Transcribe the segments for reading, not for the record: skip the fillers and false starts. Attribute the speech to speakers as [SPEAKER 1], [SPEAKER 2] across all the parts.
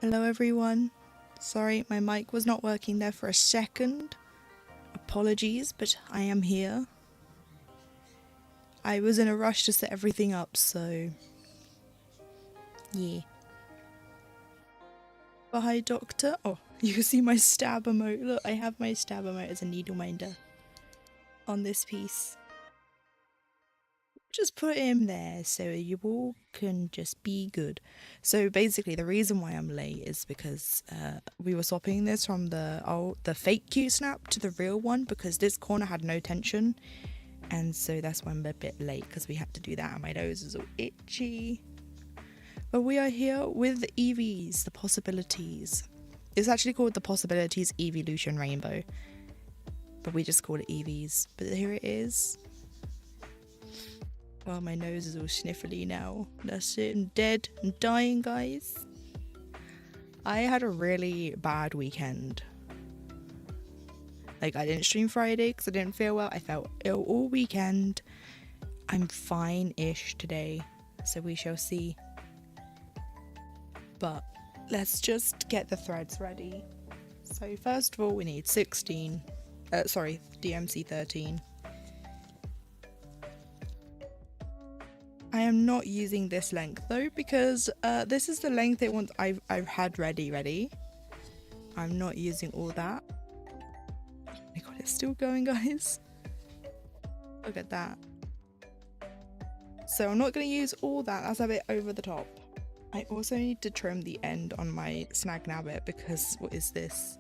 [SPEAKER 1] Hello everyone. Sorry, my mic was not working there for a second. Apologies, but I am here. I was in a rush to set everything up, so yeah. But hi, Doctor. Oh, you can see my stab emote. Look, I have my stab emote as a needle minder on this piece. Just put him there so you all can just be good. So basically, the reason why I'm late is because we were swapping this from the fake Q snap to the real one because this corner had no tension, and so that's why I'm a bit late because we had to do that and my nose is all itchy. But we are here with EVs, the possibilities. It's actually called the Possibilities Evolution Rainbow, but we just call it EVs. But here it is. Oh, my nose is all sniffly now. That's it. I'm dead. I'm dying, guys. I had a really bad weekend. Like, I didn't stream Friday because I didn't feel well. I felt ill all weekend. I'm fine-ish today, so we shall see. But let's just get the threads ready. So first of all, we need DMC 13. I am not using this length though because this is the length it wants. I've had ready. I'm not using all that. Oh my god, it's still going, guys. Look at that. So I'm not going to use all that. That's a bit over the top. I also need to trim the end on my snag nabbit because what is this?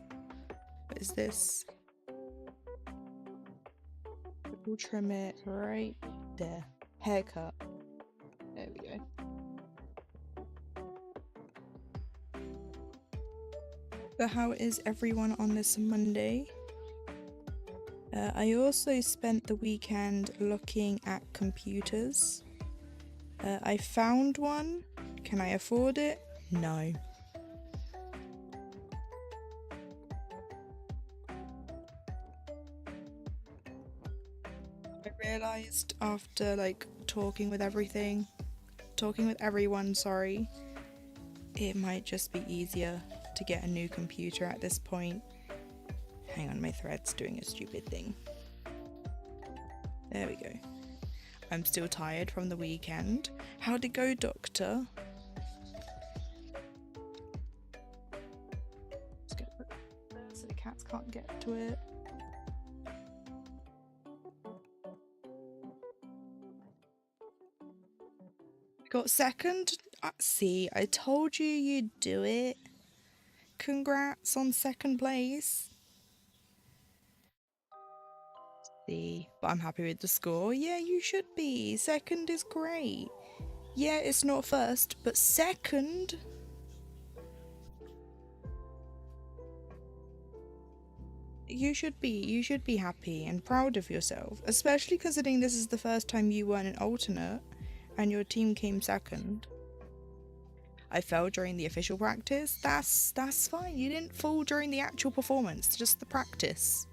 [SPEAKER 1] What is this? We'll trim it right there. Haircut. There we go. So how is everyone on this Monday? I also spent the weekend looking at computers. I found one. Can I afford it? No. I realised after talking with everyone, sorry, it might just be easier to get a new computer at this point. Hang on, my thread's doing a stupid thing. There we go. I'm still tired from the weekend. How'd it go, Doctor? Let's get it there so the cats can't get to it. Got second? See, I told you you'd do it. Congrats on second place. See, but I'm happy with the score. Yeah, you should be. Second is great. Yeah, it's not first, but second. You should be happy and proud of yourself, especially considering this is the first time you weren't an alternate and your team came second. I fell during the official practice. That's fine. You didn't fall during the actual performance, just the practice.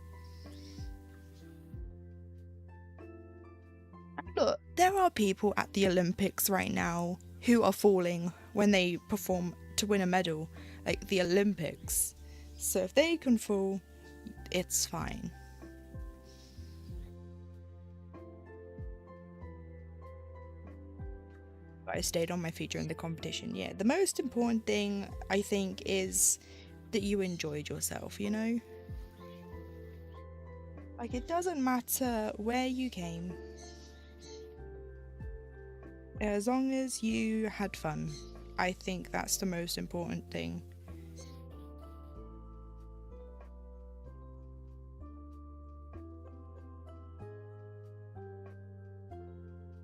[SPEAKER 1] Look, there are people at the Olympics right now who are falling when they perform to win a medal, like the Olympics. So if they can fall, it's fine. But I stayed on my feet during the competition. Yeah, the most important thing I think is that you enjoyed yourself, you know? Like, it doesn't matter where you came, as long as you had fun. I think that's the most important thing.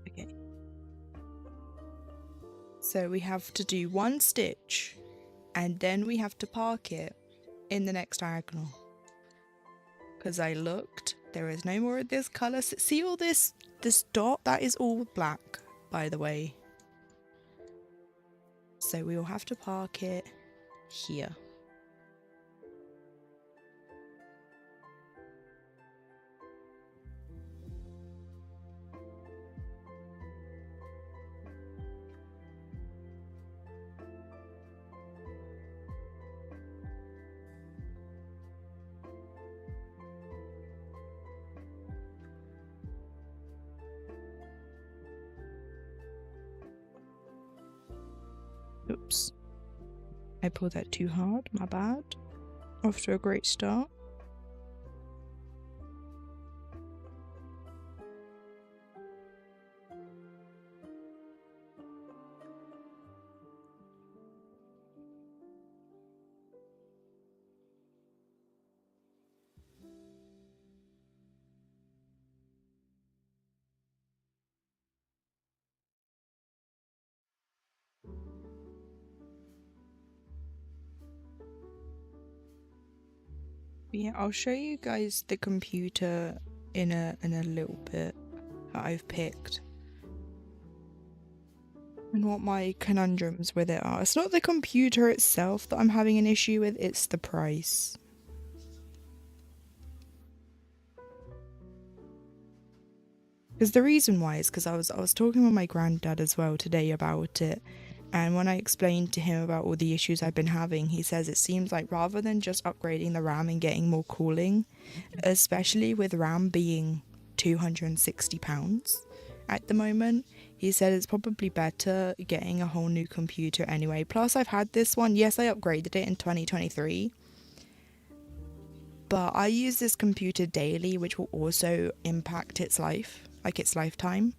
[SPEAKER 1] Okay. So we have to do one stitch and then we have to park it in the next diagonal. Because I looked, there is no more of this colour. See all this dot? That is all black, by the way. So we will have to park it here. I pulled that too hard, my bad. Off to a great start. Yeah, I'll show you guys the computer in a little bit that I've picked and what my conundrums with it are. It's not the computer itself that I'm having an issue with, it's the price. Because the reason why is because I was talking with my granddad as well today about it, and when I explained to him about all the issues I've been having, he says it seems like rather than just upgrading the RAM and getting more cooling, especially with RAM being £260 at the moment, he said it's probably better getting a whole new computer anyway. Plus I've had this one, yes, I upgraded it in 2023, but I use this computer daily, which will also impact its life, like its lifetime.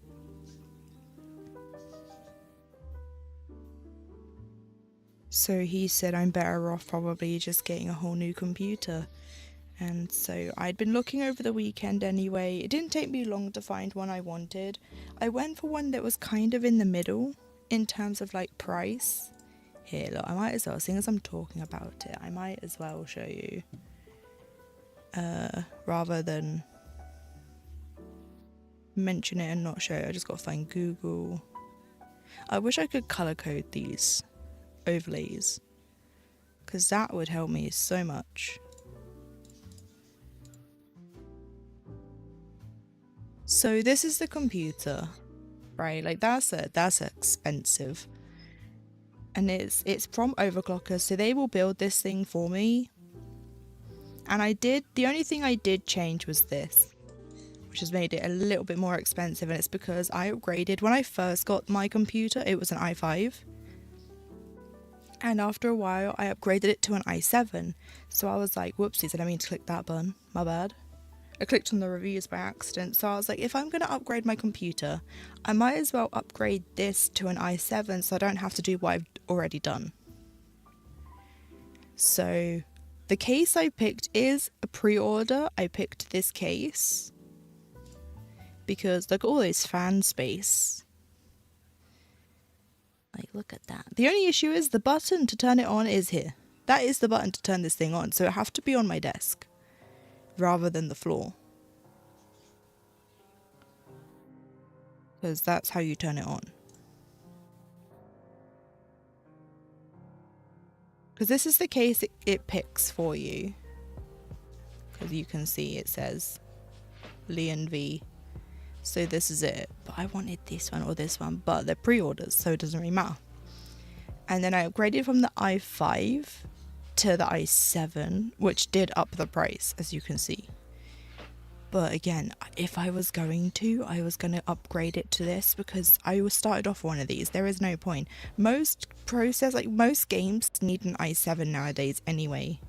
[SPEAKER 1] So he said I'm better off probably just getting a whole new computer. And so I'd been looking over the weekend anyway. It didn't take me long to find one I wanted. I went for one that was kind of in the middle in terms of like price. Here, look, I might as well, seeing as I'm talking about it, I might as well show you. Rather than mention it and not show it, I just gotta find Google. I wish I could color code these overlays, because that would help me so much. So this is the computer, right? Like that's expensive, and it's from Overclockers, so they will build this thing for me. And the only thing I did change was this, which has made it a little bit more expensive, and it's because I upgraded. When I first got my computer, it was an i5. And after a while, I upgraded it to an i7. So I was like, whoopsies, I didn't mean to click that button. My bad. I clicked on the reviews by accident. So I was like, if I'm going to upgrade my computer, I might as well upgrade this to an i7 so I don't have to do what I've already done. So the case I picked is a pre-order. I picked this case because look at all those fan space. Like, look at that. The only issue is the button to turn it on is here. That is the button to turn this thing on, so it has to be on my desk rather than the floor, because that's how you turn it on. Because this is the case it picks for you, because you can see it says Leon V. So this is it, but I wanted this one or this one, but they're pre-orders, so it doesn't really matter. And then I upgraded from the i5 to the i7, which did up the price, as you can see. But again, if I was going to upgrade it to this, because I was started off one of these. There is no point. Most games need an i7 nowadays anyway.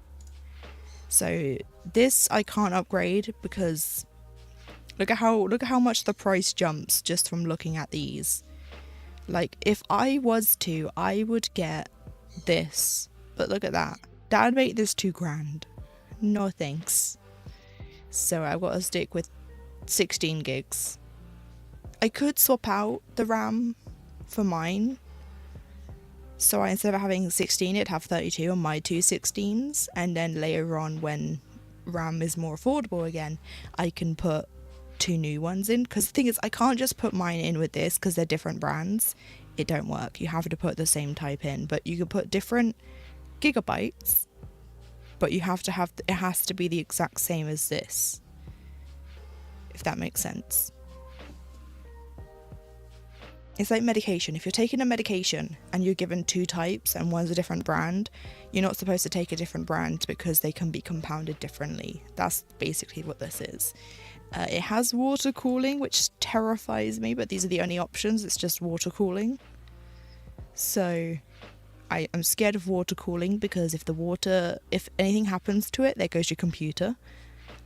[SPEAKER 1] So this I can't upgrade because look at how much the price jumps just from looking at these. Like, if I was to, I would get this, but look at that. That'd make this £2,000. No thanks. So I've got to stick with 16 gigs. I could swap out the RAM for mine. So instead of having 16, it'd have 32 on my two 16s. And then later on, when RAM is more affordable again, I can put two new ones in. Because the thing is, I can't just put mine in with this because they're different brands. It don't work. You have to put the same type in. But you can put different gigabytes. But you have to have, it has to be the exact same as this. If that makes sense. It's like medication. If you're taking a medication and you're given two types and one's a different brand, you're not supposed to take a different brand because they can be compounded differently. That's basically what this is. It has water cooling, which terrifies me, but these are the only options. It's just water cooling. So I'm scared of water cooling because if anything happens to it, there goes your computer.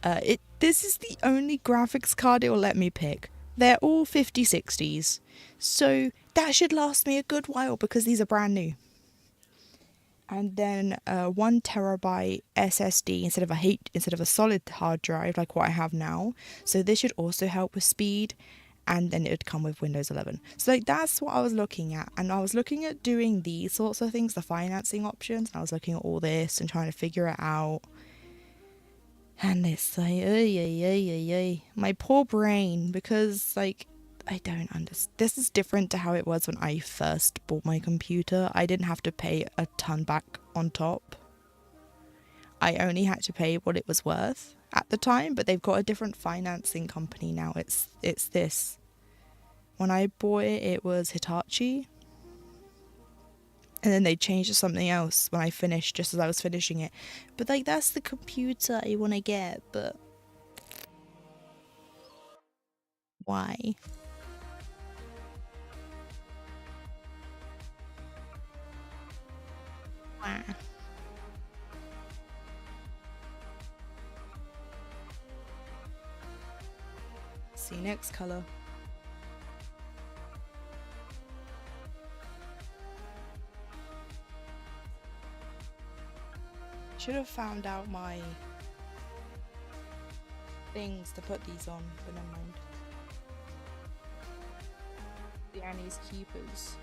[SPEAKER 1] This is the only graphics card it will let me pick. They're all 5060s, so that should last me a good while because these are brand new. And then 1 terabyte SSD instead of a solid hard drive like what I have now. So this should also help with speed, and then it would come with Windows 11. So like that's what I was looking at, and I was looking at doing these sorts of things, the financing options. And I was looking at all this and trying to figure it out. And it's like, my poor brain, because like I don't understand. This is different to how it was when I first bought my computer. I didn't have to pay a ton back on top. I only had to pay what it was worth at the time, but they've got a different financing company now. It's this. When I bought it, it was Hitachi. And then they changed to something else when I finished, just as I was finishing it. But like that's the computer I want to get, but why? Why? See, next color. Should have found out my things to put these on, but never mind. The Annie's Keepers.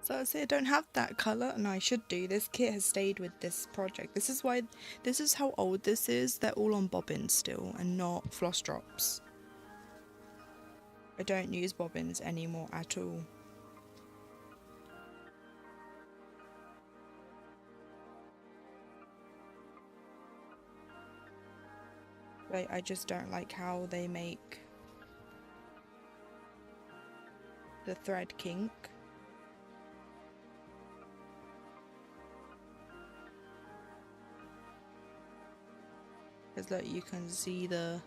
[SPEAKER 1] So I say I don't have that colour, and I should do. This kit has stayed with this project. This is how old this is. They're all on bobbins still and not floss drops. I don't use bobbins anymore at all. Like, I just don't like how they make the thread kink. Because look, you can see the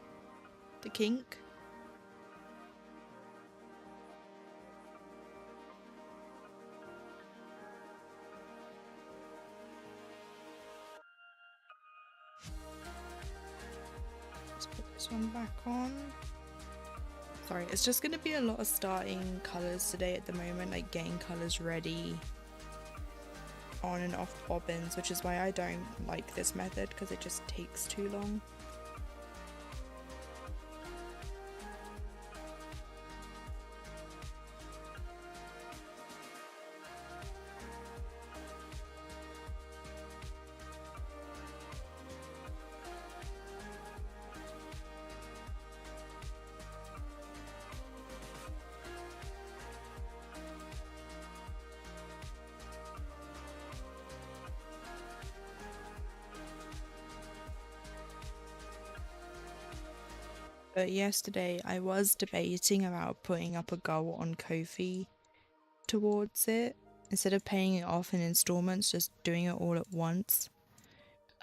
[SPEAKER 1] kink. Let's put this one back on. Sorry, it's just going to be a lot of starting colours today at the moment, like getting colours ready on and off bobbins, which is why I don't like this method, because it just takes too long. But yesterday I was debating about putting up a goal on Ko-fi towards it. Instead of paying it off in installments, just doing it all at once.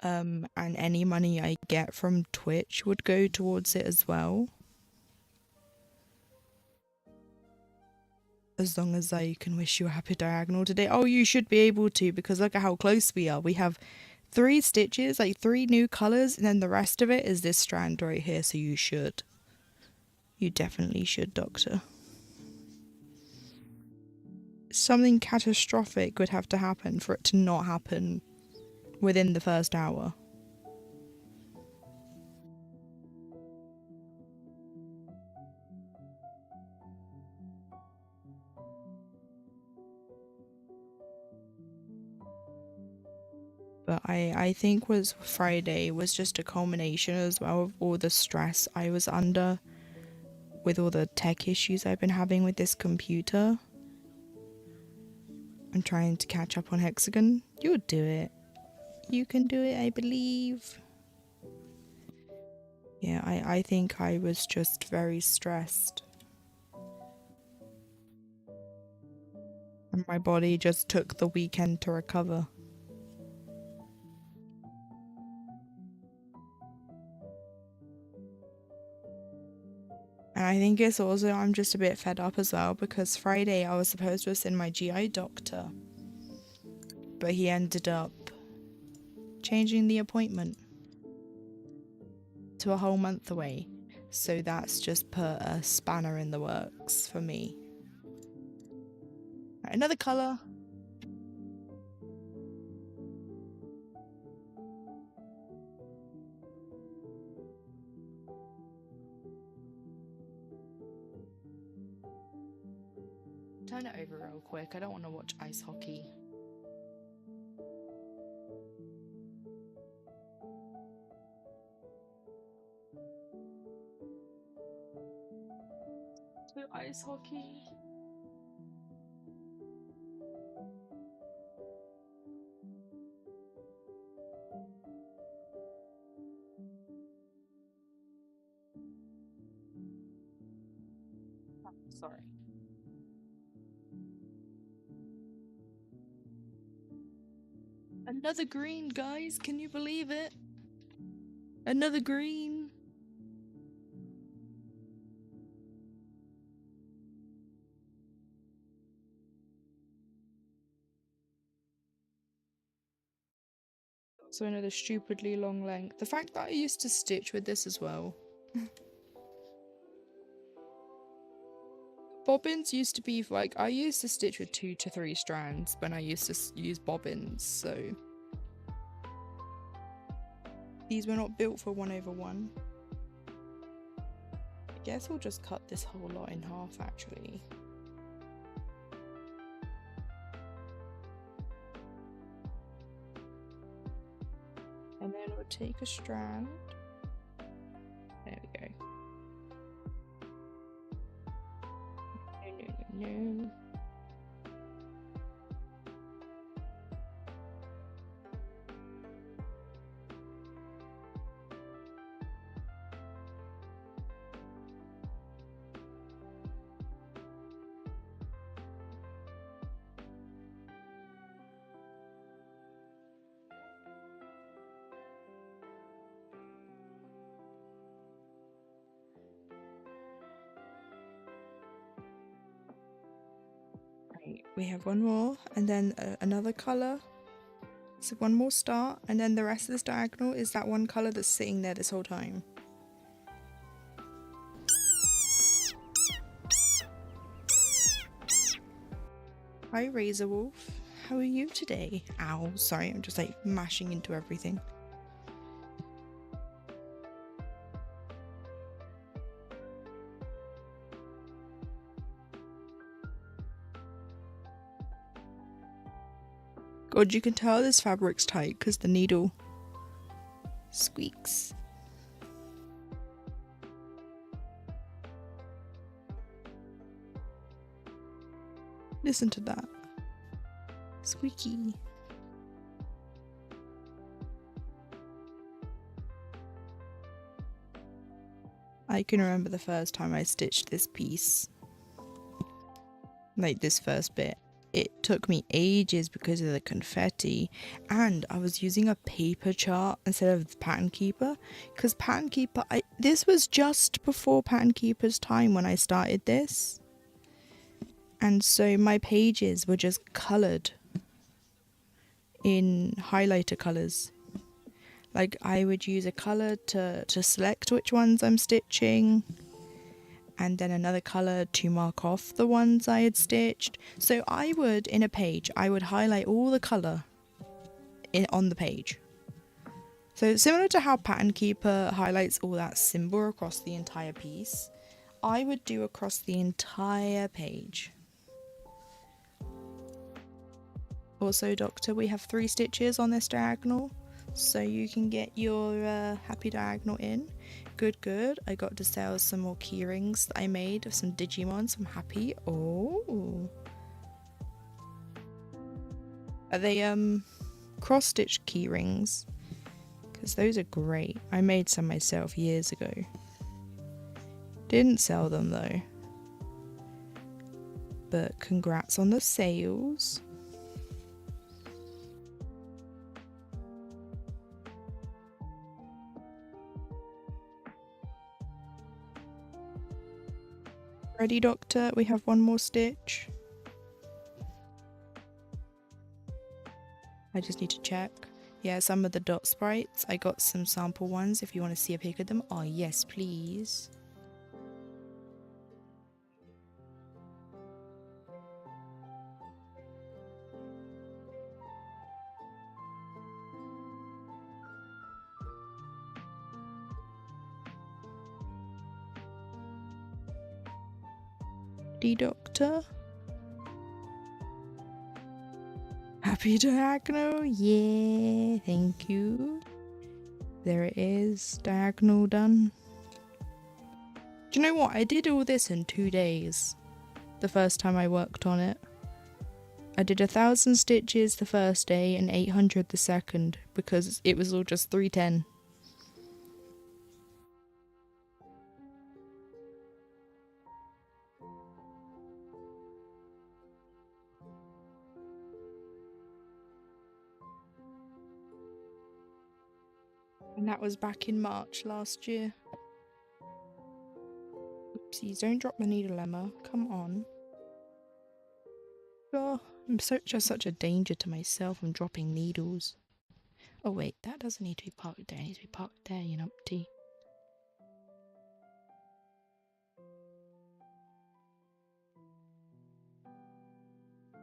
[SPEAKER 1] And any money I get from Twitch would go towards it as well. As long as I can wish you a happy diagonal today. Oh, you should be able to, because look at how close we are. We have 3 stitches, like 3 new colours, and then the rest of it is this strand right here, so you should. You definitely should, Doctor. Something catastrophic would have to happen for it to not happen within the first hour. But I think was Friday was just a culmination as well of all the stress I was under with all the tech issues I've been having with this computer. I'm trying to catch up on hexagon. You'll do it. You can do it, I believe. Yeah, I think I was just very stressed. And my body just took the weekend to recover. And I think it's also, I'm just a bit fed up as well, because Friday I was supposed to have seen my GI doctor, but he ended up changing the appointment to a whole month away. So that's just put a spanner in the works for me. Right, another colour. Turn it over real quick. I don't want to watch ice hockey. So ice hockey. Oh, sorry. Another green, guys. Can you believe it? Another green. So another stupidly long length. The fact that I used to stitch with this as well. Bobbins used to be like, I used to stitch with 2 to 3 strands when I used to use bobbins, so these were not built for 1/1. I guess we'll just cut this whole lot in half actually. And then we'll take a strand. There we go. No. Right, we have one more, and then another colour. So one more start, and then the rest of this diagonal is that one colour that's sitting there this whole time. Hi Razor Wolf, how are you today? Ow, sorry, I'm just like mashing into everything. God, you can tell this fabric's tight because the needle squeaks. Listen to that. Squeaky. I can remember the first time I stitched this piece. Like this first bit. It took me ages because of the confetti, and I was using a paper chart instead of the Pattern Keeper, because Pattern Keeper, this was just before Pattern Keeper's time when I started this, and so my pages were just coloured in highlighter colours. Like I would use a colour to select which ones I'm stitching, and then another colour to mark off the ones I had stitched. So I would, in a page, I would highlight all the colour on the page. So similar to how Pattern Keeper highlights all that symbol across the entire piece, I would do across the entire page. Also, Doctor, we have 3 stitches on this diagonal. So you can get your happy diagonal in. Good, good. I got to sell some more key rings that I made of some Digimons. I'm happy. Oh. Are they cross-stitch key rings? Because those are great. I made some myself years ago. Didn't sell them though. But congrats on the sales. Ready, doctor? We have one more stitch. I just need to check. Yeah, some of the dot sprites. I got some sample ones if you want to see a pic of them. Oh, yes, please. Doctor. Happy diagonal, yeah, thank you. There it is, diagonal done. Do you know what? I did all this in 2 days. The first time I worked on it. I did 1,000 stitches the first day and 800 the second because it was all just 310. And that was back in March last year. Oopsies, don't drop the needle, Emma. Come on. Oh, I'm just such a danger to myself. I'm dropping needles. Oh wait, that doesn't need to be parked there. It needs to be parked there, you numpty.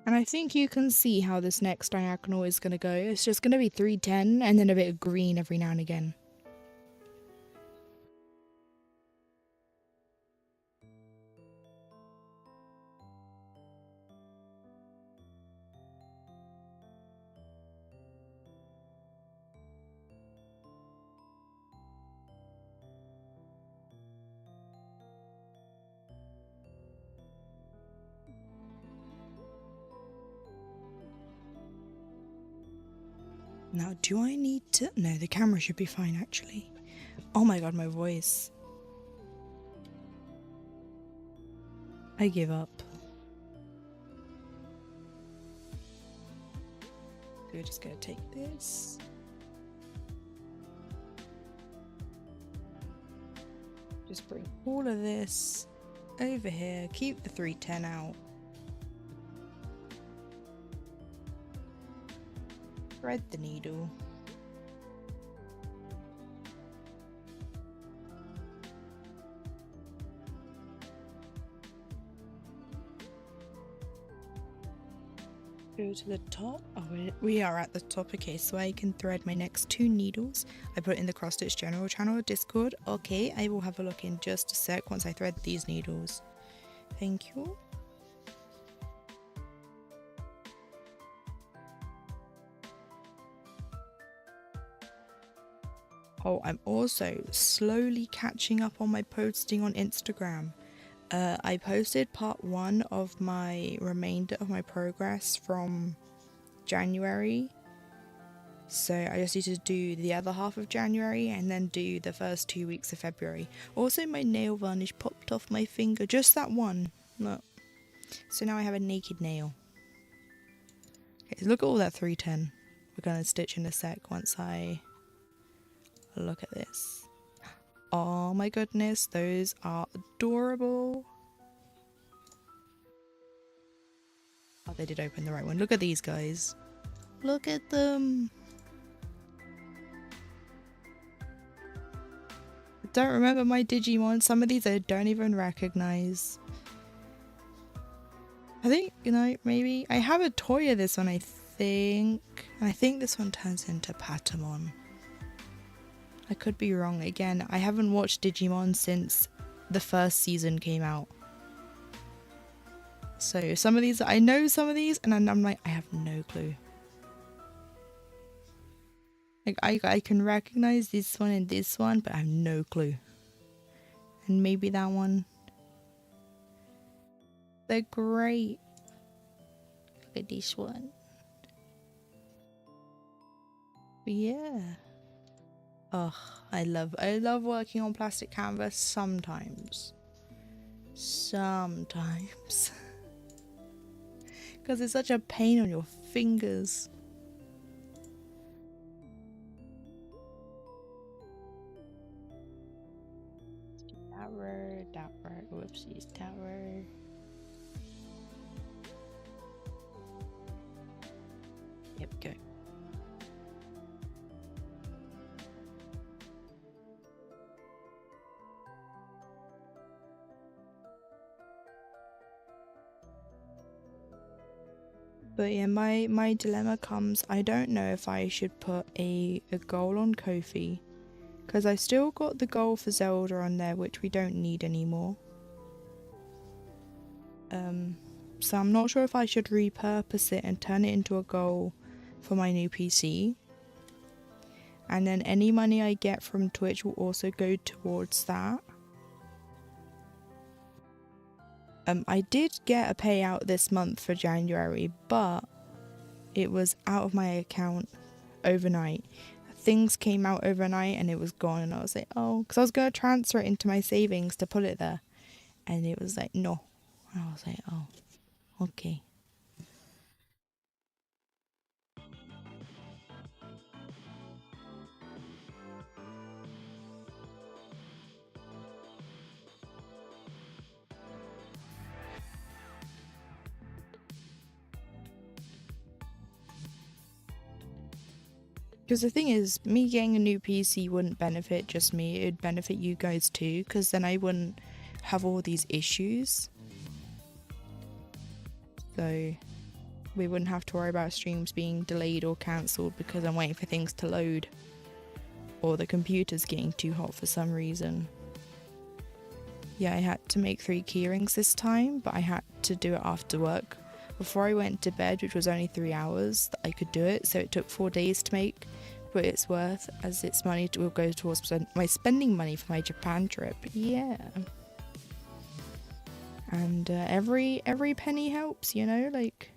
[SPEAKER 1] And I think you can see how this next diagonal is going to go. It's just going to be 310 and then a bit of green every now and again. Now, do I need to... No, the camera should be fine, actually. Oh my god, my voice. I give up. We're just gonna take this. Just bring all of this over here. Keep the 310 out. Thread the needle. Go to the top. Oh, we are at the top. Okay, so I can thread my next 2 needles. I put it in the cross stitch general channel Discord. Okay, I will have a look in just a sec once I thread these needles. Thank you. Oh, I'm also slowly catching up on my posting on Instagram. I posted part 1 of my remainder of my progress from January. So I just need to do the other half of January and then do the first 2 weeks of February. Also, my nail varnish popped off my finger. Just that one. Look. So now I have a naked nail. Okay, so look at all that 310. We're going to stitch in a sec once I... Look at this. Oh my goodness, those are adorable. Oh, they did open the right one. Look at these guys. Look at them. I don't remember my Digimon. Some of these I don't even recognize. I think, you know, maybe... I have a toy of this one, I think. And I think this one turns into Patamon. I could be wrong. Again, I haven't watched Digimon since the first season came out. So some of these, I know some of these, and I'm like, I have no clue. Like I can recognize this one and this one, but I have no clue. And maybe that one. They're great. Look at this one. But yeah. Ugh, I love working on plastic canvas sometimes. Sometimes. Because it's such a pain on your fingers. That word, whoopsies, that word. Yep, go. But yeah, my dilemma comes, I don't know if I should put a goal on Ko-fi, because I still got the goal for Zelda on there, which we don't need anymore. So I'm not sure if I should repurpose it and turn it into a goal for my new PC. And then any money I get from Twitch will also go towards that. I did get a payout this month for January, but it was out of my account overnight. Things came out overnight and it was gone, and I was like, oh, because I was going to transfer it into my savings to put it there. And it was like, no. And I was like, oh, okay. Because the thing is, me getting a new PC wouldn't benefit just me, it'd benefit you guys too, because then I wouldn't have all these issues. So we wouldn't have to worry about streams being delayed or cancelled because I'm waiting for things to load, or the computer's getting too hot for some reason. Yeah, I had to make 3 keyrings this time, but I had to do it after work. Before I went to bed, which was only 3 hours, I could do it, so it took 4 days to make, but it's worth, as it's money will go towards my spending money for my Japan trip. Yeah. And every penny helps, you know, like,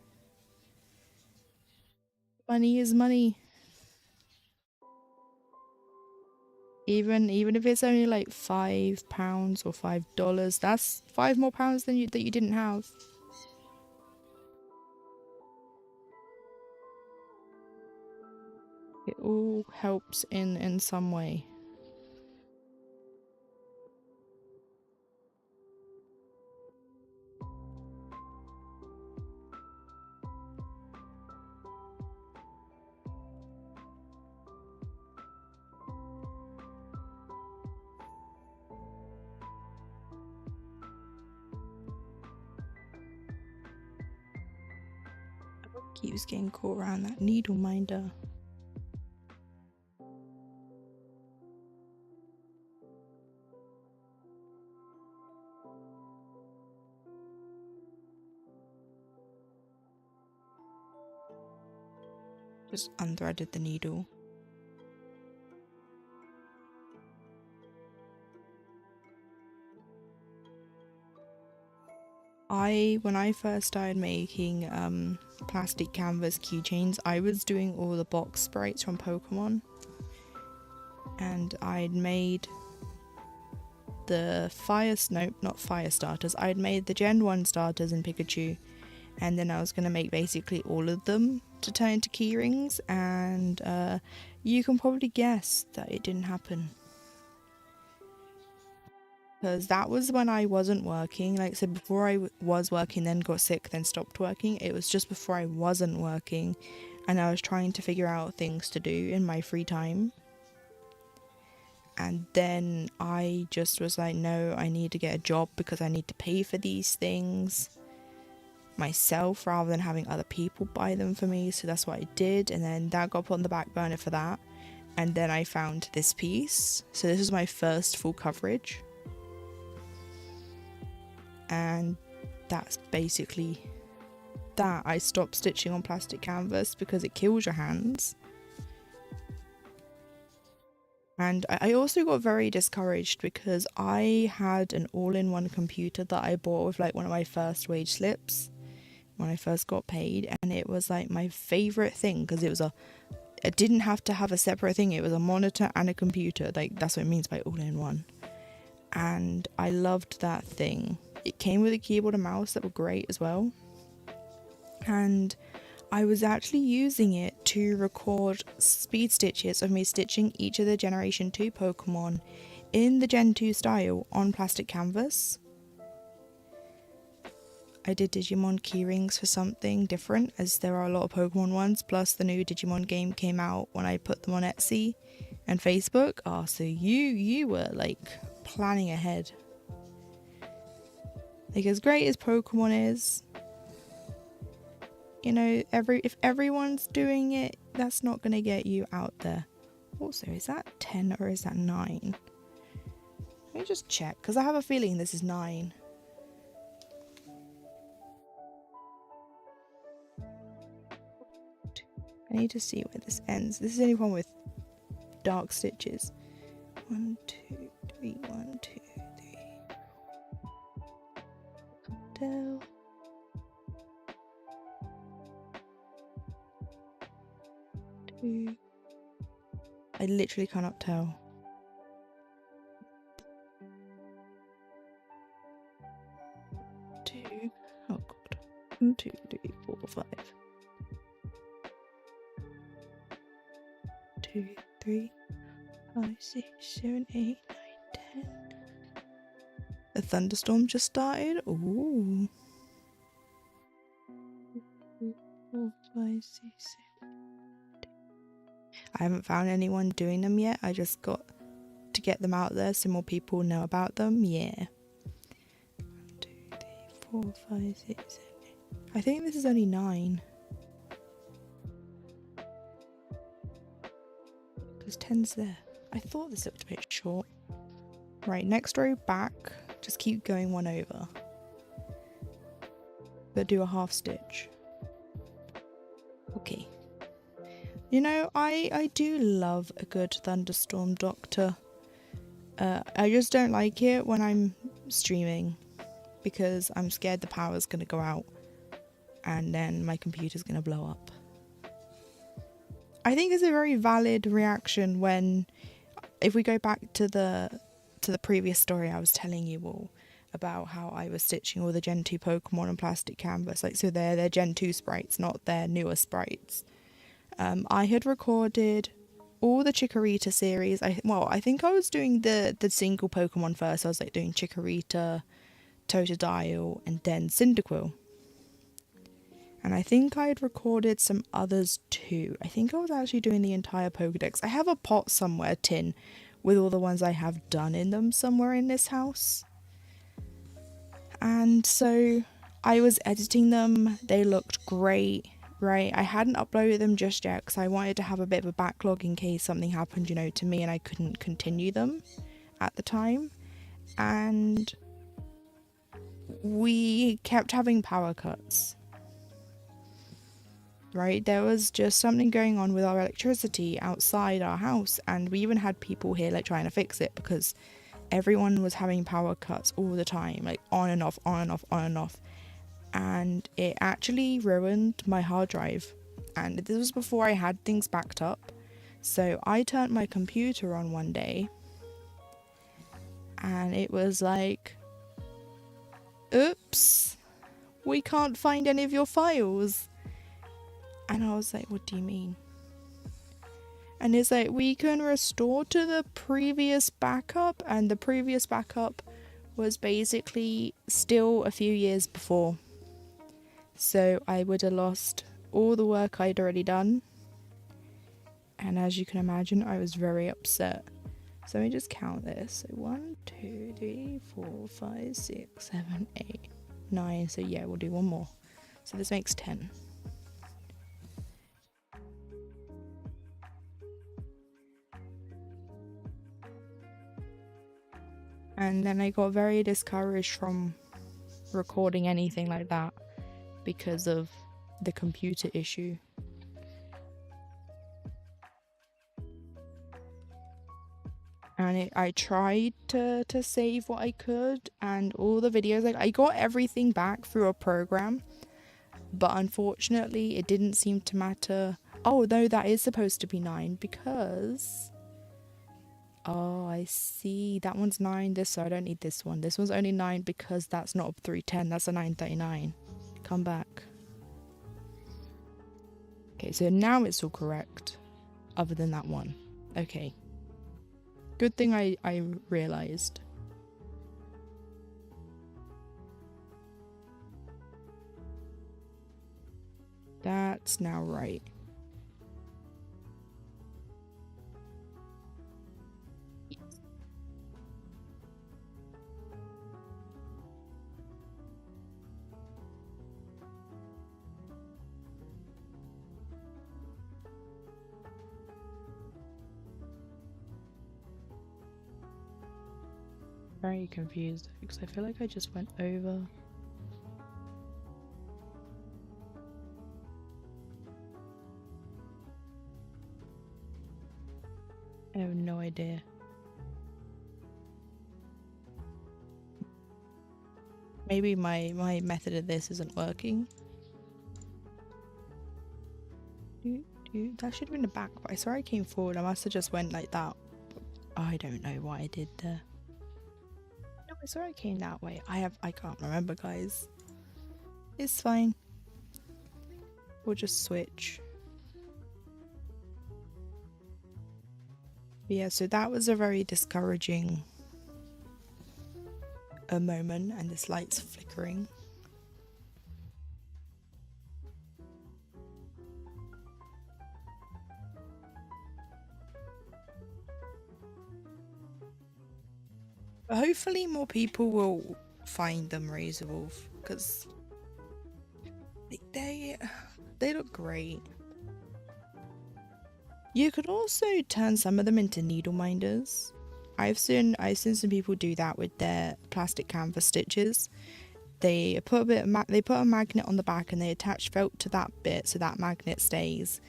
[SPEAKER 1] money is money. Even if it's only like £5 or $5, that's £5 more than that you didn't have. It all helps in some way. Keeps getting caught around that needle minder. Just unthreaded the needle. When I first started making plastic canvas keychains, I was doing all the box sprites from Pokemon, and I'd made the not fire starters, I'd made the Gen 1 starters in Pikachu, and then I was going to make basically all of them to turn into keyrings, and you can probably guess that it didn't happen. Because that was when I wasn't working. Like I said, before I was working, then got sick, then stopped working. It was just before I wasn't working, and I was trying to figure out things to do in my free time. And then I just was like, no, I need to get a job because I need to pay for these things myself rather than having other people buy them for me. So that's what I did, and then that got put on the back burner for that. And then I found this piece. So this was my first full coverage. And that's basically that. I stopped stitching on plastic canvas because it kills your hands. And I also got very discouraged because I had an all-in-one computer that I bought with like one of my first wage slips when I first got paid, and it was like my favorite thing because it didn't have to have a separate thing. It was a monitor and a computer. Like, that's what it means by all-in-one. And I loved that thing. It came with a keyboard and mouse that were great as well. And I was actually using it to record speed stitches of me stitching each of the Generation 2 Pokemon in the Gen 2 style on plastic canvas. I did Digimon keyrings for something different, as there are a lot of Pokemon ones, plus the new Digimon game came out when I put them on Etsy and Facebook. Oh, so you were like planning ahead. Like, as great as Pokemon is, you know, if everyone's doing it, that's not going to get you out there. Also, is that 10 or is that 9? Let me just check, because I have a feeling this is 9. I need to see where this ends. This is anyone with dark stitches. 1, 2, 3, 1, 2, 3. Tell. I literally cannot tell. 2. Oh god. 1, 2, 3, 4, 5. 2, 3, 5, 6, 7, 8, 9, 10. A thunderstorm just started. Ooh. 4, 5, 6, 7. I haven't found anyone doing them yet. I just got to get them out there so more people know about them. Yeah. 1, 2, 3, 4, 5, 6, 7, 8. I think this is only 9. Because 10's there. I thought this looked a bit short. Right, next row back. Just keep going one over. But do a half stitch. Okay. You know, I do love a good thunderstorm doctor. I just don't like it when I'm streaming because I'm scared the power's gonna go out and then my computer's gonna blow up. I think it's a very valid reaction when, if we go back to the previous story I was telling you all about how I was stitching all the Gen 2 Pokemon on plastic canvas, like, so they're Gen 2 sprites, not their newer sprites. I had recorded all the Chikorita series. I think I was doing the single Pokemon first. I was like doing Chikorita, Totodile, and then Cyndaquil. And I think I had recorded some others too. I think I was actually doing the entire Pokedex. I have a pot somewhere, tin, with all the ones I have done in them somewhere in this house. And so I was editing them. They looked great. Right, I hadn't uploaded them just yet because I wanted to have a bit of a backlog in case something happened, you know, to me and I couldn't continue them at the time. And we kept having power cuts. Right, there was just something going on with our electricity outside our house, and we even had people here like trying to fix it because everyone was having power cuts all the time, like on and off, on and off, on and off. And it actually ruined my hard drive, and this was before I had things backed up. So I turned my computer on one day and it was like, oops, we can't find any of your files. And I was like, what do you mean? And it's like, we can restore to the previous backup, and the previous backup was basically still a few years before. So I would have lost all the work I'd already done. And as you can imagine, I was very upset. So let me just count this. So 1, 2, 3, 4, 5, 6, 7, 8, 9. So yeah, we'll do one more. So this makes 10. And then I got very discouraged from recording anything like that because of the computer issue. and I tried to save what I could, and all the videos, like I got everything back through a program, but unfortunately it didn't seem to matter. Oh no, that is supposed to be 9 because oh, I see, that one's 9, this, so I don't need this one. This one's only 9 because that's not a 310, that's a 939. Come back. Okay, so now it's all correct other than that one. Okay, good thing I realized. That's now right. Very confused because I feel like I just went over. I have no idea. Maybe my method of this isn't working. That should have been the back, but I swear I came forward. I must have just went like that. I don't know what I did there. No, I swear I came that way. I can't remember, guys. It's fine. We'll just switch. But yeah, so that was a very discouraging moment, and this light's flickering. But hopefully more people will find them raisable, because they look great. You could also turn some of them into needle minders. I've seen some people do that with their plastic canvas stitches. They put a magnet on the back and they attach felt to that bit so that magnet stays,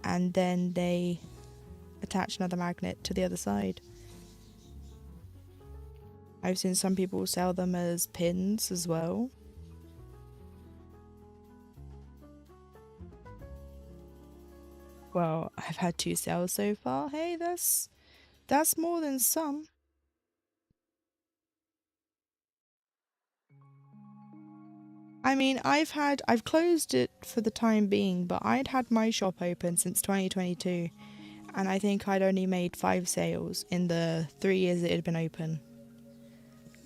[SPEAKER 1] and then they attach another magnet to the other side. I've seen some people sell them as pins as well. Well, I've had 2 sales so far. Hey, that's more than some. I mean, I've closed it for the time being, but I'd had my shop open since 2022, and I think I'd only made 5 sales in the 3 years it had been open.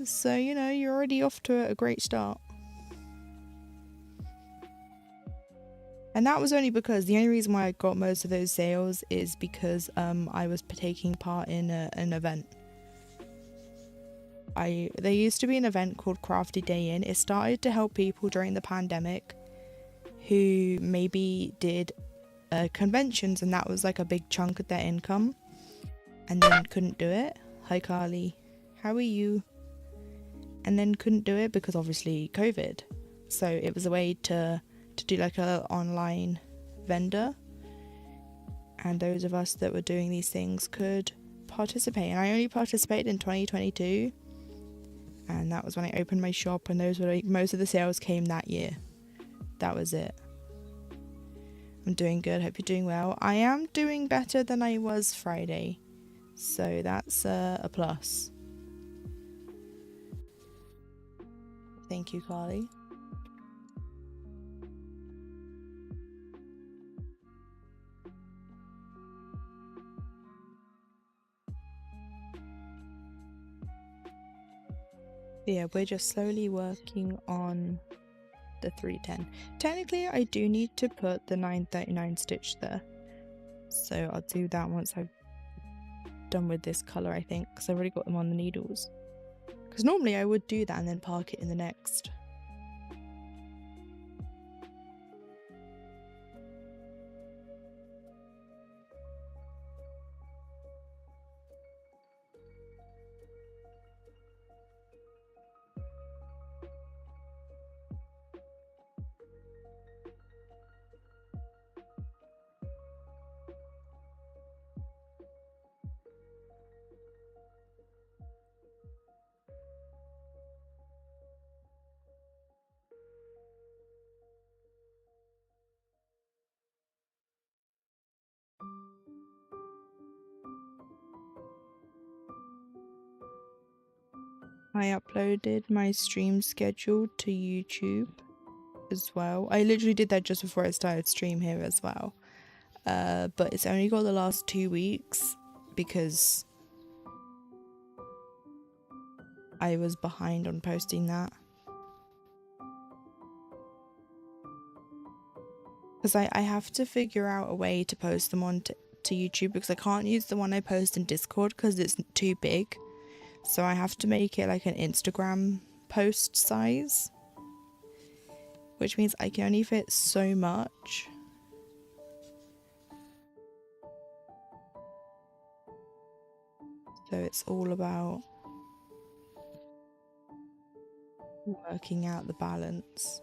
[SPEAKER 1] So, you know, you're already off to a great start. And that was only because the only reason why I got most of those sales is because I was taking part in an event. There used to be an event called Crafty Day In. It started to help people during the pandemic who maybe did conventions, and that was like a big chunk of their income, and then couldn't do it. Hi Carly, how are you? And then couldn't do it because obviously COVID. So it was a way to do like a online vendor, and those of us that were doing these things could participate. And I only participated in 2022, and that was when I opened my shop, and those were like, most of the sales came that year. That was it. I'm doing good, hope you're doing well. I am doing better than I was Friday, so that's a plus. Thank you, Carly. Yeah, we're just slowly working on the 310. Technically, I do need to put the 939 stitch there, so I'll do that once I've done with this colour, I think, because I've already got them on the needles. Because normally I would do that and then park it in the next. I uploaded my stream schedule to YouTube as well. I literally did that just before I started stream here as well. But it's only got the last 2 weeks because I was behind on posting that. Because I have to figure out a way to post them on to YouTube, because I can't use the one I post in Discord because it's too big. So I have to make it like an Instagram post size, which means I can only fit so much. So it's all about working out the balance.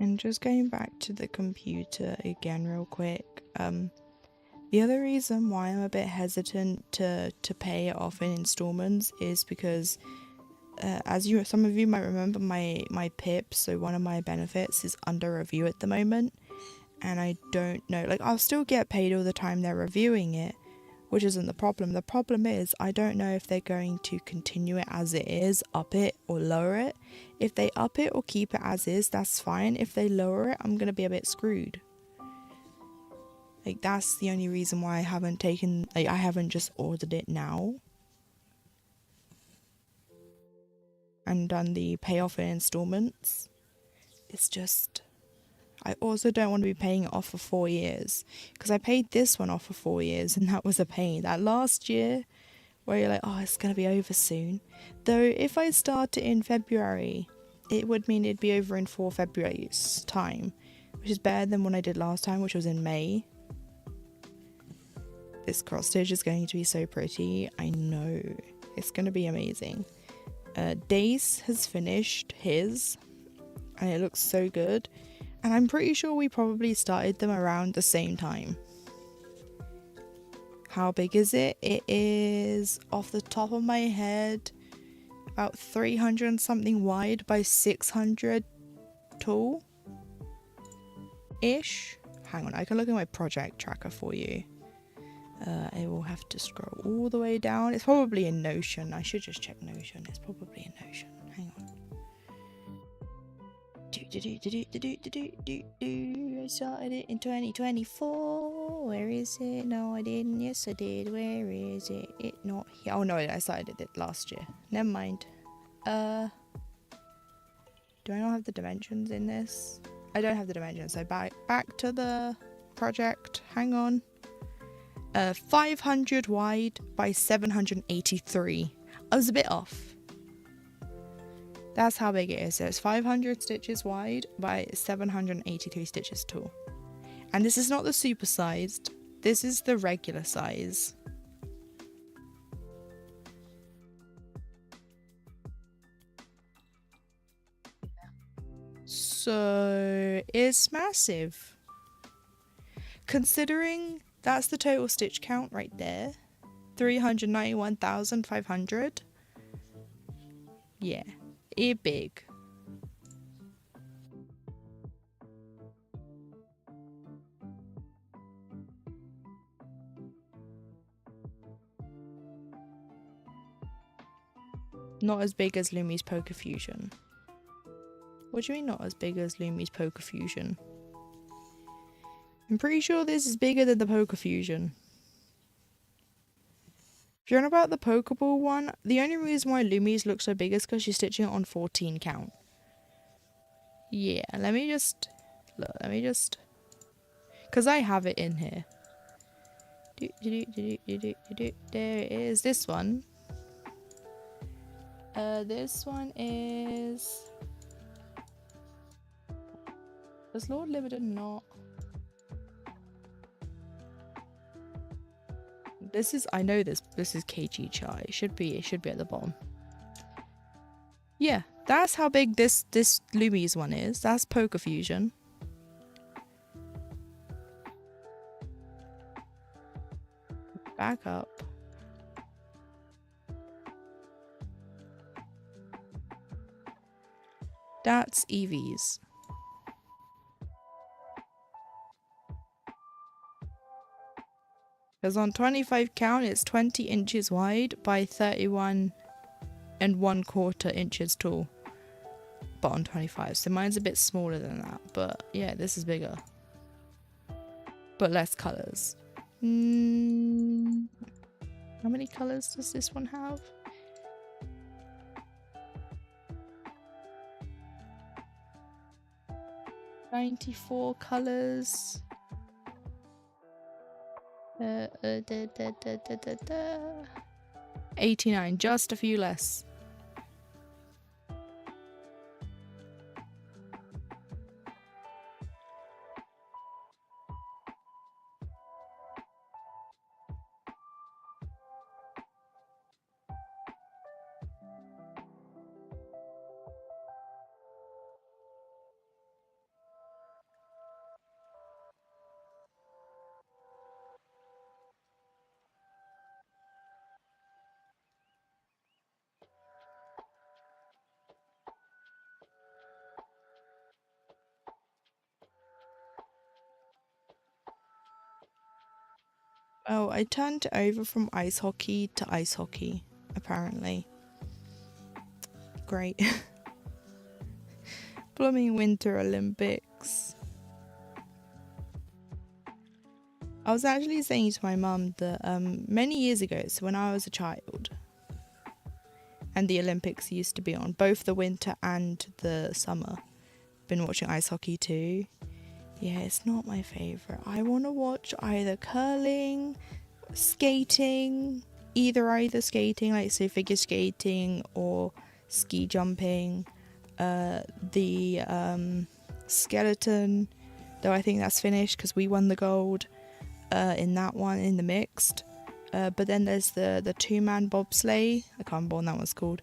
[SPEAKER 1] And just going back to the computer again real quick, the other reason why I'm a bit hesitant to pay it off in installments is because some of you might remember, my PIP, so one of my benefits, is under review at the moment, and I don't know, like, I'll still get paid all the time they're reviewing it, which isn't the problem. The problem is I don't know if they're going to continue it as it is, up it or lower it. If they up it or keep it as is, that's fine. If they lower it, I'm gonna be a bit screwed. Like, that's the only reason why I haven't just ordered it now and done the payoff in installments. It's just, I also don't want to be paying it off for 4 years, because I paid this one off for 4 years and that was a pain. That last year where you're like, oh, it's gonna be over soon. Though if I start it in February, it would mean it'd be over in 4 February's time, which is better than what I did last time, which was in May. This cross stitch is going to be so pretty. I know. It's going to be amazing. Dace has finished his, and it looks so good. And I'm pretty sure we probably started them around the same time. How big is it? It is, off the top of my head, about 300 and something wide by 600 tall ish. Hang on, I can look at my project tracker for you. I will have to scroll all the way down. It's probably in Notion. I should just check Notion. It's probably in Notion. Hang on. I started it in 2024. Where is it? No, I didn't. Yes, I did. Where is it? It not here. Oh no, I started it last year. Never mind. Do I not have the dimensions in this? I don't have the dimensions. So back to the project. Hang on. 500 wide by 783. I was a bit off. That's how big it is. So it's 500 stitches wide by 783 stitches tall. And this is not the super sized. This is the regular size. So it's massive. Considering that's the total stitch count right there. 391,500. Yeah, it's big. Not as big as Lumi's Poker Fusion. What do you mean not as big as Lumi's Poker Fusion? I'm pretty sure this is bigger than the Poker Fusion. If you're on about the Pokeball one, the only reason why Lumi's looks so big is because she's stitching it on 14 count. Yeah, let me just... Because I have it in here. There it is. This one. This one is... Does Lord Liberton not? This is, I know this is KG Chai. It should be at the bottom. Yeah, that's how big this Lumi's one is. That's Poker Fusion. Back up. That's Eevee's. Because on 25 count, it's 20 inches wide by 31 and 1/4 inches tall. But on 25, so mine's a bit smaller than that. But yeah, this is bigger. But less colours. How many colours does this one have? "94 colours. 89, just a few less. Oh, I turned over from ice hockey to ice hockey, apparently. Great. Blooming Winter Olympics. I was actually saying to my mum that many years ago, so when I was a child, and the Olympics used to be on, both the winter and the summer. Been watching ice hockey too. Yeah, it's not my favourite. I want to watch either curling, skating, either skating, like so figure skating or ski jumping, the skeleton, though I think that's finished because we won the gold in that one, in the mixed. But then there's the two-man bobsleigh. I can't remember what that one's called.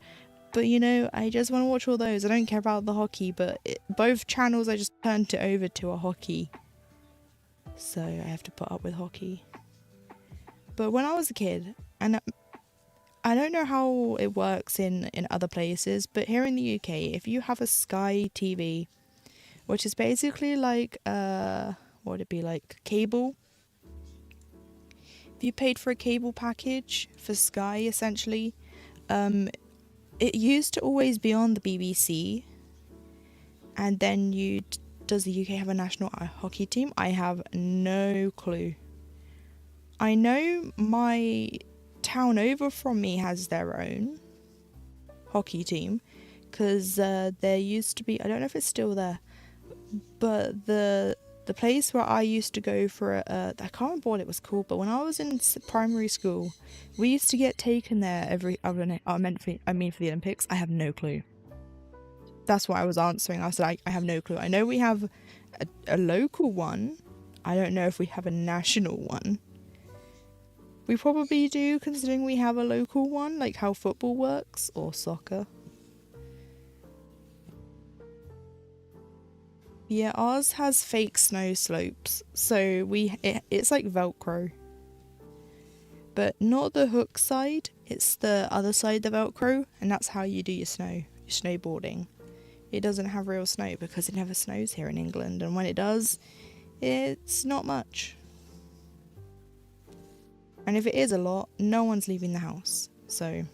[SPEAKER 1] But you know, I just want to watch all those. I don't care about the hockey, but both channels I just turned it over to a hockey. So I have to put up with hockey. But when I was a kid, and I don't know how it works in other places, but here in the UK, if you have a Sky TV, which is basically like, what would it be like, cable? If you paid for a cable package for Sky, essentially, it used to always be on the BBC, and then does the UK have a national hockey team? I have no clue. I know my town over from me has their own hockey team, because there used to be, I don't know if it's still there, but the place where I used to go for I can't remember what it was called, but when I was in primary school, we used to get taken there I mean for the Olympics. I have no clue. That's what I was answering. I said I have no clue. I know we have a local one. I don't know if we have a national one. We probably do, considering we have a local one, like how football works, or soccer. Yeah, ours has fake snow slopes, so it's like Velcro. But not the hook side, it's the other side of the Velcro, and that's how you do your snowboarding. It doesn't have real snow because it never snows here in England, and when it does, it's not much. And if it is a lot, no one's leaving the house, so...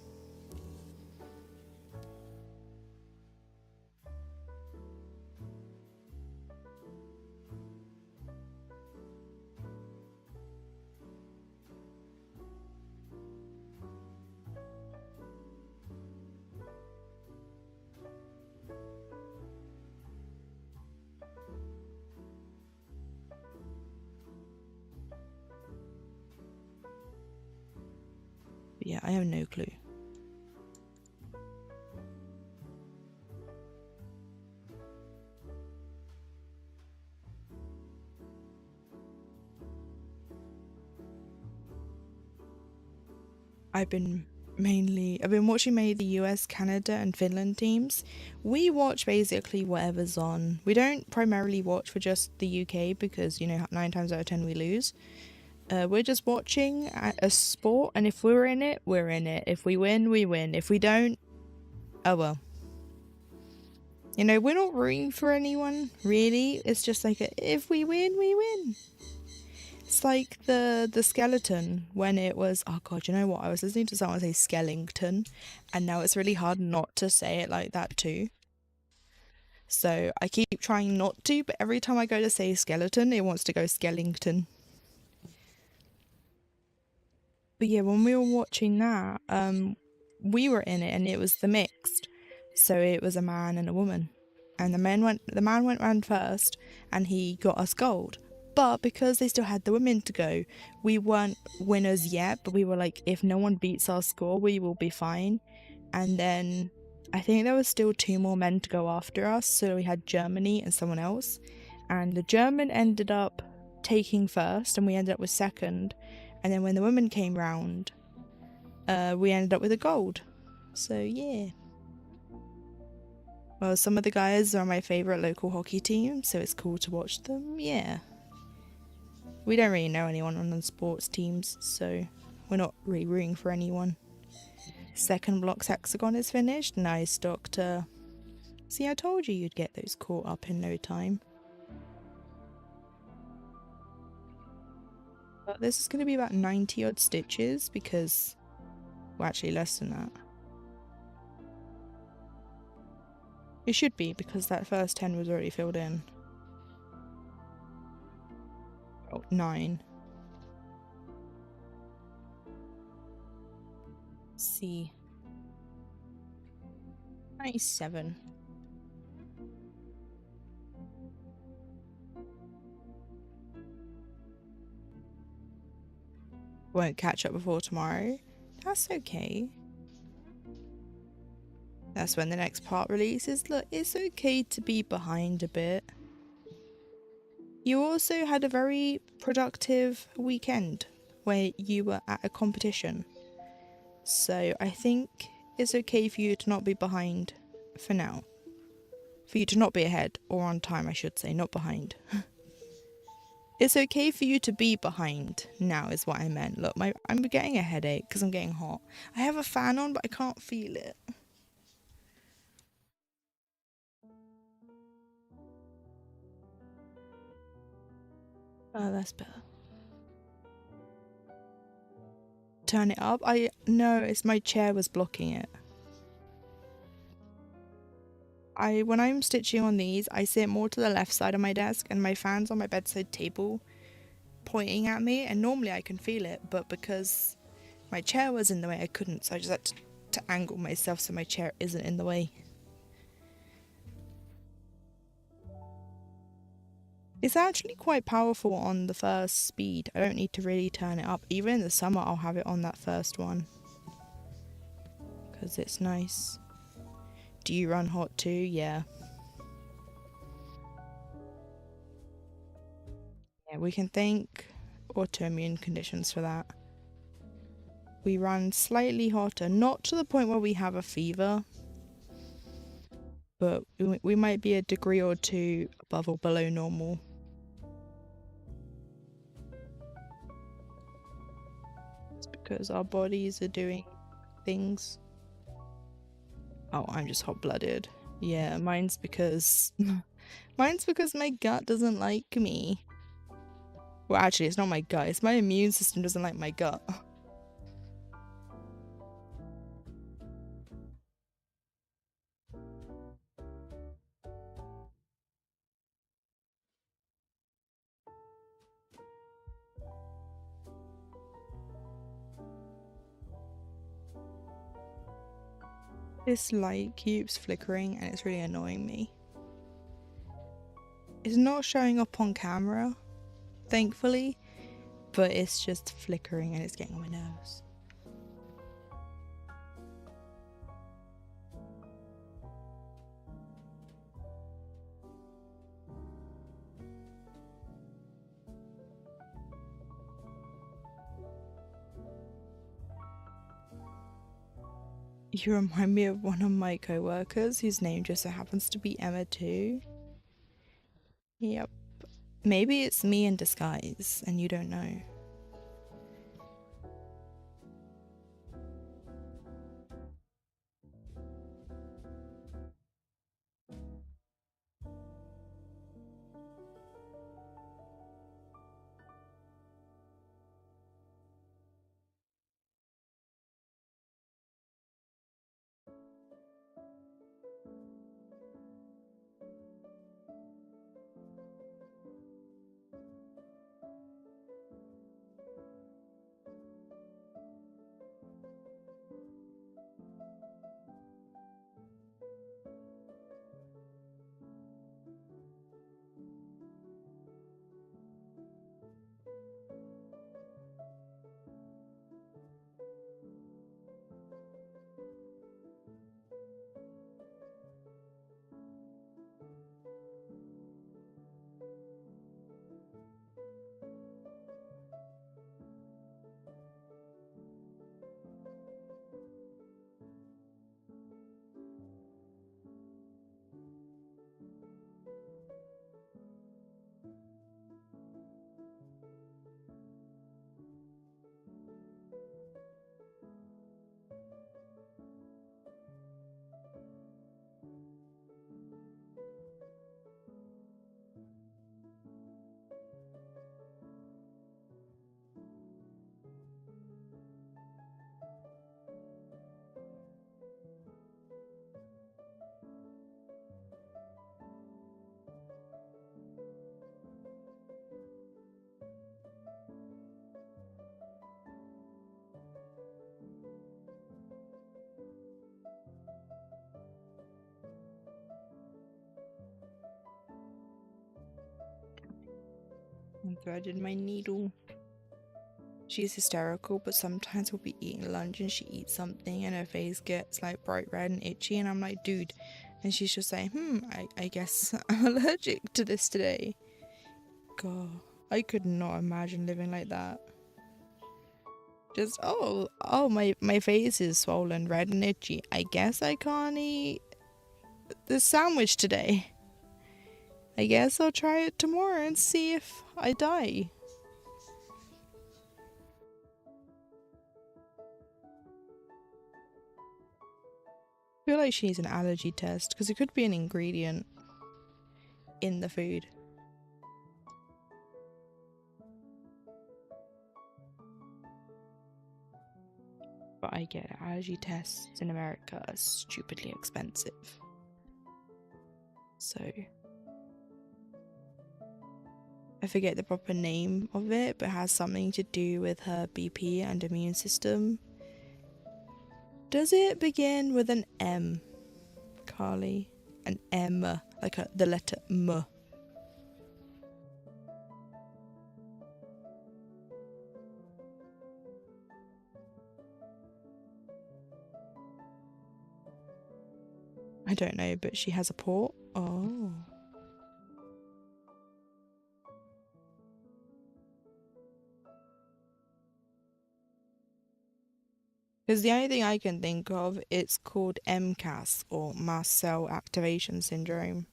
[SPEAKER 1] yeah, I have no clue. I've been watching mainly the US, Canada, and Finland teams. We watch basically whatever's on. We don't primarily watch for just the UK because, you know, 9 times out of 10 we lose. We're just watching a sport, and if we're in it, we're in it. If we win, we win. If we don't, oh well. You know, we're not rooting for anyone, really. It's just like, if we win, we win. It's like the skeleton when it was, oh god, you know what? I was listening to someone say skellington, and now it's really hard not to say it like that too. So I keep trying not to, but every time I go to say skeleton, it wants to go skellington. But yeah, when we were watching that, we were in it, and it was the mixed. So it was a man and a woman, and the man went round first, and he got us gold. But because they still had the women to go, we weren't winners yet. But we were like, if no one beats our score, we will be fine. And then I think there was still 2 more men to go after us. So we had Germany and someone else, and the German ended up taking first, and we ended up with second. And then when the women came round, we ended up with a gold. So yeah. Well, some of the guys are my favourite local hockey team, so it's cool to watch them, yeah. We don't really know anyone on the sports teams, so we're not really rooting for anyone. Second block's hexagon is finished. Nice, Doctor. See, I told you you'd get those caught up in no time. But this is going to be about 90 odd stitches because, well, actually less than that. It should be because that first 10 was already filled in. Oh, 9. Let's see. 97. Won't catch up before tomorrow. That's okay. That's when the next part releases. Look, it's okay to be behind a bit. You also had a very productive weekend where you were at a competition. So I think it's okay for you to not be behind for now. For you to not be ahead, or on time I should say, not behind. It's okay for you to be behind now is what I meant. Look, I'm getting a headache because I'm getting hot. I have a fan on but I can't feel it. Oh, that's better. Turn it up? No, it's my chair was blocking it. When I'm stitching on these, I sit more to the left side of my desk and my fan's on my bedside table pointing at me, and normally I can feel it, but because my chair was in the way I couldn't, so I just had to angle myself so my chair isn't in the way. It's actually quite powerful on the first speed. I don't need to really turn it up. Even in the summer I'll have it on that first one because it's nice. Do you run hot too? Yeah. Yeah, we can thank autoimmune conditions for that. We run slightly hotter, not to the point where we have a fever, but we might be a degree or two above or below normal. It's because our bodies are doing things. Oh, I'm just hot-blooded. Yeah, mine's because my gut doesn't like me. Well, actually, it's not my gut. It's my immune system doesn't like my gut. This light keeps flickering and it's really annoying me. It's not showing up on camera, thankfully, but it's just flickering and it's getting on my nerves. You remind me of one of my co-workers whose name just so happens to be Emma too. Yep. Maybe it's me in disguise and you don't know. I threaded my needle. She's hysterical, but sometimes we'll be eating lunch and she eats something and her face gets like bright red and itchy and I'm like, dude. And she's just like, I guess I'm allergic to this today. God, I could not imagine living like that. Just, my face is swollen, red and itchy. I guess I can't eat the sandwich today. I guess I'll try it tomorrow and see if I die. I feel like she needs an allergy test because it could be an ingredient in the food. But I get allergy tests in America are stupidly expensive. So I forget the proper name of it, but it has something to do with her BP and immune system. Does it begin with an M, Carly? An M, like the letter M. I don't know, but she has a port. Oh. Because the only thing I can think of, it's called MCAS, or mast cell activation syndrome.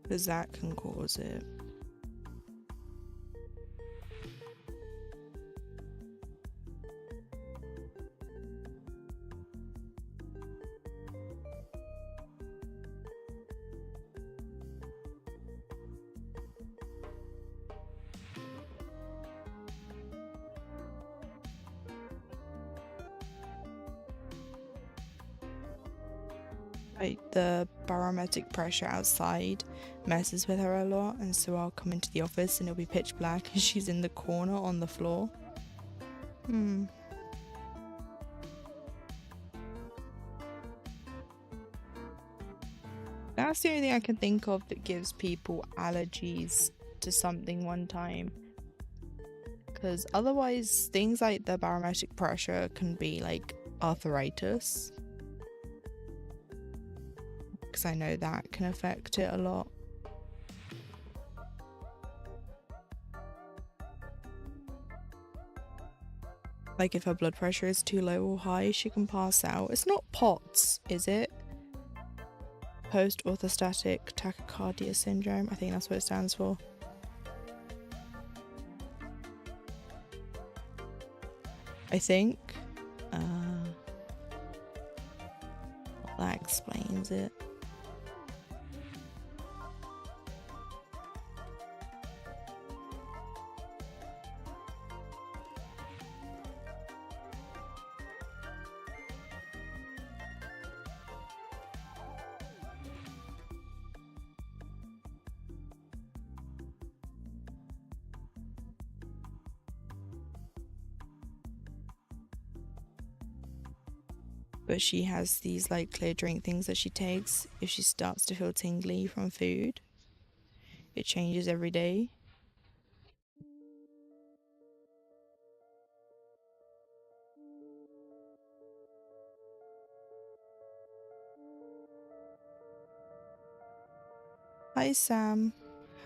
[SPEAKER 1] Because that can cause it. Like the barometric pressure outside messes with her a lot, and so I'll come into the office and it'll be pitch black and she's in the corner on the floor. That's the only thing I can think of that gives people allergies to something one time. Because otherwise, things like the barometric pressure can be like arthritis. Because I know that can affect it a lot. Like if her blood pressure is too low or high, she can pass out. It's not POTS, is it? Post-orthostatic tachycardia syndrome. I think that's what it stands for. I think. That explains it. But she has these like clear drink things that she takes if she starts to feel tingly from food. It changes every day. Hi Sam,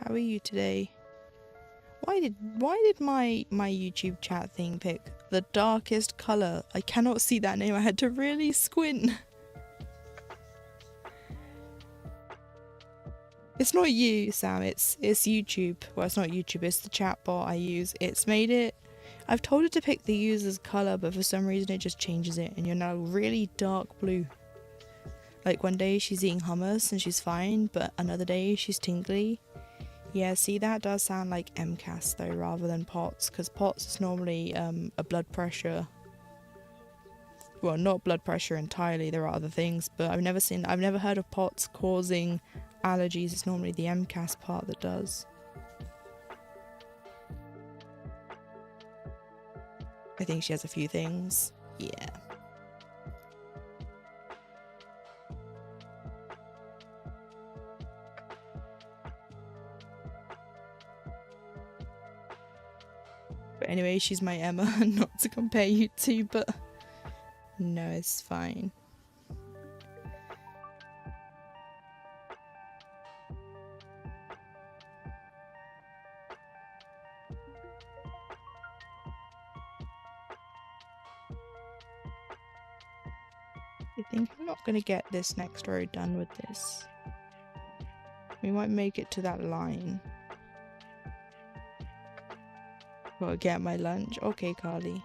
[SPEAKER 1] how are you today? Why did my YouTube chat thing pick the darkest colour? I cannot see that name. I had to really squint. It's not you, Sam. It's YouTube. Well, it's not YouTube. It's the chat bot I use. It's made it. I've told it to pick the user's colour, but for some reason it just changes it, and you're now really dark blue. Like one day she's eating hummus and she's fine, but another day she's tingly. Yeah, see, that does sound like MCAS though, rather than POTS, because POTS is normally a blood pressure. Well, not blood pressure entirely, there are other things, but I've never heard of POTS causing allergies. It's normally the MCAS part that does. I think she has a few things. Yeah. But anyway, she's my Emma, not to compare you to, but no, it's fine. I think I'm not going to get this next row done with this. We might make it to that line. Gotta get my lunch. Okay, Carly.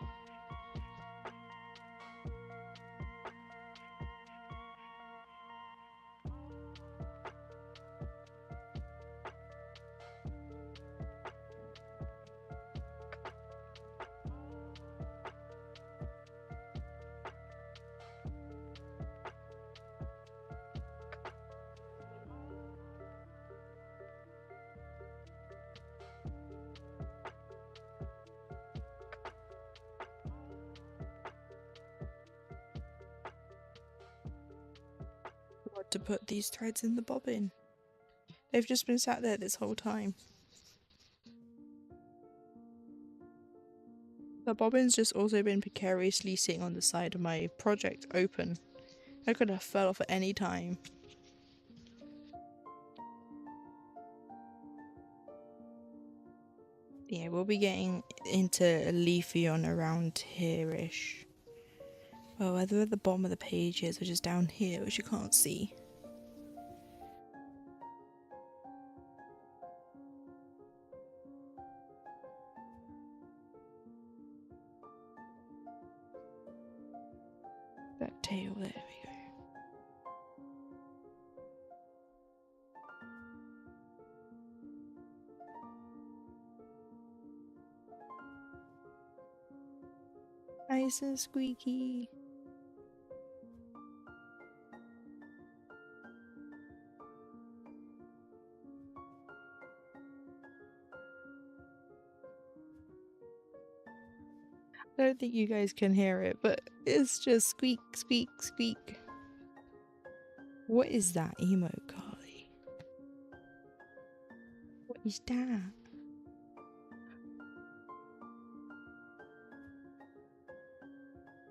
[SPEAKER 1] What to put these threads in the bobbin? They've just been sat there this whole time. The bobbin's just also been precariously sitting on the side of my project open. I could have fell off at any time. Yeah, we'll be getting into leafy on around here-ish. Well, whether at the bottom of the page is or just down here, which you can't see. That tail, there we go. Nice and squeaky. I don't think you guys can hear it, but it's just squeak, squeak, squeak. What is that emo, Carly? is that?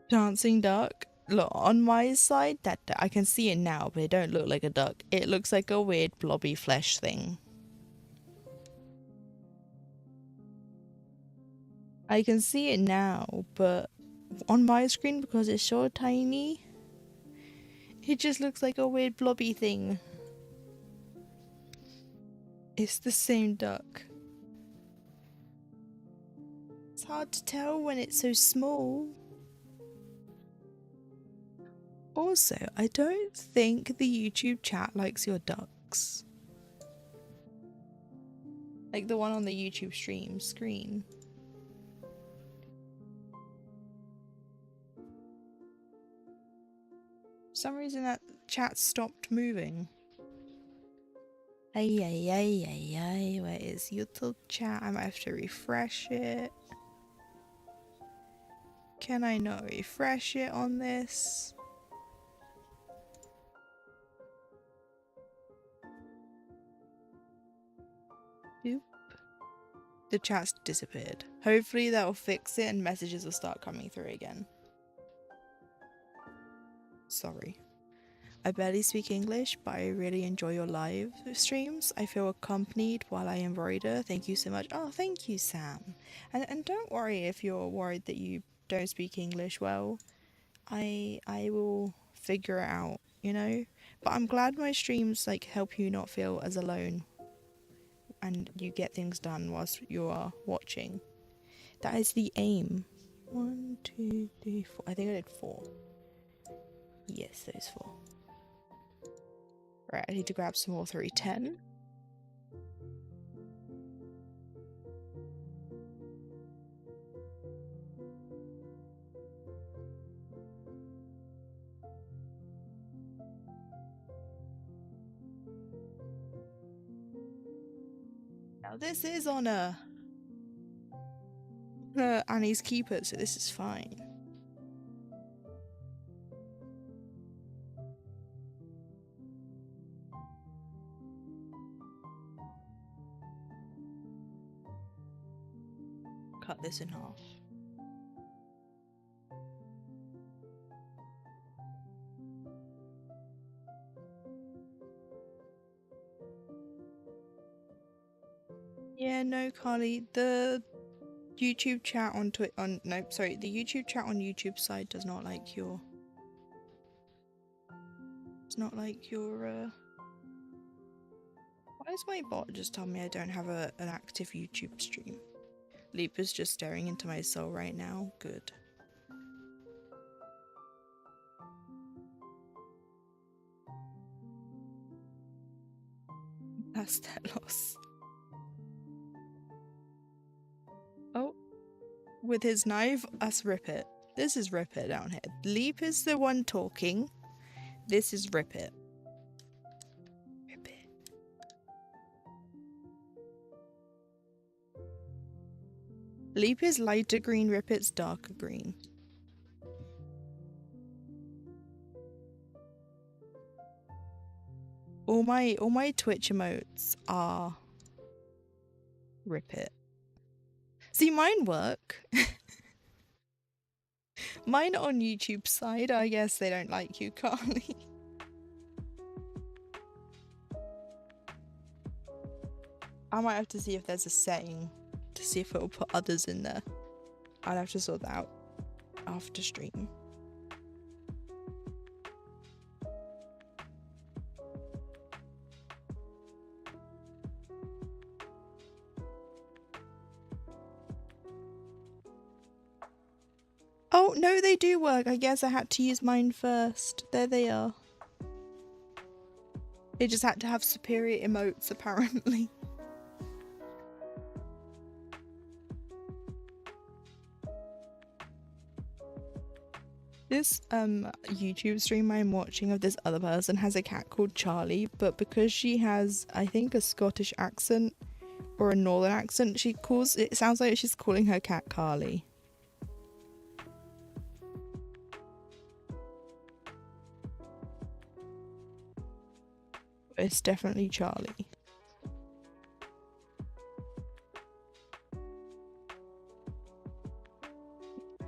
[SPEAKER 1] Dancing duck? Look, on my side, that I can see it now, but it don't look like a duck. It looks like a weird blobby flesh thing. I can see it now, but on my screen, because it's so tiny, it just looks like a weird blobby thing. It's the same duck. It's hard to tell when it's so small. Also, I don't think the YouTube chat likes your ducks. Like the one on the YouTube stream screen. For some reason that chat stopped moving. Ay, ay, ay, ay, ay, where is YouTube chat? I might have to refresh it. Can I not refresh it on this? Doop. The chat's disappeared. Hopefully that'll fix it and messages will start coming through again. Sorry. I barely speak English, but I really enjoy your live streams. I feel accompanied while I embroider. Thank you so much. Oh, thank you, Sam. And don't worry if you're worried that you don't speak English well. I will figure it out, you know? But I'm glad my streams like help you not feel as alone and you get things done whilst you are watching. That is the aim. 1, 2, 3, 4. I think I did 4. Yes, those 4. Right, I need to grab some more 310. Now this is on Annie's Keeper, so this is fine. Cut this in half. Yeah, no, Carly, the YouTube chat on the YouTube chat on YouTube side does not like your... It's not like your, Why is my bot just telling me I don't have an active YouTube stream? Leap is just staring into my soul right now. Good. That's their loss. Oh. With his knife, us rip it. This is rip it down here. Leap is the one talking. This is rip it. Rip it. Leap is lighter green, rip it's darker green. All my Twitch emotes are rip it. See, mine work. Mine on YouTube side, I guess they don't like you, Carly. I might have to see if there's a setting to see if it'll put others in there. I'll have to sort that out after stream. Oh, no, they do work. I guess I had to use mine first. There they are. They just had to have superior emotes, apparently. This YouTube stream I'm watching of this other person has a cat called Charlie, but because she has, I think, a Scottish accent or a northern accent, it sounds like she's calling her cat Carly. It's definitely Charlie.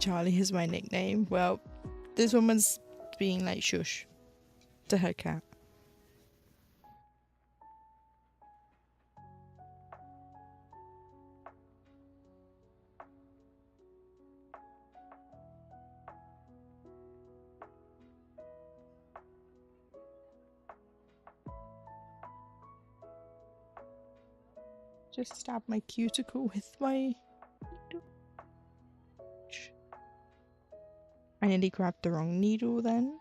[SPEAKER 1] Charlie is my nickname. Well, this woman's being like shush to her cat. Just stab my cuticle with my needle. I nearly grabbed the wrong needle then.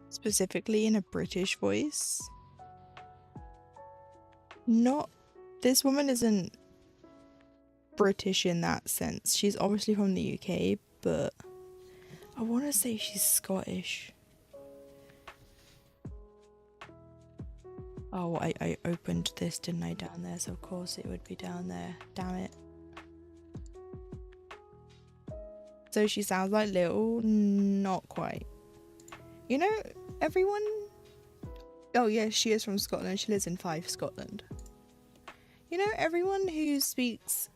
[SPEAKER 1] Specifically in a British voice. Not, this woman isn't British in that sense. She's obviously from the UK, but I want to say she's Scottish. Oh, I opened this, didn't I, down there? So of course it would be down there. Damn it. So she sounds like Little, not quite. You know, everyone... Oh yeah, she is from Scotland. She lives in Fife, Scotland. You know, everyone who speaks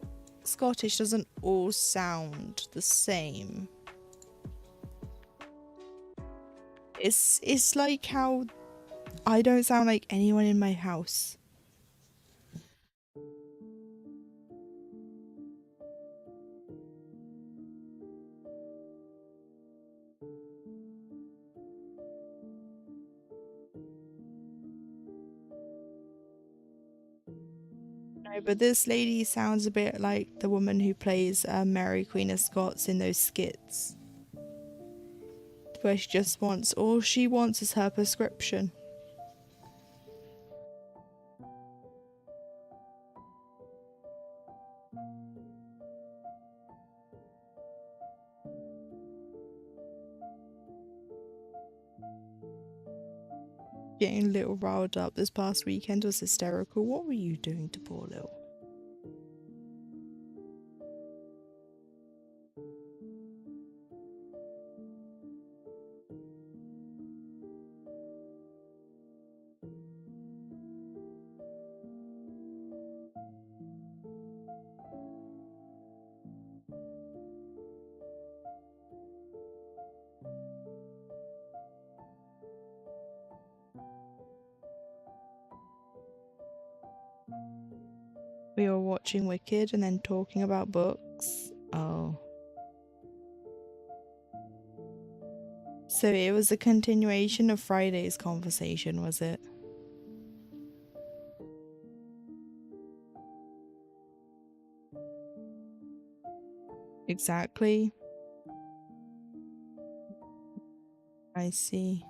[SPEAKER 1] Scottish doesn't all sound the same. It's like how I don't sound like anyone in my house. No, but this lady sounds a bit like the woman who plays Mary Queen of Scots in those skits. Where she just wants, all she wants is her prescription. Getting a little riled up this past weekend was hysterical. What were you doing to poor Lil? We were watching Wicked and then talking about books. Oh. So it was a continuation of Friday's conversation, was it? Exactly. I see.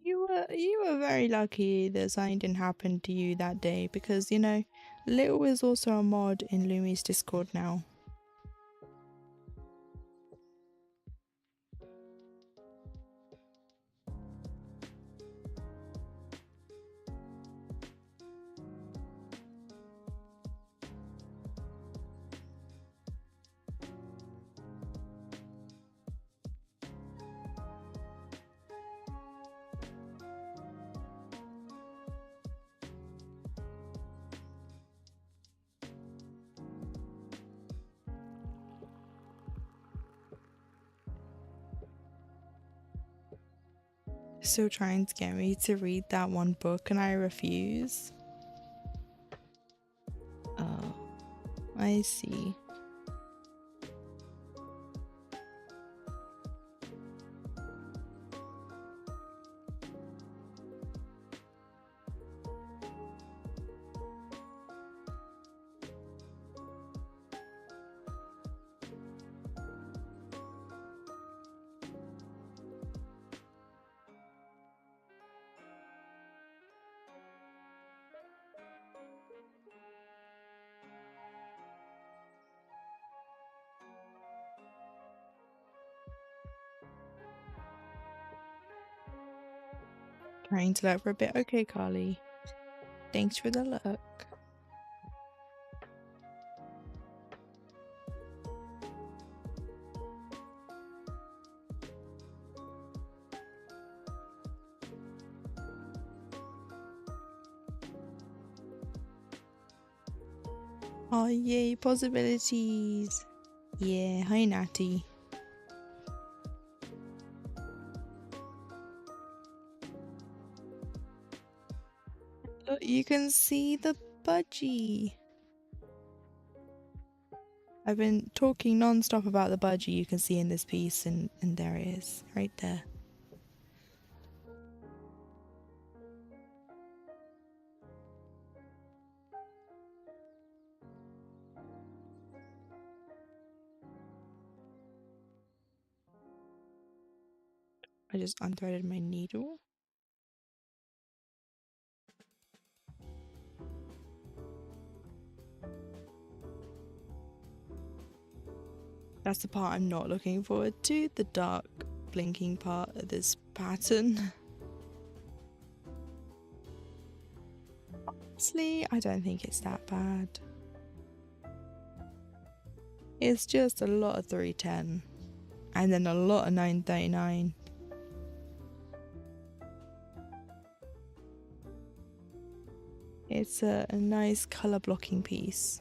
[SPEAKER 1] You were very lucky that something didn't happen to you that day because you know, Little is also a mod in Lumi's Discord now. Still trying to get me to read that one book and I refuse. Oh, I see. Trying to look for a bit. Okay, Carly. Thanks for the look. Oh, yay, possibilities. Yeah, hi, Natty. Look, you can see the budgie. I've been talking non-stop about the budgie you can see in this piece, and there it is, right there. I just unthreaded my needle. That's the part I'm not looking forward to, the dark blinking part of this pattern. Honestly, I don't think it's that bad. It's just a lot of 310 and then a lot of 939. It's a nice colour blocking piece.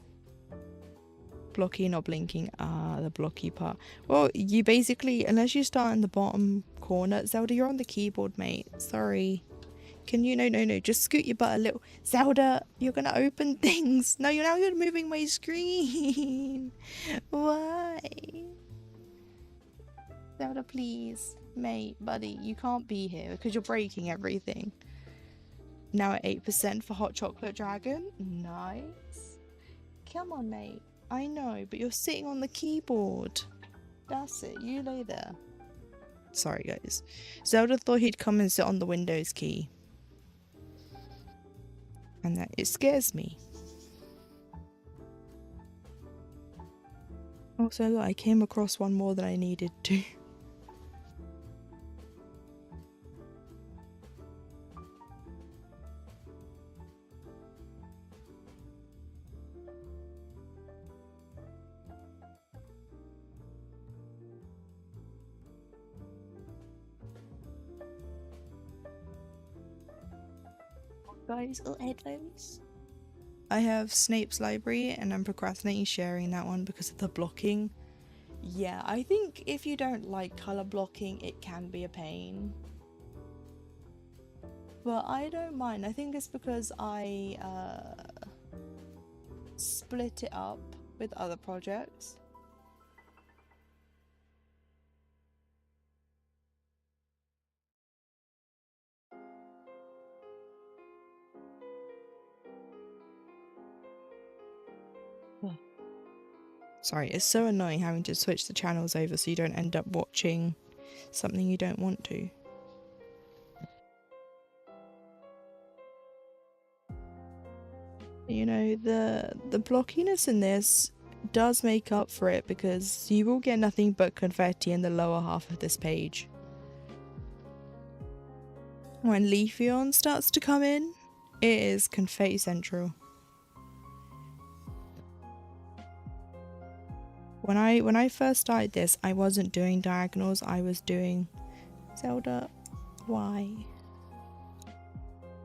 [SPEAKER 1] Blocky, not blinking. Ah, the blocky part. Well, you basically, unless you start in the bottom corner, Zelda, you're on the keyboard, mate. Sorry. Can you? No. Just scoot your butt a little. Zelda, you're gonna open things. No, you're moving my screen. Why? Zelda, please. Mate, buddy, you can't be here because you're breaking everything. Now at 8% for Hot Chocolate Dragon. Nice. Come on, mate. I know, but you're sitting on the keyboard. That's it. You lay there. Sorry, guys. Zelda thought he'd come and sit on the Windows key. And that it scares me. Also, look, I came across one more than I needed to. Guys, oh, headphones. I have Snape's library and I'm procrastinating sharing that one because of the blocking. Yeah, I think if you don't like colour blocking, it can be a pain. But I don't mind. I think it's because I split it up with other projects. Sorry, it's so annoying having to switch the channels over so you don't end up watching something you don't want to. You know, the blockiness in this does make up for it because you will get nothing but confetti in the lower half of this page. When Leafeon starts to come in, it is confetti central. When I first started this, I wasn't doing diagonals, I was doing... Zelda, why?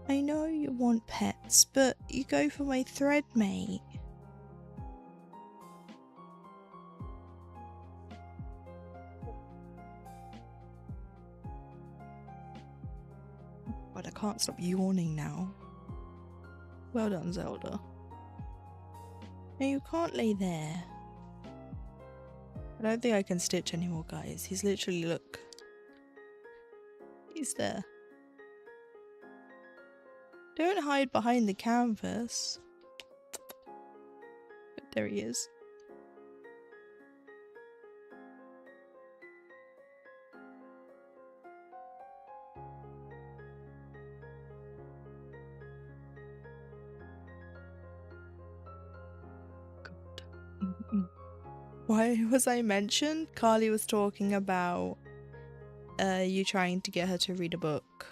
[SPEAKER 1] I know you want pets, but you go for my thread, mate. God, I can't stop yawning now. Well done, Zelda. No, you can't lay there. I don't think I can stitch anymore, guys. He's literally, look. He's there. Don't hide behind the canvas. But there he is. Why was I mentioned? Carly was talking about you trying to get her to read a book.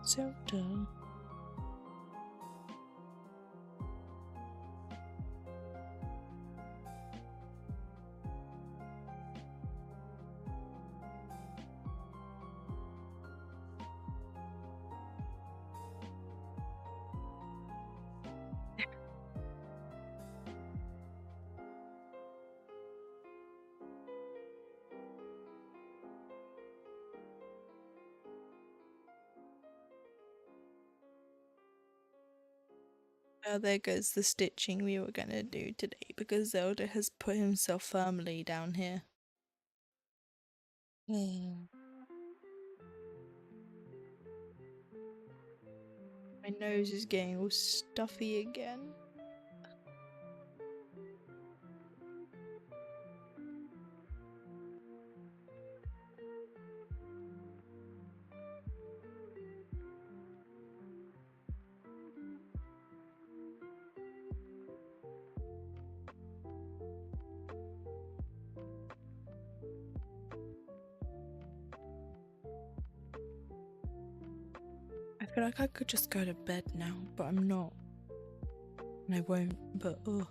[SPEAKER 1] Zelda. Oh, there goes the stitching we were gonna do today because Zelda has put himself firmly down here. My nose is getting all stuffy again. I feel like I could just go to bed now, but I'm not. And I won't, but ugh.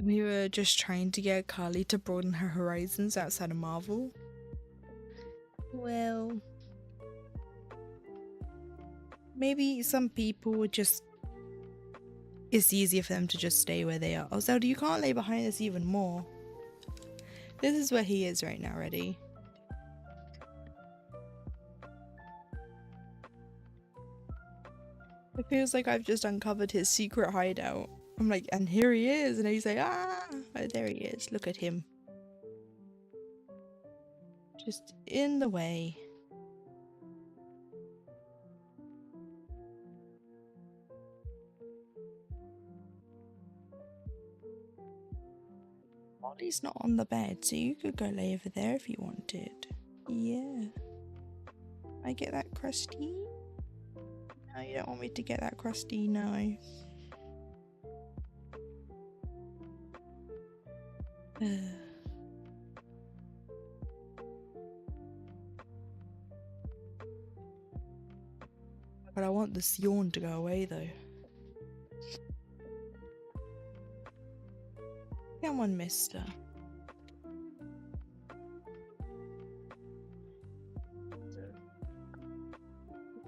[SPEAKER 1] We were just trying to get Carly to broaden her horizons outside of Marvel. Well, maybe some people would just... It's easier for them to just stay where they are. Oh, Zelda, you can't lay behind us even more. This is where he is right now, ready? It feels like I've just uncovered his secret hideout. I'm like, and here he is, and he's like, ah! Oh, there he is. Look at him. Just in the way. Molly's not on the bed, so you could go lay over there if you wanted. Yeah. I get that crusty? No, you don't want me to get that crusty, no. But I want this yawn to go away though. Come on, mister.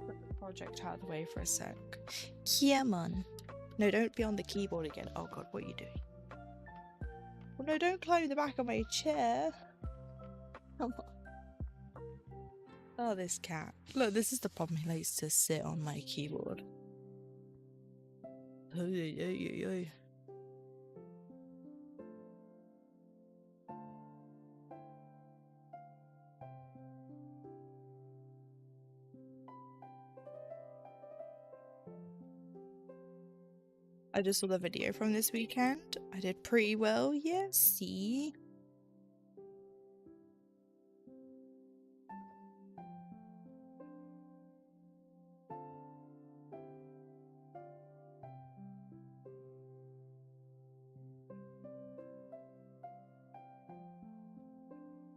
[SPEAKER 1] Put the project out of the way for a sec. Come on. No, don't be on the keyboard again. Oh god, what are you doing? Well, no, don't climb the back of my chair. Come on. Oh, this cat. Look, this is the problem. He likes to sit on my keyboard. Oh, yeah. I just saw the video from this weekend. I did pretty well, yeah, see?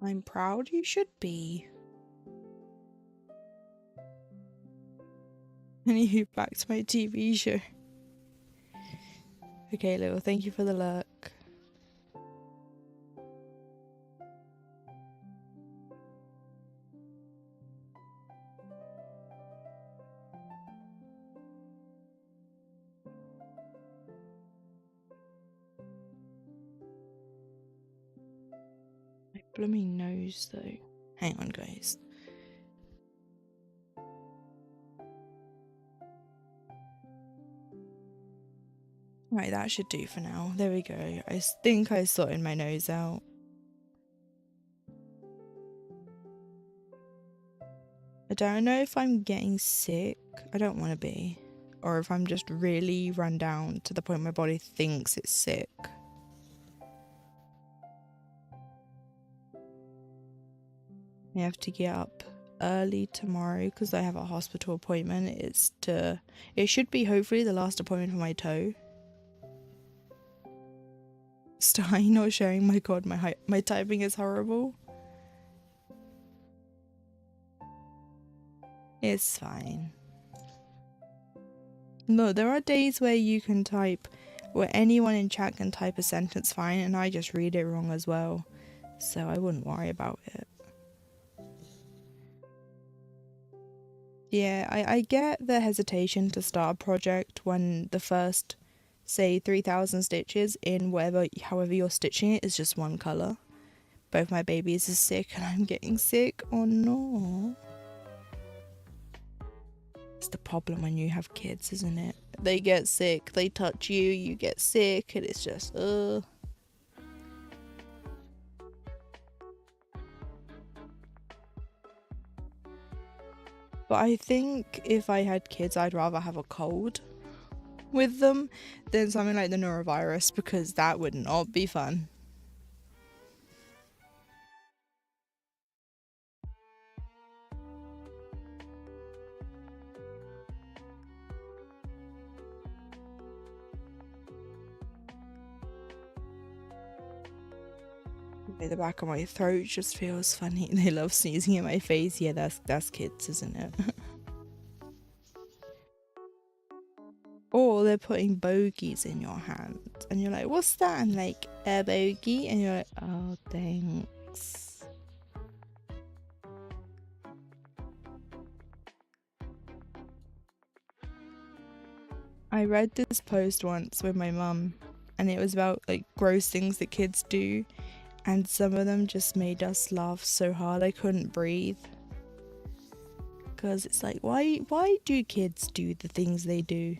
[SPEAKER 1] I'm proud, you should be. Anywho, back to my TV show. Okay, Lil, thank you for the lurk. blooming nose though. Hang on, guys. Right, that should do for now. There we go. I think I sorted my nose out. I don't know if I'm getting sick. I don't want to be. Or if I'm just really run down to the point my body thinks it's sick. I have to get up early tomorrow because I have a hospital appointment. It should be hopefully the last appointment for my toe. Start not showing. My god, my typing is horrible. It's fine. No, there are days where you can type, where anyone in chat can type a sentence fine, and I just read it wrong as well. So I wouldn't worry about it. Yeah, I get the hesitation to start a project when the first, say, 3,000 stitches in however you're stitching it is just one colour. Both my babies are sick and I'm getting sick. Oh no. It's the problem when you have kids, isn't it? They get sick, they touch you, you get sick, and it's just, ugh. But I think if I had kids, I'd rather have a cold with them than something like the norovirus, because that would not be fun. The back of my throat just feels funny. They love sneezing in my face. Yeah, that's kids, isn't it? Or they're putting bogies in your hand and you're like, what's that? And like, a bogey, and you're like, oh thanks. I read this post once with my mum, and it was about like gross things that kids do, and some of them just made us laugh so hard I couldn't breathe. Because it's like, why do kids do the things they do?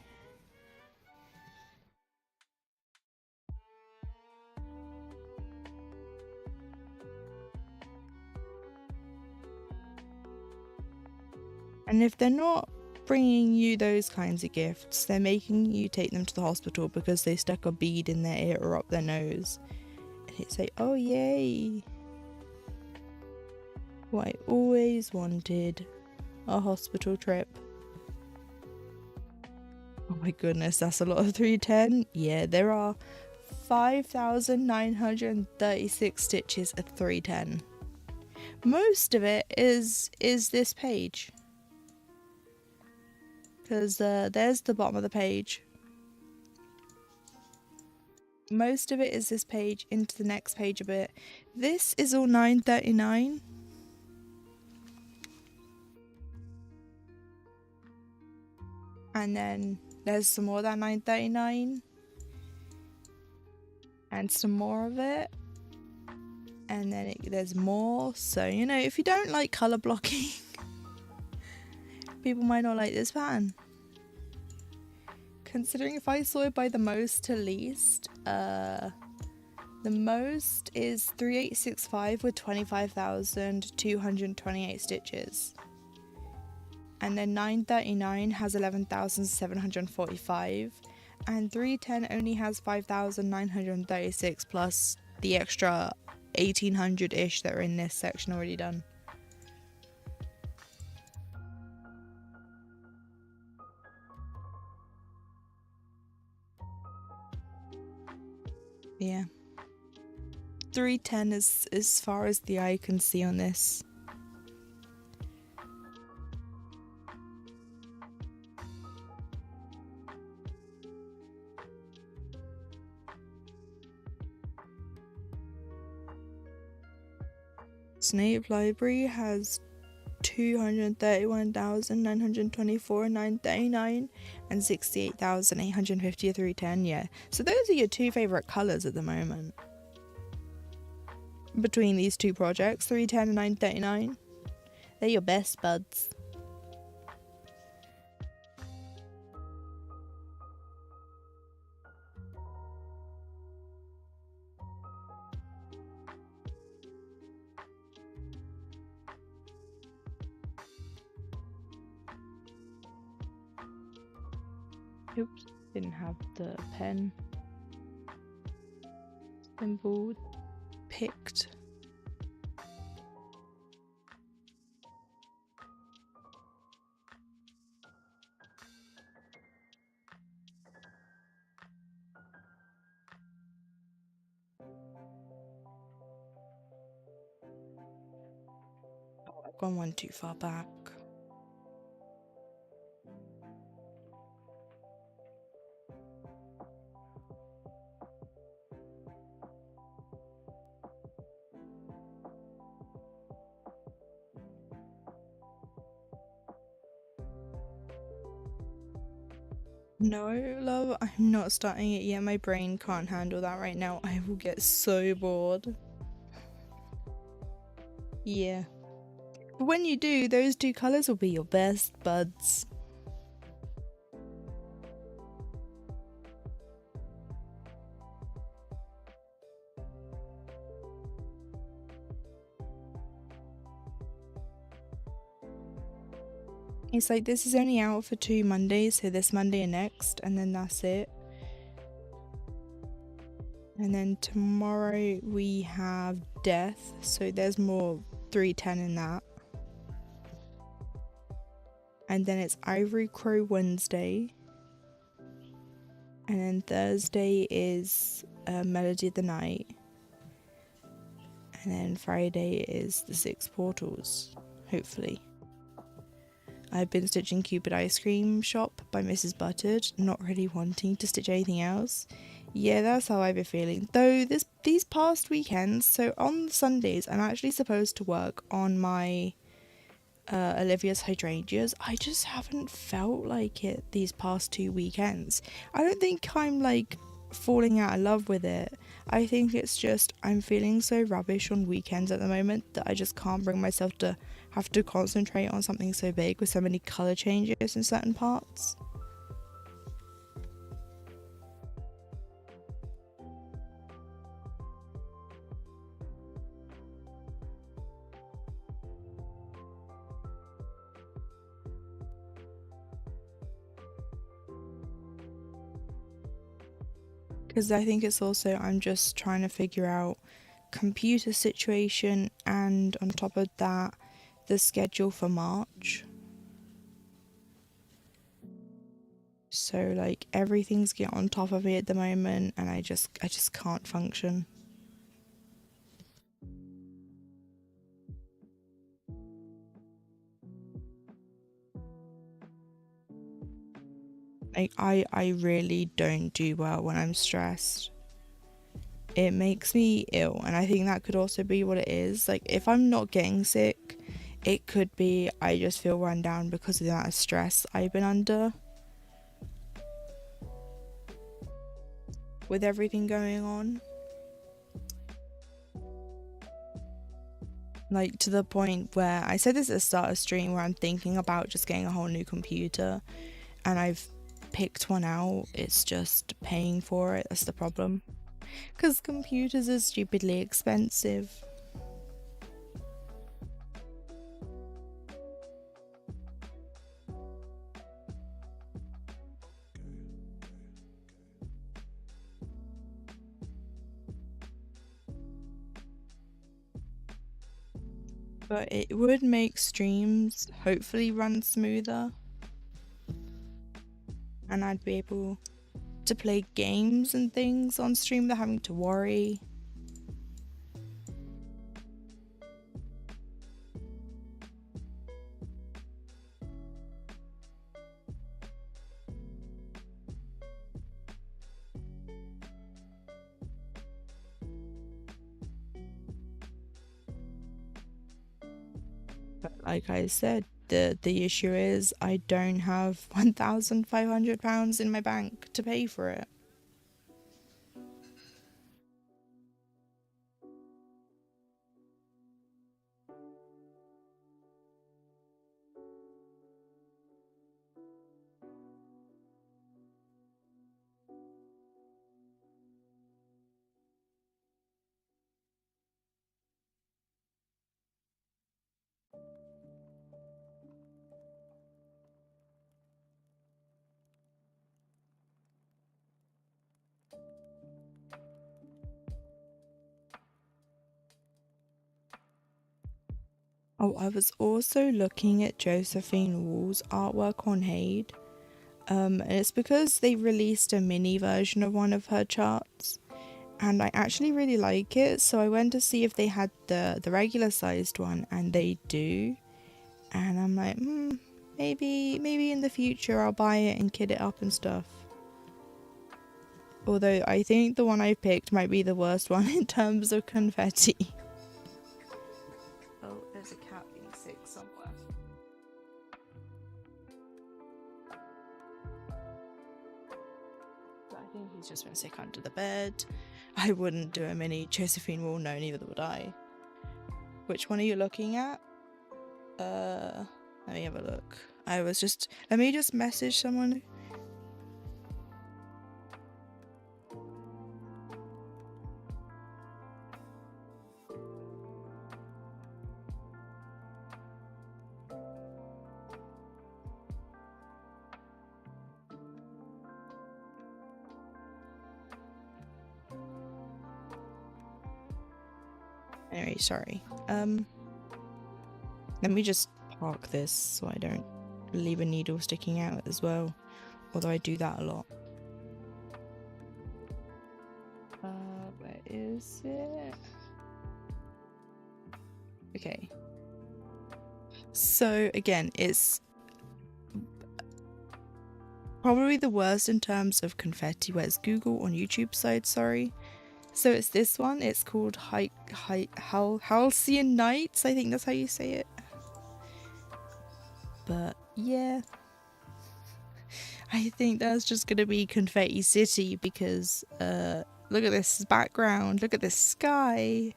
[SPEAKER 1] And if they're not bringing you those kinds of gifts, they're making you take them to the hospital because they stuck a bead in their ear or up their nose. And it's like, oh yay. Well, I always wanted a hospital trip. Oh my goodness, that's a lot of 310. Yeah, there are 5,936 stitches of 310. Most of it is this page. Because there's the bottom of the page. Most of it is this page into the next page a bit. This is all 939. And then there's some more of that 939. And some more of it. And then there's more. So, you know, if you don't like colour blocking, people might not like this pattern. Considering if I sort it by the most to least, the most is 3865 with 25,228 stitches. And then 939 has 11,745. And 310 only has 5,936 plus the extra 1,800-ish that are in this section already done. Yeah. 310 is as far as the eye can see on this. Snape Library has 231,924 939 and 68,850 310. Yeah, so those are your two favorite colors at the moment. between these two projects, 310 and 939. They're your best buds. Oops, didn't have the pen symbol picked. Oh, I've gone one too far back. No, love, I'm not starting it yet. My brain can't handle that right now. I will get so bored. Yeah. But when you do, those two colours will be your best buds. It's like this is only out for 2 Mondays, so this Monday and next, and then that's it. And then tomorrow we have Death, so there's more 310 in that. And then it's Ivory Crow Wednesday. And then Thursday is Melody of the Night. And then Friday is the 6 Portals, hopefully. I've been stitching Cupid Ice Cream Shop by Mrs. Buttered, not really wanting to stitch anything else. Yeah, that's how I've been feeling. Though these past weekends, so on Sundays, I'm actually supposed to work on my Olivia's hydrangeas. I just haven't felt like it these past 2 weekends. I don't think I'm like falling out of love with it. I think it's just I'm feeling so rubbish on weekends at the moment that I just can't bring myself to have to concentrate on something so big with so many colour changes in certain parts. Because I think it's also I'm just trying to figure out computer situation, and on top of that the schedule for March. So like everything's getting on top of me at the moment, and I just can't function. Like I really don't do well when I'm stressed. It makes me ill, and I think that could also be what it is. Like if I'm not getting sick, it could be I just feel run down because of that stress I've been under with everything going on. Like to the point where I said this at the start of stream where I'm thinking about just getting a whole new computer, and I've picked one out. It's just paying for it, that's the problem, because computers are stupidly expensive. But it would make streams hopefully run smoother, and I'd be able to play games and things on stream without having to worry. But like I said, the issue is I don't have £1,500 in my bank to pay for it. Oh, I was also looking at Josephine Wall's artwork on HAED. And it's because they released a mini version of one of her charts, and I actually really like it, so I went to see if they had the regular sized one, and they do. And I'm like, maybe in the future I'll buy it and kit it up and stuff. Although I think the one I picked might be the worst one in terms of confetti. Oh, there's a cat being sick somewhere. I think he's just been sick under the bed. I wouldn't do a mini Josephine Wall, no, neither would I. Which one are you looking at? Let me have a look. Let me just message someone. Anyway, sorry. Let me just park this so I don't leave a needle sticking out as well. Although I do that a lot. Where is it? Okay. So again, it's probably the worst in terms of confetti. Where's Google on YouTube side? Sorry. So it's this one. It's called Halcyon Nights. I think that's how you say it. But yeah, I think that's just gonna be Confetti City because look at this background. Look at this sky.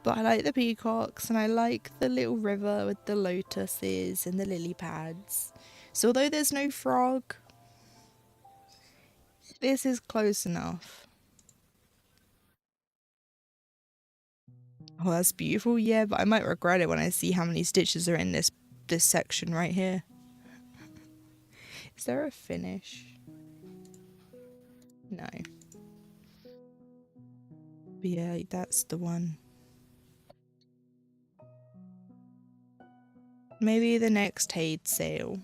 [SPEAKER 1] But I like the peacocks and I like the little river with the lotuses and the lily pads. So although there's no frog, this is close enough. Oh, that's beautiful, yeah, but I might regret it when I see how many stitches are in this section right here. Is there a finish? No. But yeah, that's the one. Maybe the next HAED sale.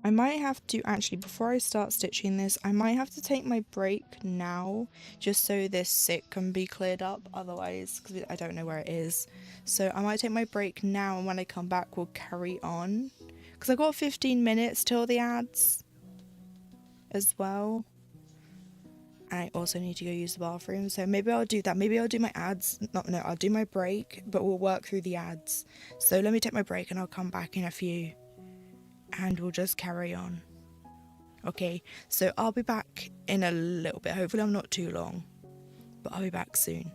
[SPEAKER 1] I might have to, actually, before I start stitching this, I might have to take my break now, just so this sick can be cleared up, otherwise, because I don't know where it is. So I might take my break now, and when I come back, we'll carry on. Because I've got 15 minutes till the ads as well. And I also need to go use the bathroom, so maybe I'll do that. Maybe I'll do my ads. No, I'll do my break, but we'll work through the ads. So let me take my break, and I'll come back in a few. And we'll just carry on. Okay, so I'll be back in a little bit. Hopefully I'm not too long, but I'll be back soon.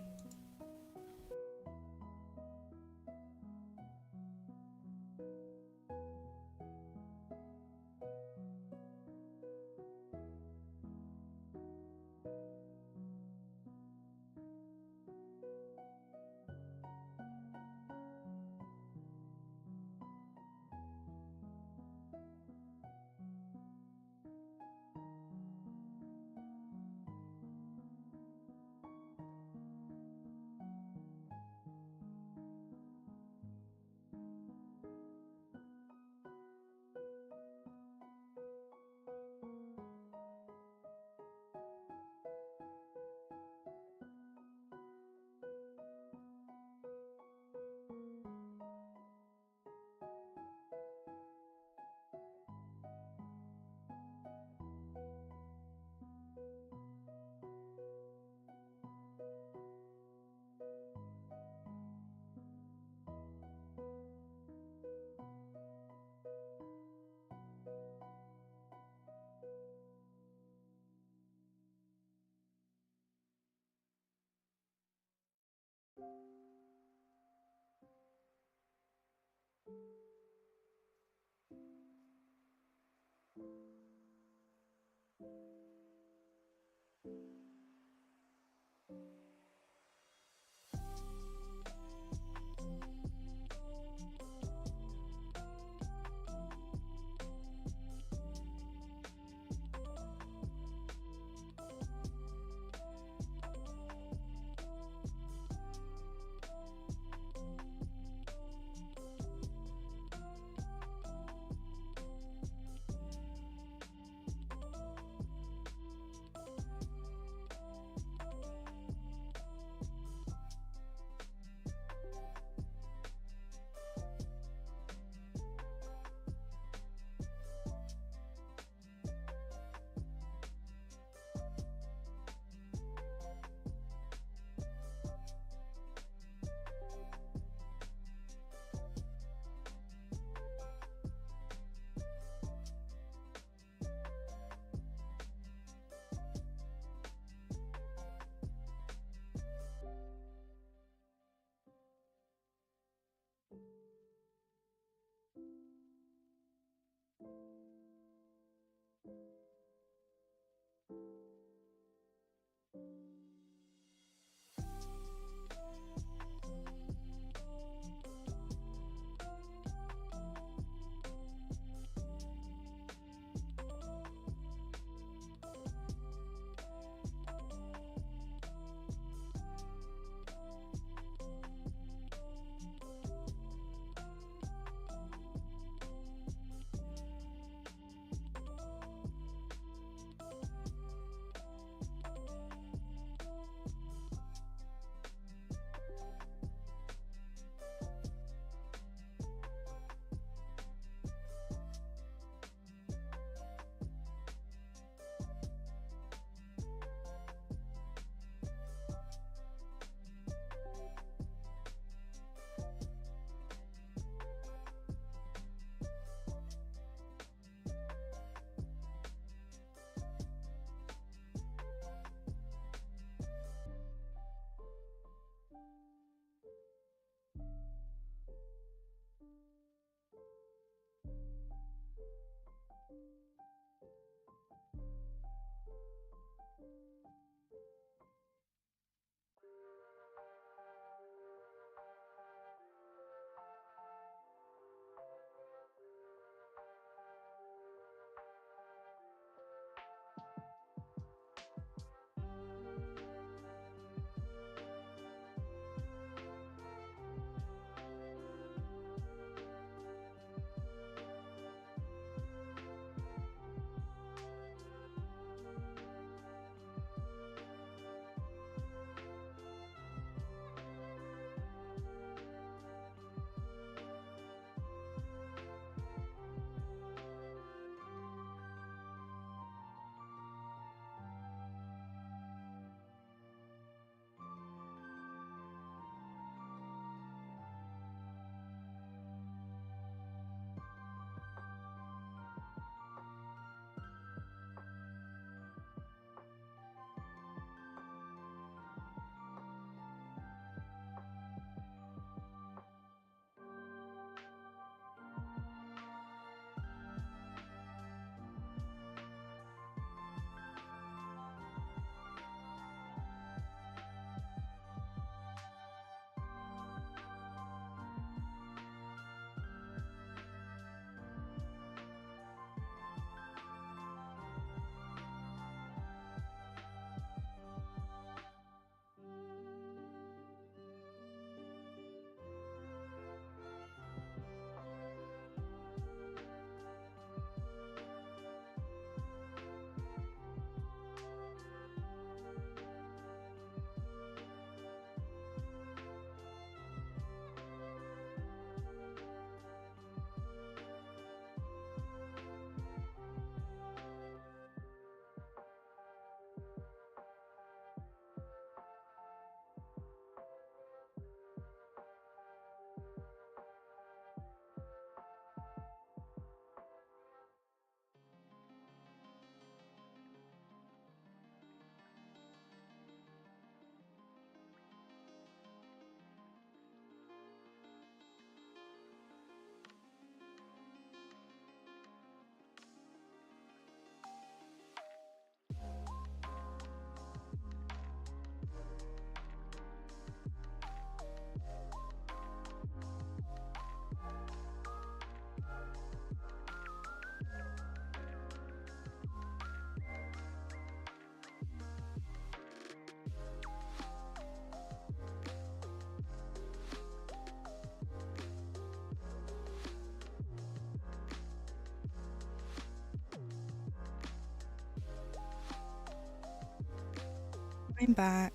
[SPEAKER 1] I'm back.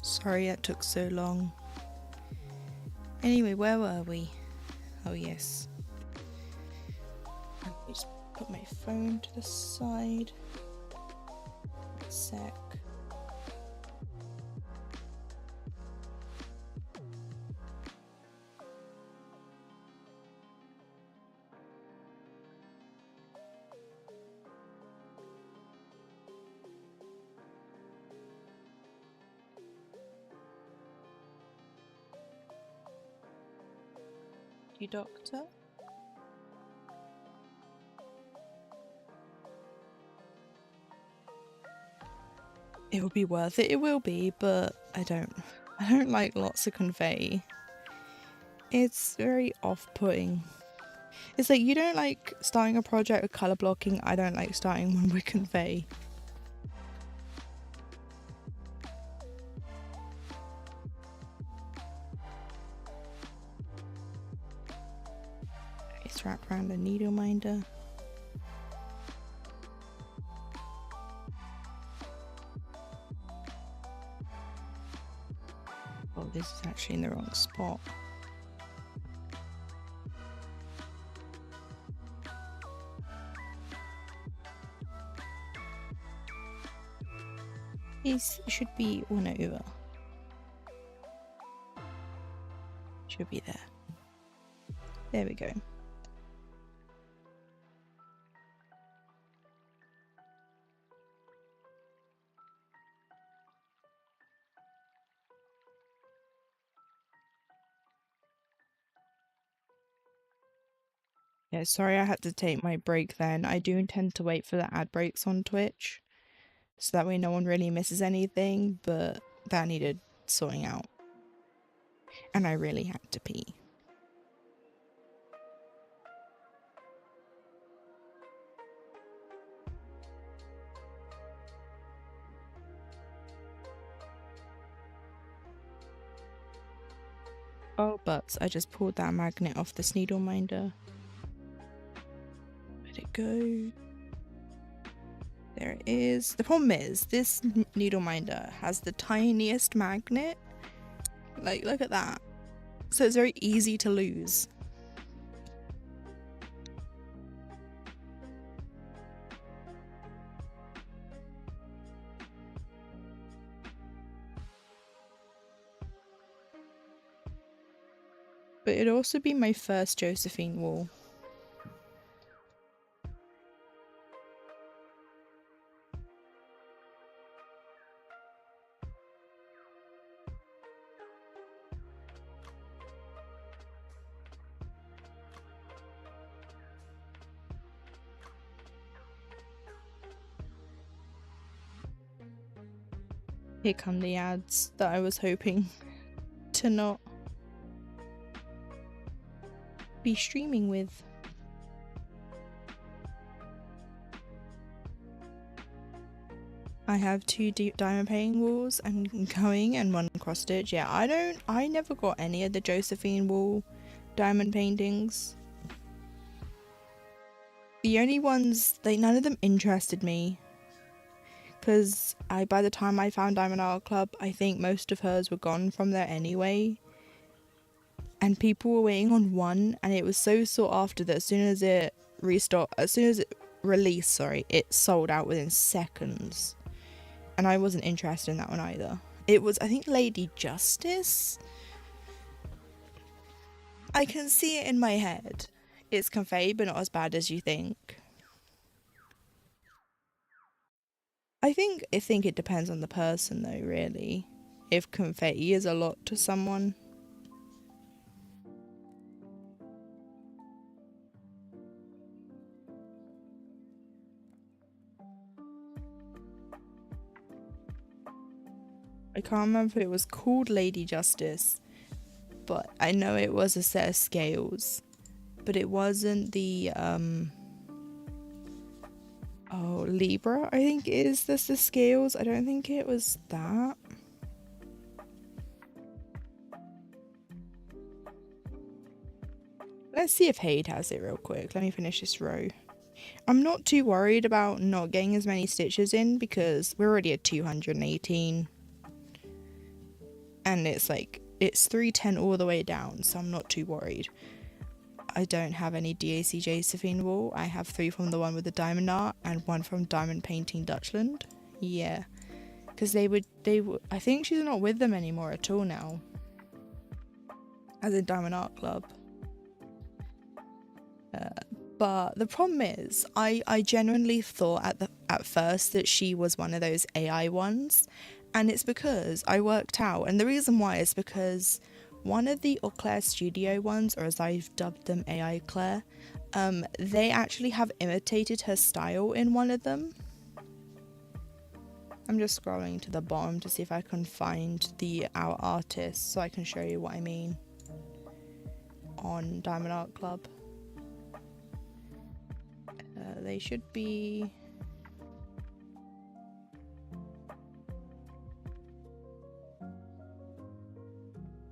[SPEAKER 1] Sorry it took so long. Anyway, where were we? Oh yes. Let me just put my phone to the side. A sec. You doctor? It will be worth it. It will be, but I don't like lots of convey. It's very off-putting. It's like you don't like starting a project with color blocking. I don't like starting one with convey. Let's wrap around the needle minder. Oh, this is actually in the wrong spot. This should be one over. Should be there. There we go. Yeah, sorry I had to take my break then. I do intend to wait for the ad breaks on Twitch, so that way no one really misses anything, but that needed sorting out. And I really had to pee. Oh, but I just pulled that magnet off this needle minder. Where'd it go? There it is. The problem is, this needle minder has the tiniest magnet. Like, look at that. So it's very easy to lose. But it'd also be my first Josephine wall. Here come the ads that I was hoping to not be streaming with. I have 2 deep diamond painting walls and going, and 1 cross stitch. Yeah, I never got any of the Josephine wall diamond paintings. The only ones, none of them interested me. Because by the time I found Diamond Art Club, I think most of hers were gone from there anyway. And people were waiting on 1, and it was so sought after that as soon as it released, it sold out within seconds. And I wasn't interested in that one either. It was, I think, Lady Justice. I can see it in my head. It's confetti, but not as bad as you think. I think it depends on the person though, really. If confetti is a lot to someone. I can't remember if it was called Lady Justice, but I know it was a set of scales. But it wasn't the oh, Libra, I think it is the scales. I don't think it was that. Let's see if HAED has it real quick. Let me finish this row. I'm not too worried about not getting as many stitches in because we're already at 218. And it's like, it's 310 all the way down, so I'm not too worried. I don't have any DAC Josephine wool. I have 3 from the one with the diamond art and 1 from Diamond Painting Dutchland. Yeah, because they would, I think she's not with them anymore at all now. As in Diamond Art Club. But the problem is, I genuinely thought at first that she was one of those AI ones. And it's because I worked out, and the reason why is because one of the Eau Claire Studio ones, or as I've dubbed them, AI Claire, they actually have imitated her style in one of them. I'm just scrolling to the bottom to see if I can find our artists so I can show you what I mean on Diamond Art Club. They should be...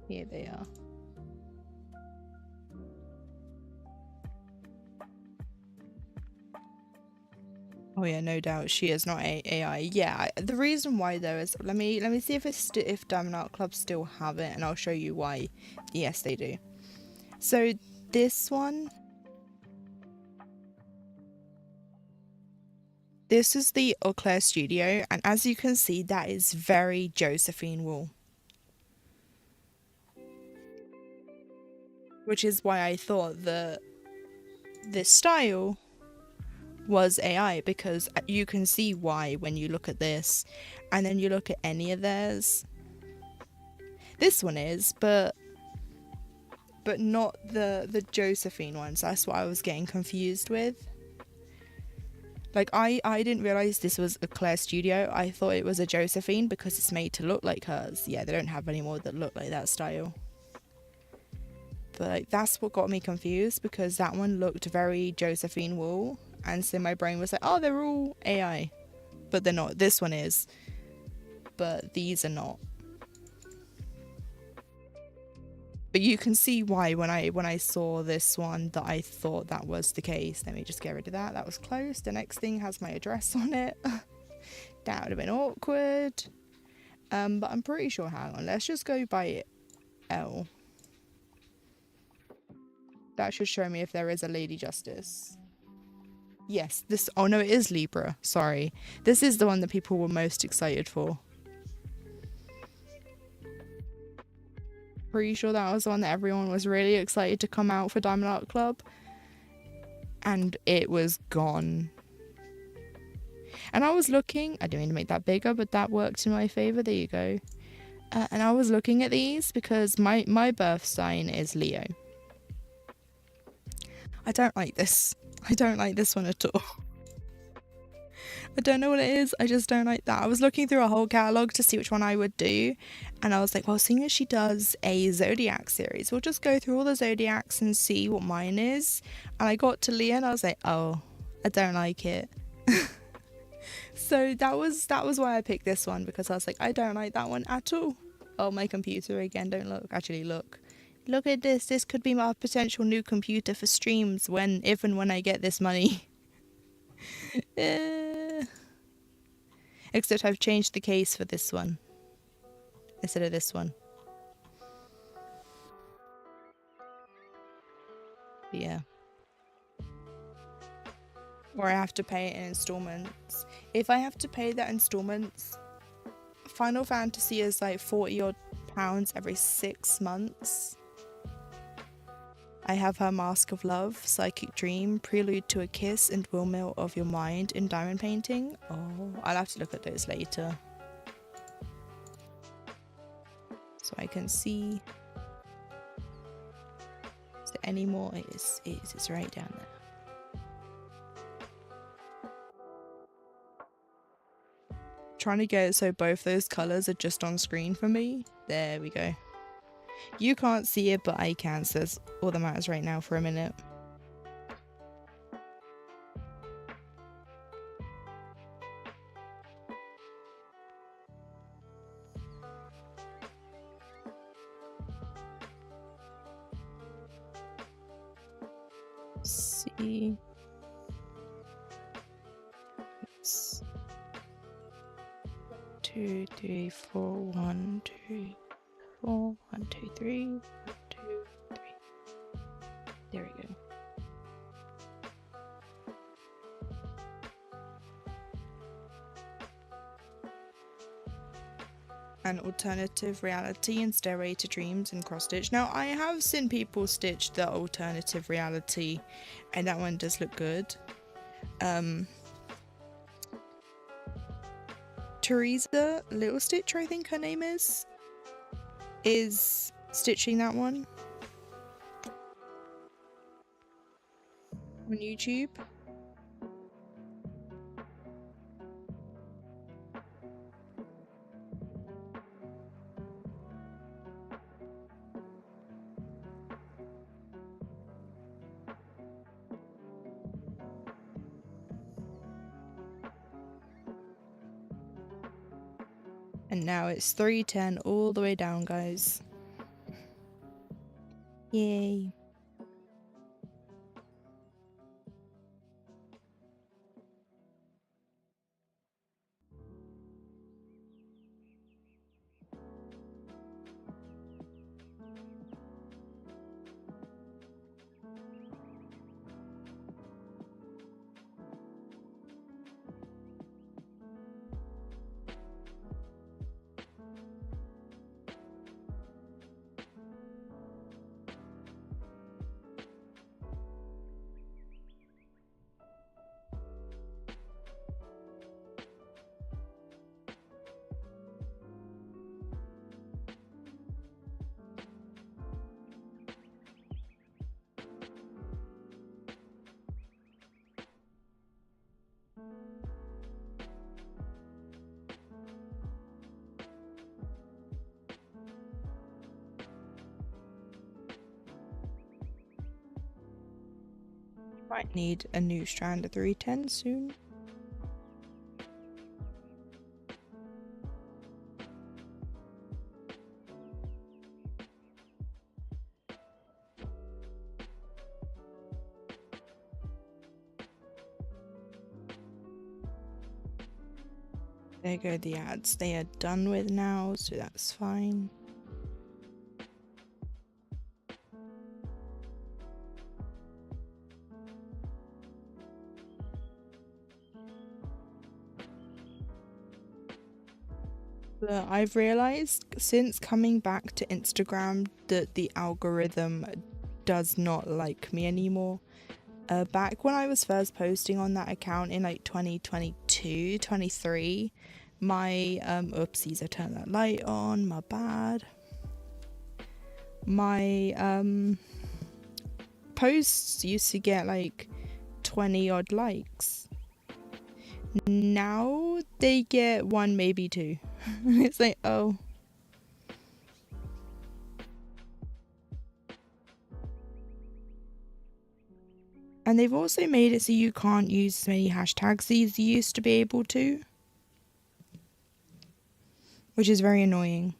[SPEAKER 1] Here they are. Oh yeah, no doubt she is not AI. Yeah, the reason why though is let me see if Diamond Art Club still have it, and I'll show you why. Yes, they do. So this one, this is the Eau Claire Studio, and as you can see, that is very Josephine wool. Which is why I thought that this style was AI, because you can see why when you look at this, and then you look at any of theirs. This one is, but but not the Josephine ones. That's what I was getting confused with. Like, I didn't realize this was a Claire Studio. I thought it was a Josephine because it's made to look like hers. Yeah, they don't have any more that look like that style. But like, that's what got me confused, because that one looked very Josephine wool, and so my brain was like, oh, they're all AI, but they're not. This one is, but these are not. But you can see why when I saw this one that I thought that was the case. Let me just get rid of that. That was close. The next thing has my address on it. That would have been awkward. But I'm pretty sure, hang on, let's just go by L. That should show me if there is a Lady Justice. Yes, this, oh no, it is Libra, sorry. This is the one that people were most excited for. Pretty sure that was the one that everyone was really excited to come out for Diamond Art Club. And it was gone. And I was looking, I didn't mean to make that bigger, but that worked in my favour, there you go. And I was looking at these because my birth sign is Leo. I don't like this. I don't like this one at all. I don't know what it is, I just don't like that. I was looking through a whole catalogue to see which one I would do, and I was like, well, seeing as she does a Zodiac series, we'll just go through all the Zodiacs and see what mine is. And I got to Leo and I was like, oh, I don't like it. So that was why I picked this one, because I was like, I don't like that one at all. Oh, my computer again, don't look. Actually, look. Look at this. This could be my potential new computer for streams if and when I get this money. Except I've changed the case for this one instead of this one. Yeah. Or I have to pay it in installments. If I have to pay that installments, Final Fantasy is like £40 odd every 6 months. I have her Mask of Love, Psychic Dream, Prelude to a Kiss, and Windmill of Your Mind in diamond painting. Oh, I'll have to look at those later. So I can see. Is there any more? It's right down there. Trying to get it so both those colours are just on screen for me. There we go. You can't see it, but I can, so that's all that matters right now for a minute. Let's see. It's 2, 3, 4, 1, 2, 4, 1, 2, 3, 1, 2, 3. There we go. An alternative reality and Stairway to Dreams and cross stitch. Now I have seen people stitch the alternative reality, and that one does look good. Teresa Little Stitch, I think her name is stitching that one on YouTube. And now it's 310 all the way down, guys. Yay. Might need a new strand of 310 soon. There go the ads. They are done with now, so that's fine. But I've realized since coming back to Instagram that the algorithm does not like me anymore. Back when I was first posting on that account in like 2022, 23, my oopsies, I turned that light on, my bad. My posts used to get like 20 odd likes. Now they get 1, maybe 2. It's like, oh. And they've also made it so you can't use as many hashtags as you used to be able to, which is very annoying.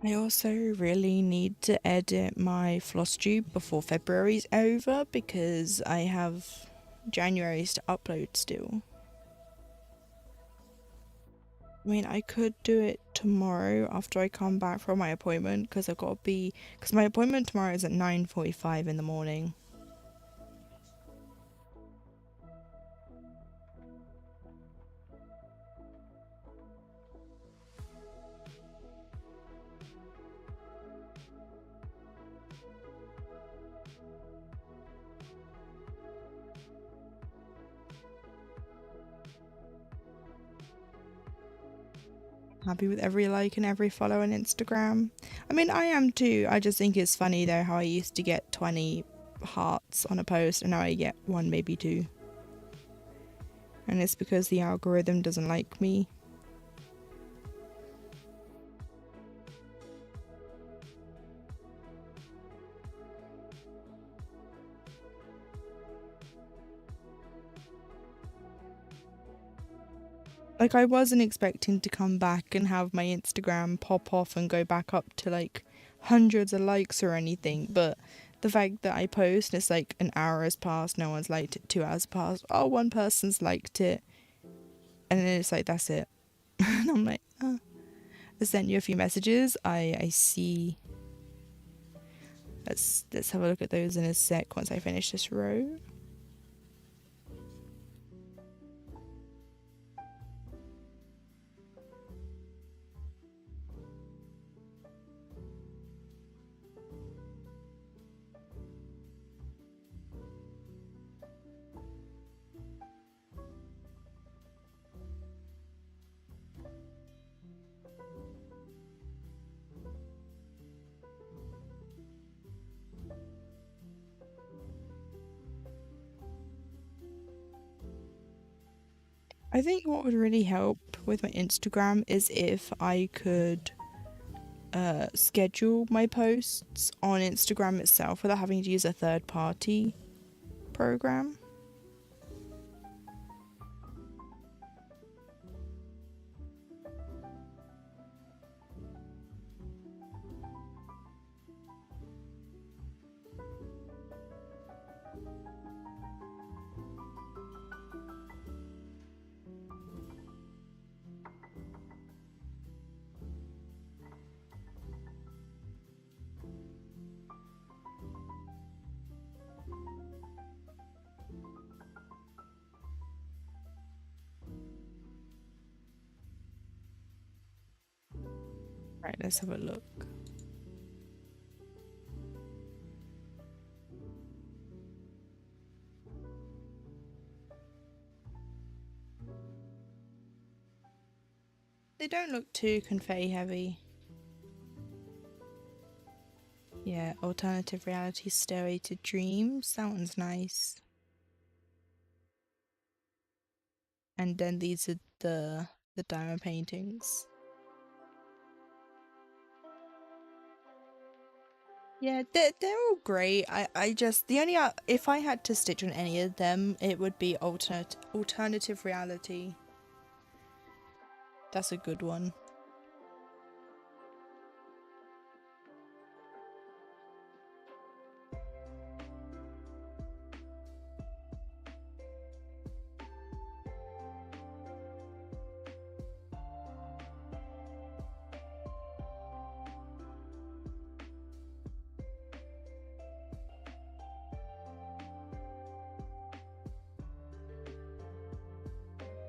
[SPEAKER 1] I also really need to edit my floss tube before February's over because I have January's to upload still. I mean, I could do it tomorrow after I come back from my appointment because my appointment tomorrow is at 9:45 in the morning. Happy with every like and every follow on Instagram. I mean, I am too. I just think it's funny though how I used to get 20 hearts on a post and now I get 1, maybe 2. And it's because the algorithm doesn't like me. Like, I wasn't expecting to come back and have my Instagram pop off and go back up to like hundreds of likes or anything, but the fact that I post and it's like an hour has passed, no one's liked it, 2 hours passed, oh, 1 person's liked it, and then it's like, that's it. And I'm like, oh. I sent you a few messages. I see. Let's have a look at those in a sec once I finish this row. I think what would really help with my Instagram is if I could schedule my posts on Instagram itself without having to use a third party program. Right, let's have a look. They don't look too confetti heavy. Yeah, alternative reality stairway to dreams. That one's nice. And then these are the diamond paintings. Yeah, they're all great. I just the only if I had to stitch on any of them, it would be alternative reality. That's a good one.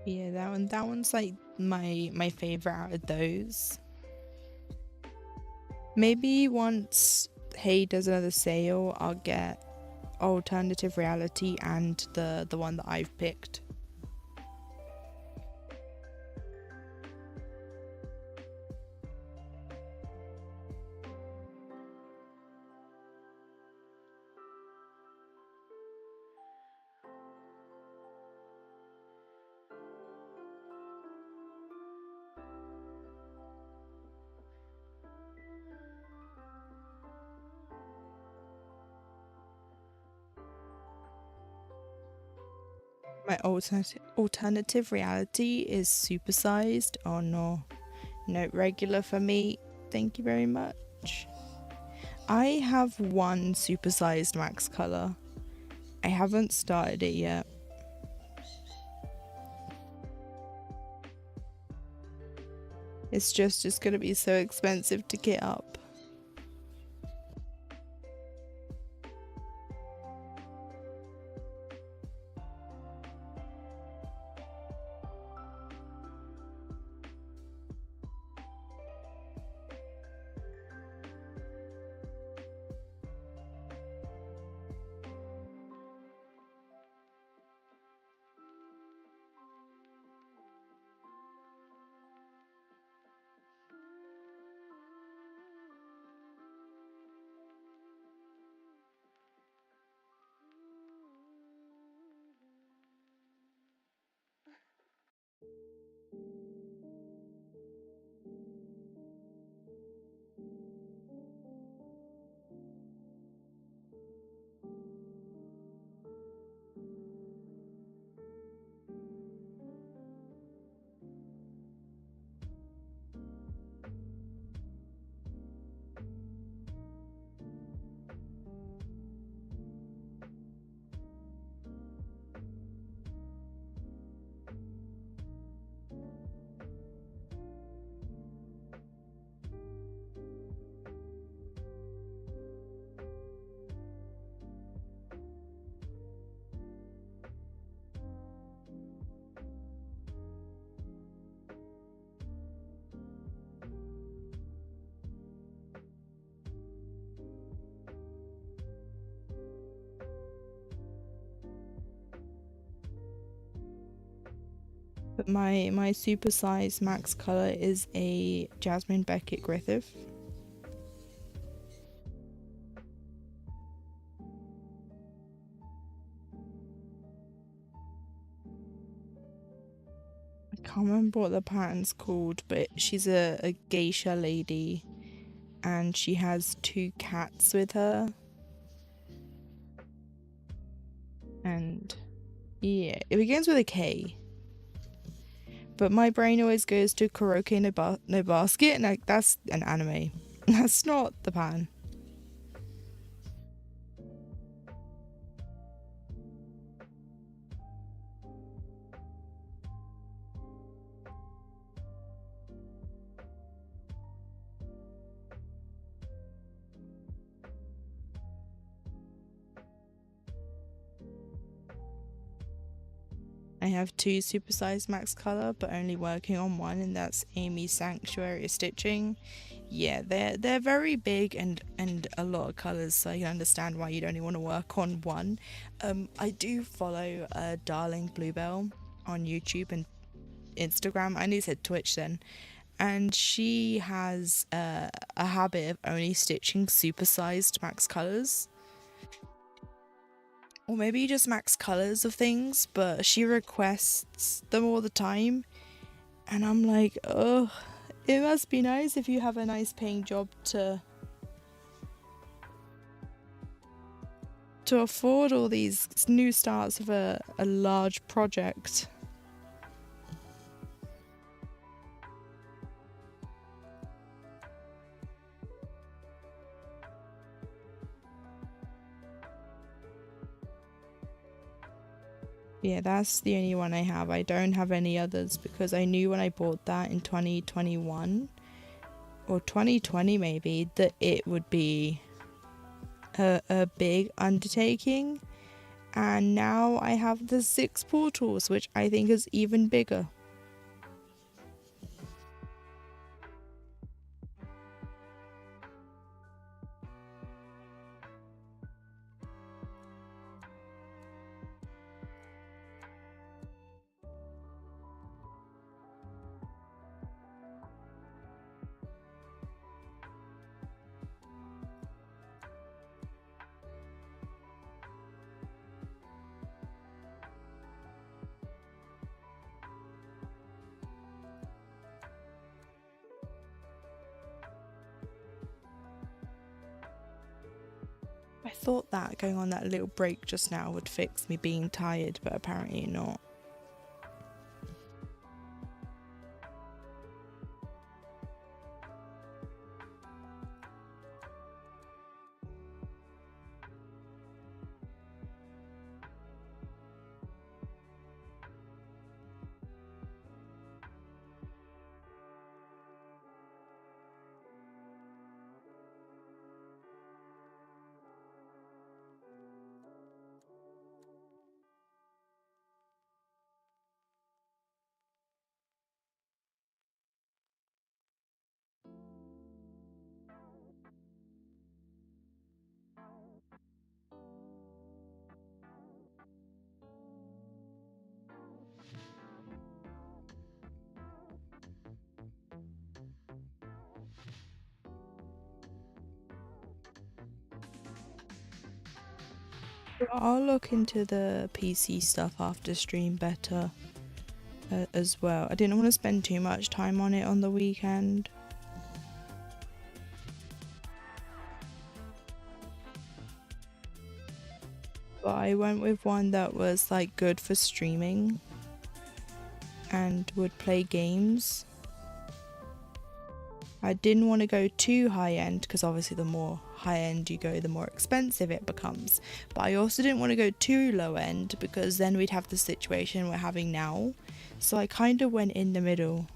[SPEAKER 1] Yeah, that one's like my favorite out of those. Maybe once HAED does another sale, I'll get alternative reality and the one that I've picked. My alternative reality is supersized. Oh no. No, regular for me. Thank you very much. I have one supersized max color. I haven't started it yet. It's gonna be so expensive to get up. But my supersized max color is a Jasmine Beckett Griffith. Can't remember what the pattern's called, but she's a geisha lady and she has 2 cats with her. And yeah, it begins with a K. But my brain always goes to Karaoke no Basket, and like, that's an anime. That's not the pattern. I have 2 supersized max color, but only working on one, and that's Amy's Sanctuary Stitching. Yeah, they're very big and a lot of colors, so I can understand why you'd only want to work on one. I do follow Darling Bluebell on YouTube and Instagram. I nearly said Twitch then. And she has a habit of only stitching supersized max colors. Or maybe just max colors of things, but she requests them all the time. And I'm like, oh, it must be nice if you have a nice paying job to afford all these new starts of a large project. Yeah, that's the only one I have. I don't have any others because I knew when I bought that in 2021 or 2020 maybe that it would be a big undertaking. And now I have the 6 portals, which I think is even bigger. I thought that going on that little break just now would fix me being tired, but apparently not. I'll look into the PC stuff after stream better as well. I didn't want to spend too much time on it on the weekend. But I went with one that was like good for streaming and would play games. I didn't want to go too high end because obviously the more high end you go, the more expensive it becomes. But I also didn't want to go too low end because then we'd have the situation we're having now. So I kind of went in the middle.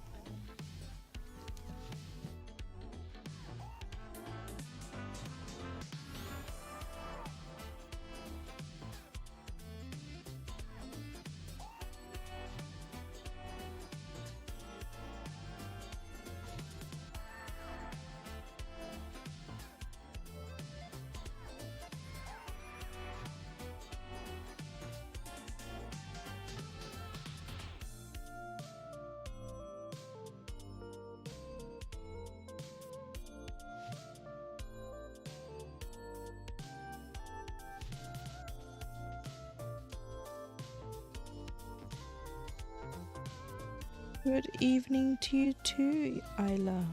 [SPEAKER 1] Good evening to you too, Aylssa.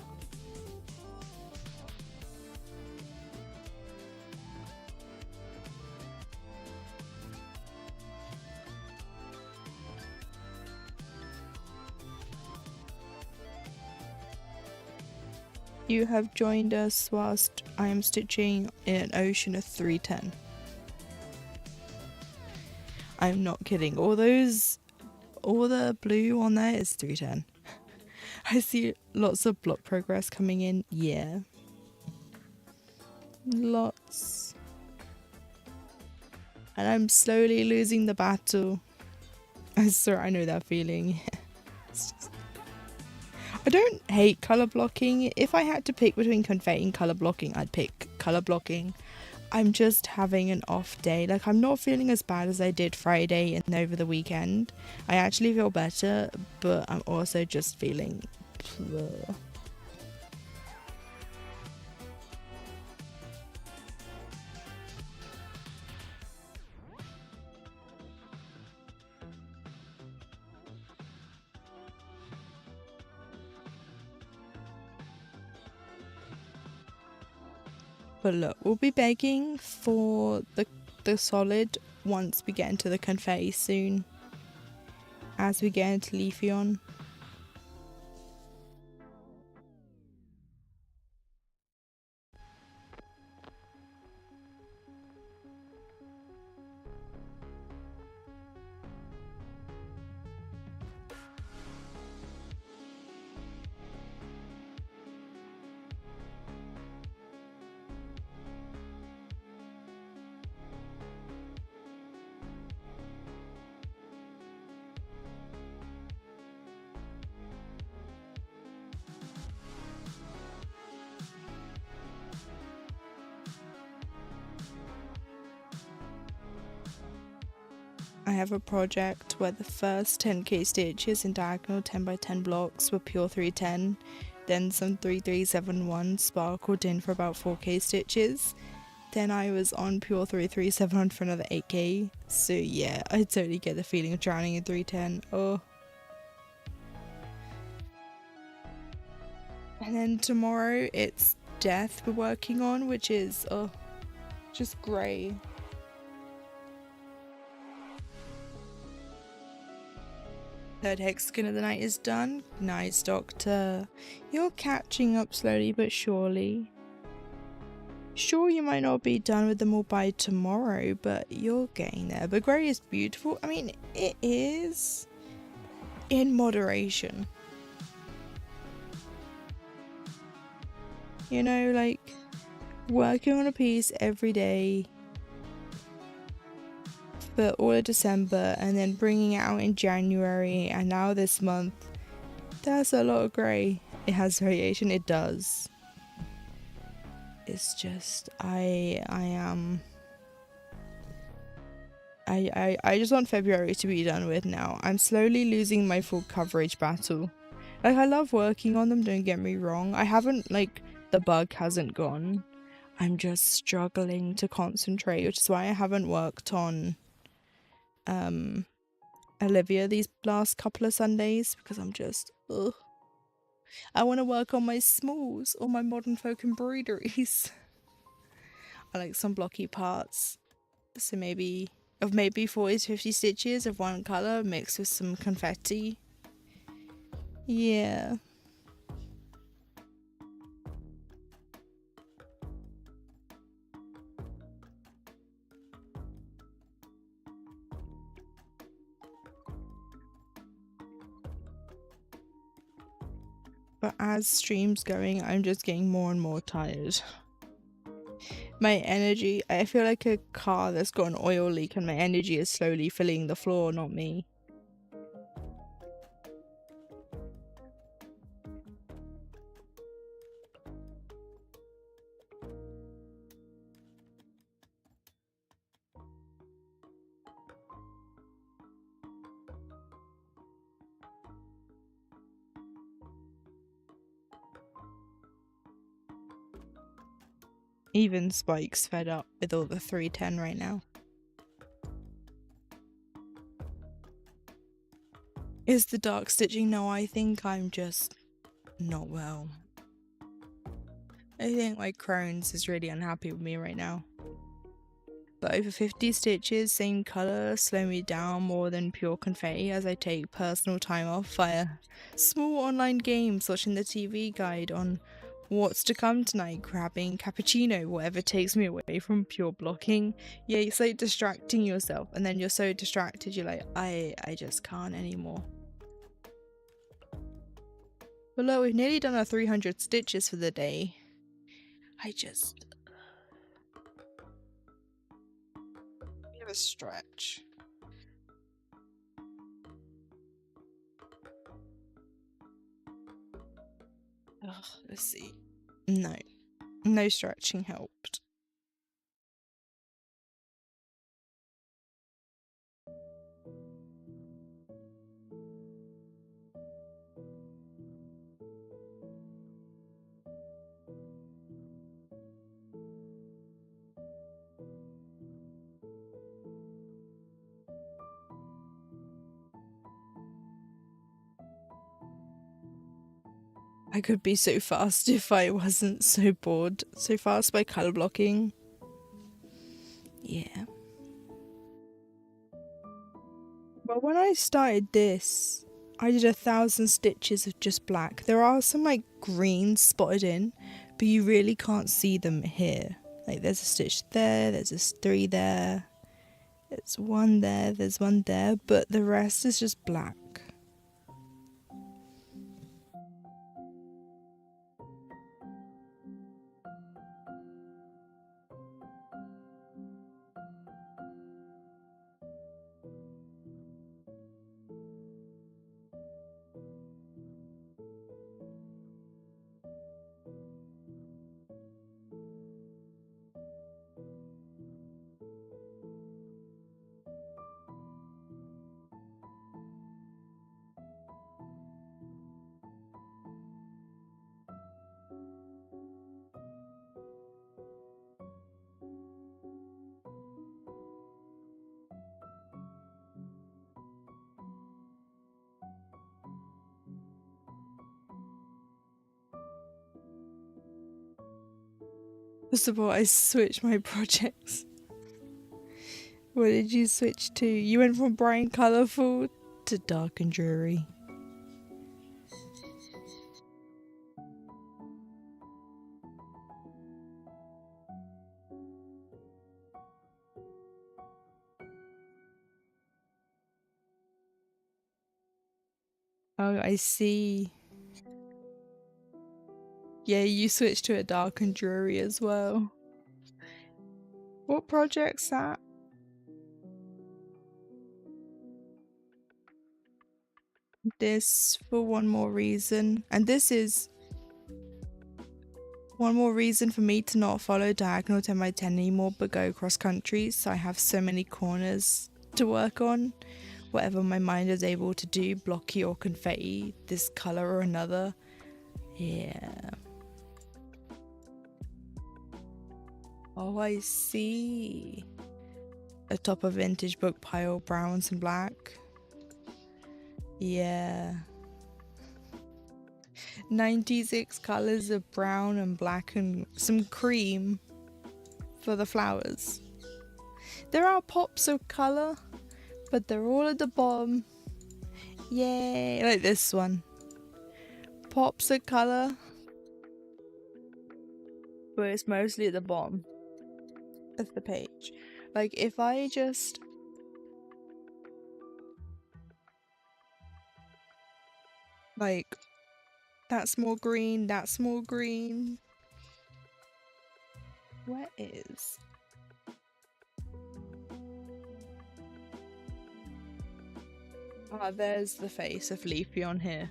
[SPEAKER 1] You have joined us whilst I am stitching in an ocean of 310. I'm not kidding. All the blue on there is 310. I see lots of block progress coming in. Yeah. Lots. And I'm slowly losing the battle. I swear I know that feeling. I don't hate colour blocking. If I had to pick between confetti and colour blocking, I'd pick colour blocking. I'm just having an off day. Like, I'm not feeling as bad as I did Friday and over the weekend. I actually feel better, but I'm also just feeling... But look, we'll be begging for the solid once we get into the confetti soon. As we get into Leafeon. I have a project where the first 10k stitches in diagonal 10 by 10 blocks were pure 310, then some 3371 sparkled in for about 4k stitches, then I was on pure 3371 for another 8k, so yeah, I totally get the feeling of drowning in 310, oh. And then tomorrow it's Death we're working on, which is, oh, just grey. Third hexagon of the night is done. Nice, Doctor. You're catching up slowly but surely. Sure, you might not be done with them all by tomorrow, but you're getting there. But grey is beautiful. I mean, it is in moderation. You know, like, working on a piece every day for all of December and then bringing it out in January and now this month, that's a lot of grey. It has variation, it does. It's just I just want February to be done with now. I'm slowly losing my full coverage battle. Like, I love working on them, don't get me wrong. I haven't, like, the bug hasn't gone. I'm just struggling to concentrate, which is why I haven't worked on Olivia these last couple of Sundays, because I'm just, ugh. I want to work on my smalls or my modern folk embroideries. I like some blocky parts, so maybe 40 to 50 stitches of one colour mixed with some confetti. Yeah. But as stream's going, I'm just getting more and more tired. My energy, I feel like a car that's got an oil leak and my energy is slowly filling the floor, not me. Even Spike's fed up with all the 310 right now. Is the dark stitching? No, I think I'm just not well. I think my Crohn's is really unhappy with me right now. But over 50 stitches, same colour, slow me down more than pure confetti as I take personal time off via small online games, watching the TV guide on what's to come tonight, grabbing cappuccino, whatever takes me away from pure blocking. Yeah, it's like distracting yourself, and then you're so distracted, you're like, I just can't anymore. But look, we've nearly done our 300 stitches for the day. I just... have a stretch. Ugh, let's see. No stretching helped. I could be so fast if I wasn't so bored. So fast by colour blocking. Yeah. Well, when I started this, I did 1,000 stitches of just black. There are some like greens spotted in, but you really can't see them here. Like there's a stitch there, there's a 3 there, there's 1 there, there's 1 there, but the rest is just black. First of all, I switched my projects. What did you switch to? You went from bright and colourful to dark and dreary. Oh, I see. Yeah, you switched to a dark and dreary as well. What project's that? This for one more reason. And this is one more reason for me to not follow diagonal 10x10 anymore, but go cross country. So I have so many corners to work on. Whatever my mind is able to do, blocky or confetti, this colour or another. Yeah. Oh, I see. Atop a vintage book pile, browns and black. Yeah. 96 colours of brown and black and some cream for the flowers. There are pops of colour, but they're all at the bottom. Yay! Like this one. Pops of colour, but it's mostly at the bottom of the page. Like if I just like that's more green, that's more green. Where is? Ah, there's the face of Leafy on here.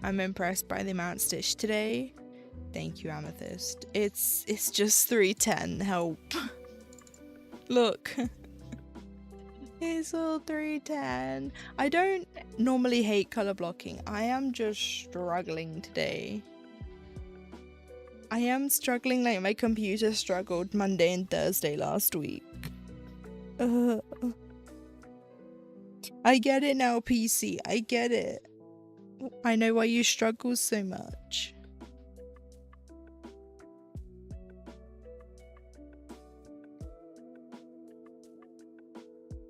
[SPEAKER 1] I'm impressed by the amount stitched today. Thank you, Amethyst. It's just 310. Help. Look. It's all 310. I don't normally hate colour blocking. I am just struggling today. I am struggling like my computer struggled Monday and Thursday last week. I get it now, PC. I get it. I know why you struggle so much.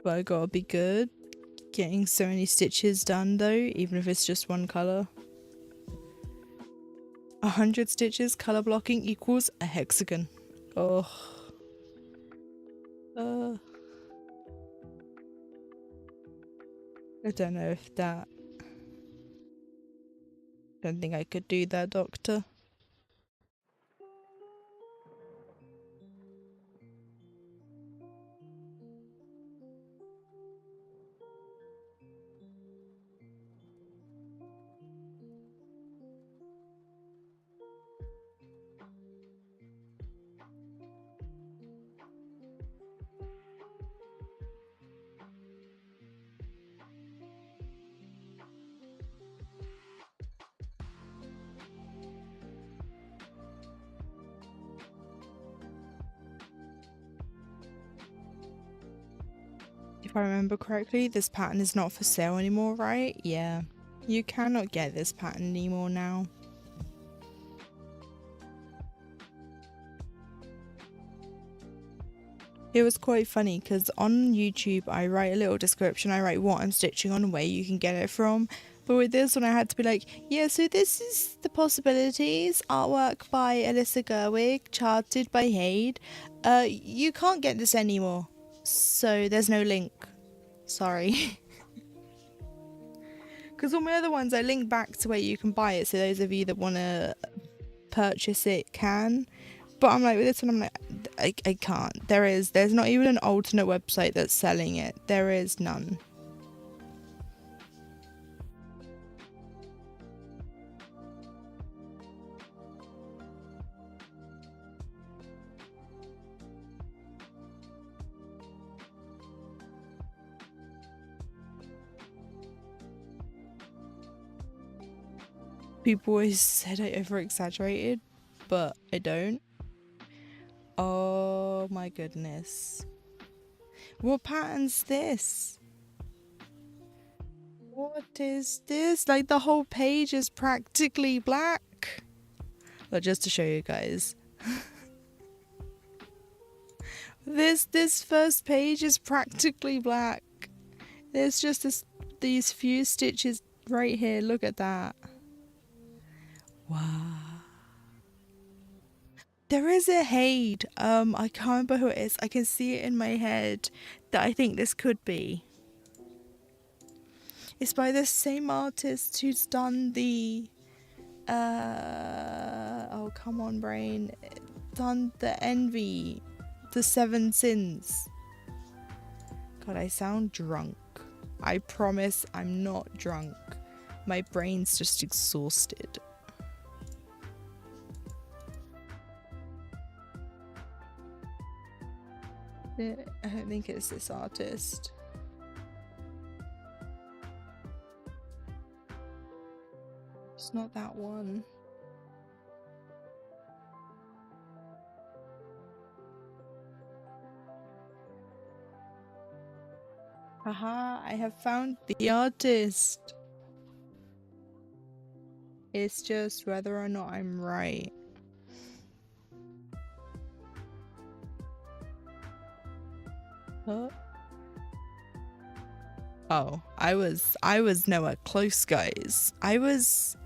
[SPEAKER 1] But I gotta be good. Getting so many stitches done though, even if it's just one colour. 100 stitches colour blocking equals a hexagon. Oh. I don't know if that... Don't think I could do that, Doctor. If I remember correctly, this pattern is not for sale anymore, right? Yeah. You cannot get this pattern anymore now. It was quite funny because on YouTube I write a little description, I write what I'm stitching on, where you can get it from. But with this one I had to be like, yeah, so this is the possibilities, artwork by Alyssa Gerwig, charted by HAED. You can't get this anymore, so there's no link. Sorry. Because all my other ones I link back to where you can buy it, so those of you that want to purchase it can. But I'm like, with this one I'm like, I can't. There's not even an alternate website that's selling it. There is none. People always said I over-exaggerated, but I don't. Oh my goodness. What pattern's this? What is this? Like the whole page is practically black. Well, just to show you guys. This first page is practically black. There's just these few stitches right here. Look at that. Wow. There is a HAED. I can't remember who it is. I can see it in my head that I think this could be. It's by the same artist who's done the oh come on brain. Done the Envy. The Seven Sins. God, I sound drunk. I promise I'm not drunk. My brain's just exhausted. I don't think it's this artist. It's not that one. Haha, I have found the artist. It's just whether or not I'm right. Huh? Oh, I was nowhere close, guys. I was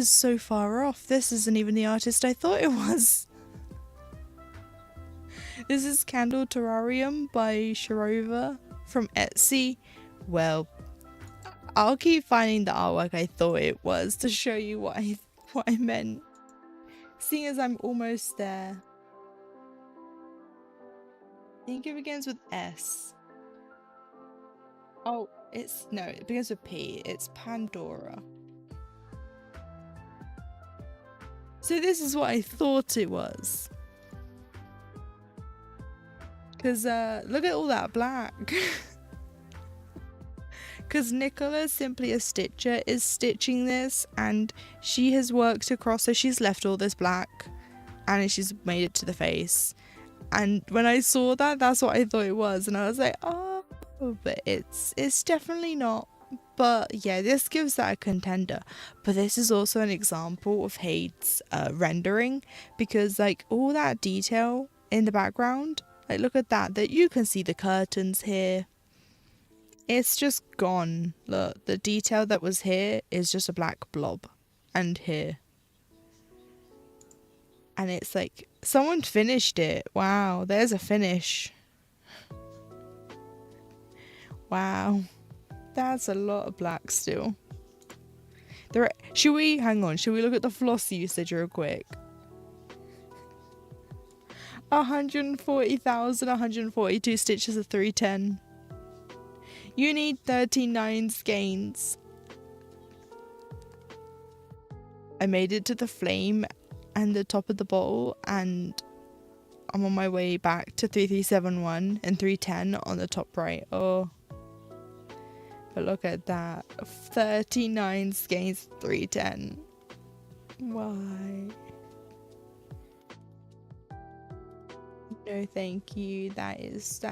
[SPEAKER 1] so far off. This isn't even the artist I thought it was. This is Candle Terrarium by Sharova from Etsy. Well, I'll keep finding the artwork I thought it was to show you what I meant. Seeing as I'm almost there. I think it begins with S. Oh, no, it begins with P. It's Pandora. So this is what I thought it was. Because look at all that black. Because Nicola, Simply a Stitcher, is stitching this, and she has worked across, so she's left all this black and she's made it to the face. And when I saw that, that's what I thought it was, and I was like, oh, but it's definitely not. But yeah, this gives that a contender. But this is also an example of HAED's rendering, because like all that detail in the background, like look at that you can see the curtains here. It's just gone. Look, the detail that was here is just a black blob, and here. And it's like someone finished it. Wow, there's a finish. Wow, that's a lot of black still. Should we look at the floss usage real quick? 140,142 stitches of 310. You need 39 skeins. I made it to the flame and the top of the bowl, and I'm on my way back to 3371 and 310 on the top right. Oh, but look at that, 39 skeins, 310. Why? No, thank you. That is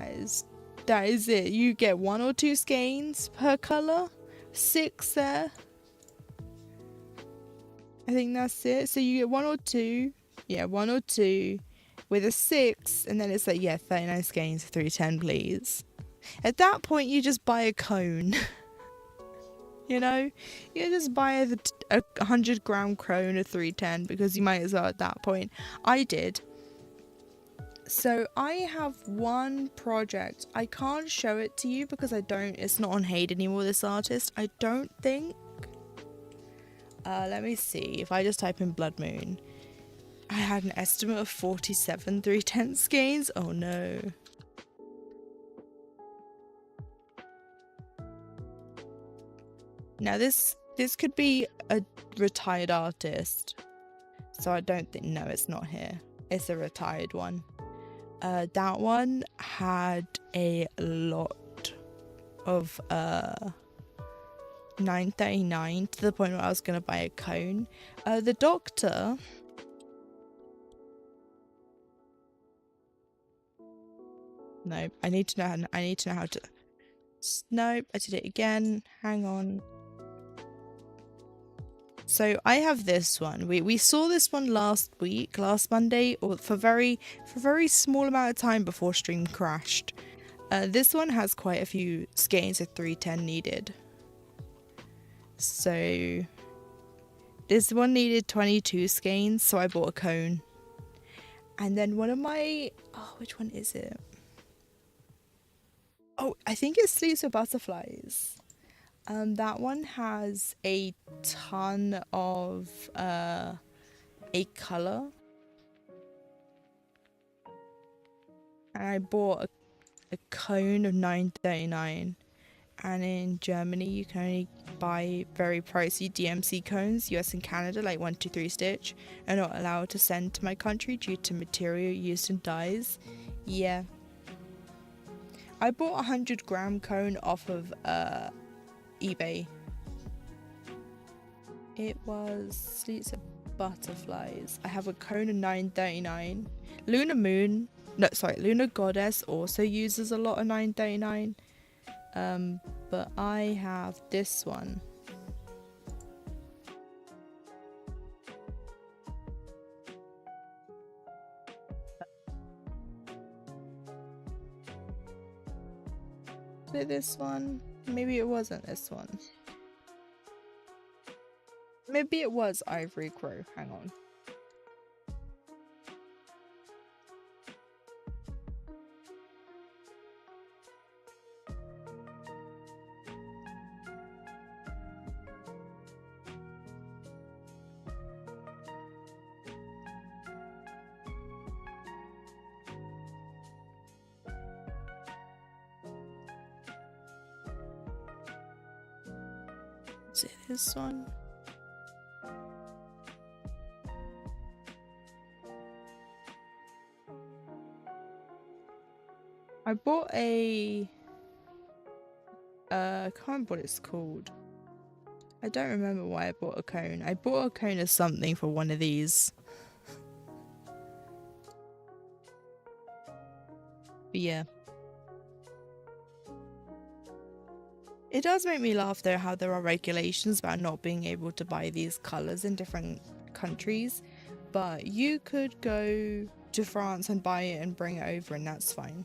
[SPEAKER 1] it. You get 1 or 2 skeins per color. 6 there. I think that's it. So you get 1 or 2. Yeah, 1 or 2 with a 6, and then it's like, yeah, 39 skeins, 310, please. At that point, you just buy a cone. You know, you just buy a 100-gram cone of 310, because you might as well at that point. I did. So I have one project. I can't show it to you because it's not on HAED anymore, this artist, I don't think. Let me see. If I just type in Blood Moon, I had an estimate of 47 310 skeins. Oh no. Now this could be a retired artist. So I don't think, no, it's not here. It's a retired one. That one had a lot of 939 to the point where I was gonna buy a cone. The doctor. No, I need to know how to. Nope, I did it again. Hang on. So I have this one. We saw this one last Monday, or for very small amount of time before stream crashed. This one has quite a few skeins of 310 needed. So this one needed 22 skeins, so I bought a cone. And then one of my, which one is it? Oh, I think it's Sleeps with Butterflies. That one has a ton of a color, and I bought a cone of 939. And in Germany you can only buy very pricey DMC cones. US and Canada, like 123 Stitch, are not allowed to send to my country due to material used in dyes. Yeah, I bought a 100-gram cone off of eBay. It was Sleeps of Butterflies. I have a cone of 939. Lunar Goddess also uses a lot of 939. But I have this one. Is it this one? Maybe it wasn't this one. Maybe it was Ivory Crow. Hang on. Is it this one? I bought a I can't remember what it's called. I don't remember why I bought a cone. I bought a cone of something for one of these. But yeah. It does make me laugh though how there are regulations about not being able to buy these colours in different countries, but you could go to France and buy it and bring it over and that's fine.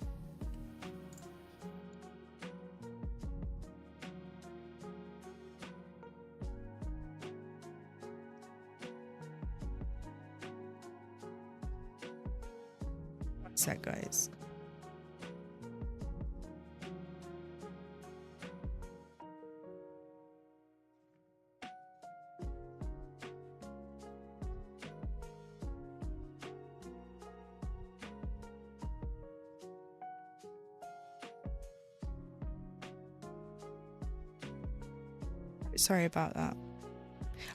[SPEAKER 1] One sec, guys. Sorry about that.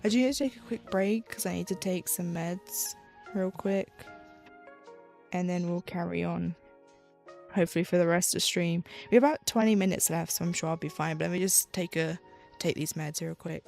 [SPEAKER 1] I do need to take a quick break because I need to take some meds real quick. And then we'll carry on. Hopefully for the rest of the stream. We have about 20 minutes left, so I'm sure I'll be fine. But let me just take these meds real quick.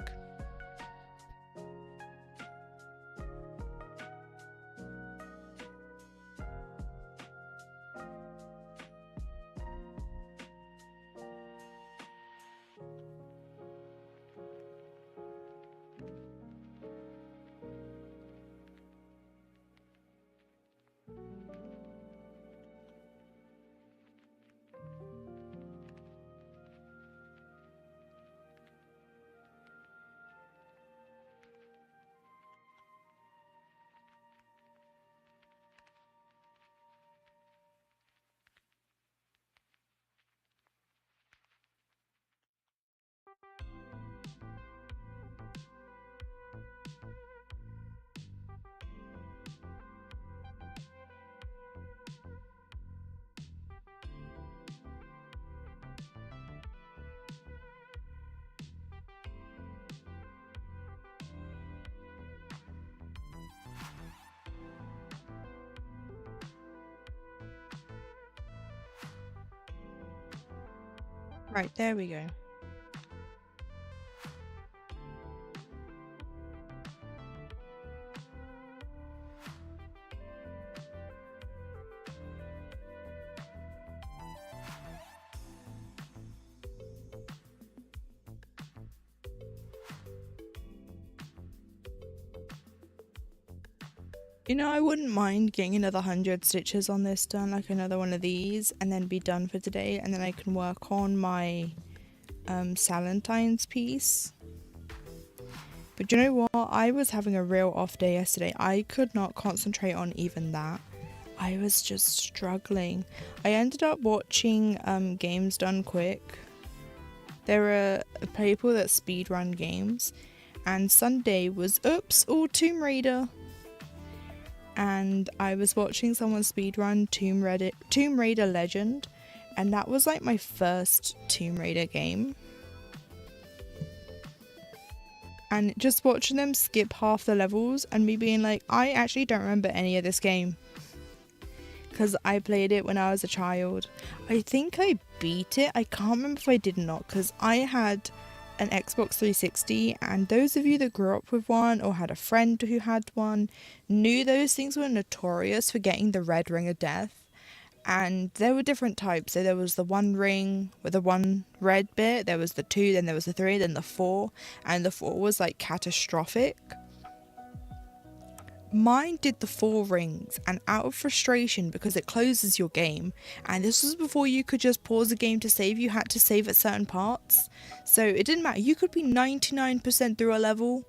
[SPEAKER 1] Right, there we go. You know, I wouldn't mind getting another 100 stitches on this done, like another one of these, and then be done for today, and then I can work on my Salentine's piece. But you know what? I was having a real off day yesterday. I could not concentrate on even that. I was just struggling. I ended up watching Games Done Quick. There are people that speedrun games, and Sunday was all Tomb Raider. And I was watching someone speedrun Tomb Raider Legend, and that was like my first Tomb Raider game. And just watching them skip half the levels and me being like, I actually don't remember any of this game. Because I played it when I was a child. I think I beat it. I can't remember if I did or not, because I had an Xbox 360, and those of you that grew up with one or had a friend who had one knew those things were notorious for getting the red ring of death. And there were different types. So there was the 1 ring with the 1 red bit, there was the 2, then there was the 3, then the 4, and the 4 was like catastrophic. Mine did the 4 rings, and out of frustration, because it closes your game, and this was before you could just pause the game to save, you had to save at certain parts. So it didn't matter, you could be 99% through a level,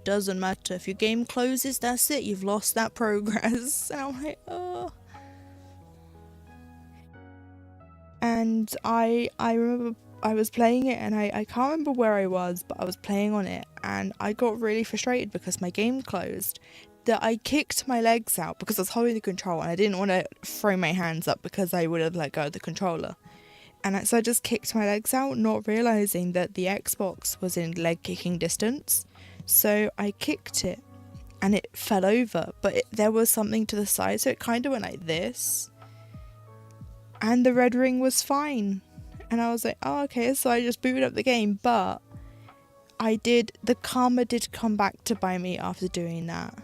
[SPEAKER 1] doesn't matter. If your game closes, that's it, you've lost that progress. And I'm like, oh. And I remember I was playing it, and I can't remember where I was, but I was playing on it, and I got really frustrated because my game closed, that I kicked my legs out because I was holding the controller, and I didn't want to throw my hands up because I would have let go of the controller. And so I just kicked my legs out, not realising that the Xbox was in leg kicking distance. So I kicked it, and it fell over, but there was something to the side, so it kind of went like this. And the red ring was fine. And I was like, oh, okay, so I just booted up the game, but the karma did come back to bite me after doing that.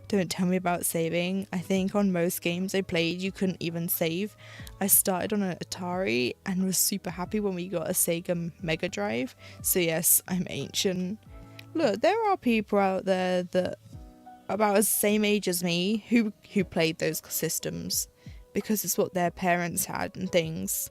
[SPEAKER 1] Don't tell me about saving. I think on most games I played, you couldn't even save. I started on an Atari and was super happy when we got a Sega Mega Drive. So yes, I'm ancient. Look, there are people out there that are about the same age as me who played those systems because it's what their parents had and things.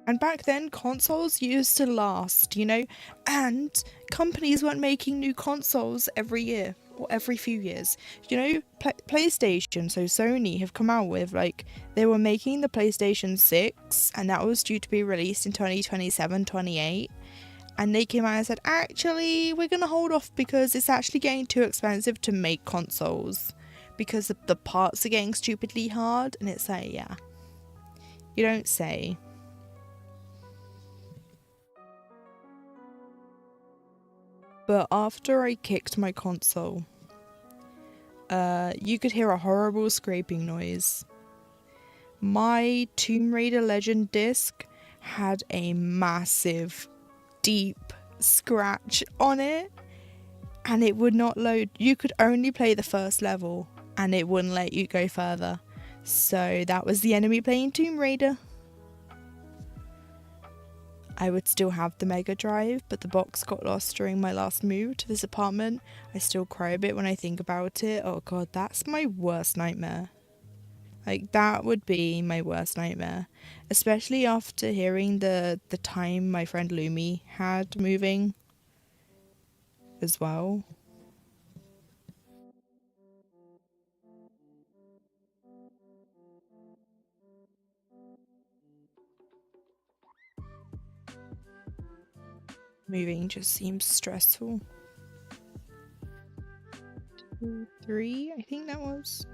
[SPEAKER 1] And back then, consoles used to last, you know, and companies weren't making new consoles every year or every few years. You know, PlayStation, so Sony, have come out with, like, they were making the PlayStation 6, and that was due to be released in 2027, 28. And they came out and said, actually, we're going to hold off because it's actually getting too expensive to make consoles because the parts are getting stupidly hard. And it's like, yeah, you don't say. But after I kicked my console, you could hear a horrible scraping noise. My Tomb Raider Legend disc had a massive, deep scratch on it, and it would not load. You could only play the first level, and it wouldn't let you go further. So that was the enemy playing Tomb Raider. I would still have the Mega Drive, but the box got lost during my last move to this apartment. I still cry a bit when I think about it. Oh god, that's my worst nightmare. Like, that would be my worst nightmare. Especially after hearing the time my friend Lumi had moving as well. Moving just seems stressful. 2, 3, I think that was.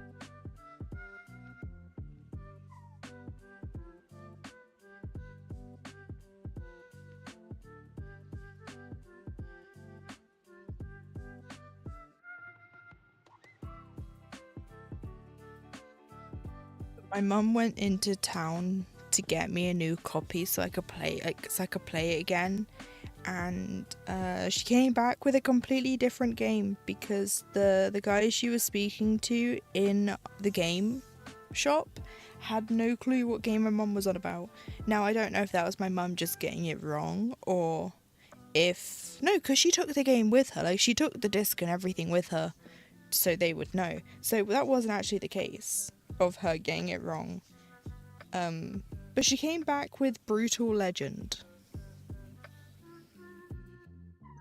[SPEAKER 1] My mum went into town to get me a new copy so I could play it again. And she came back with a completely different game because the guy she was speaking to in the game shop had no clue what game my mum was on about. Now, I don't know if that was my mum just getting it wrong or no, because she took the game with her. Like, she took the disc and everything with her so they would know. So that wasn't actually the case of her getting it wrong. But she came back with Brutal Legend.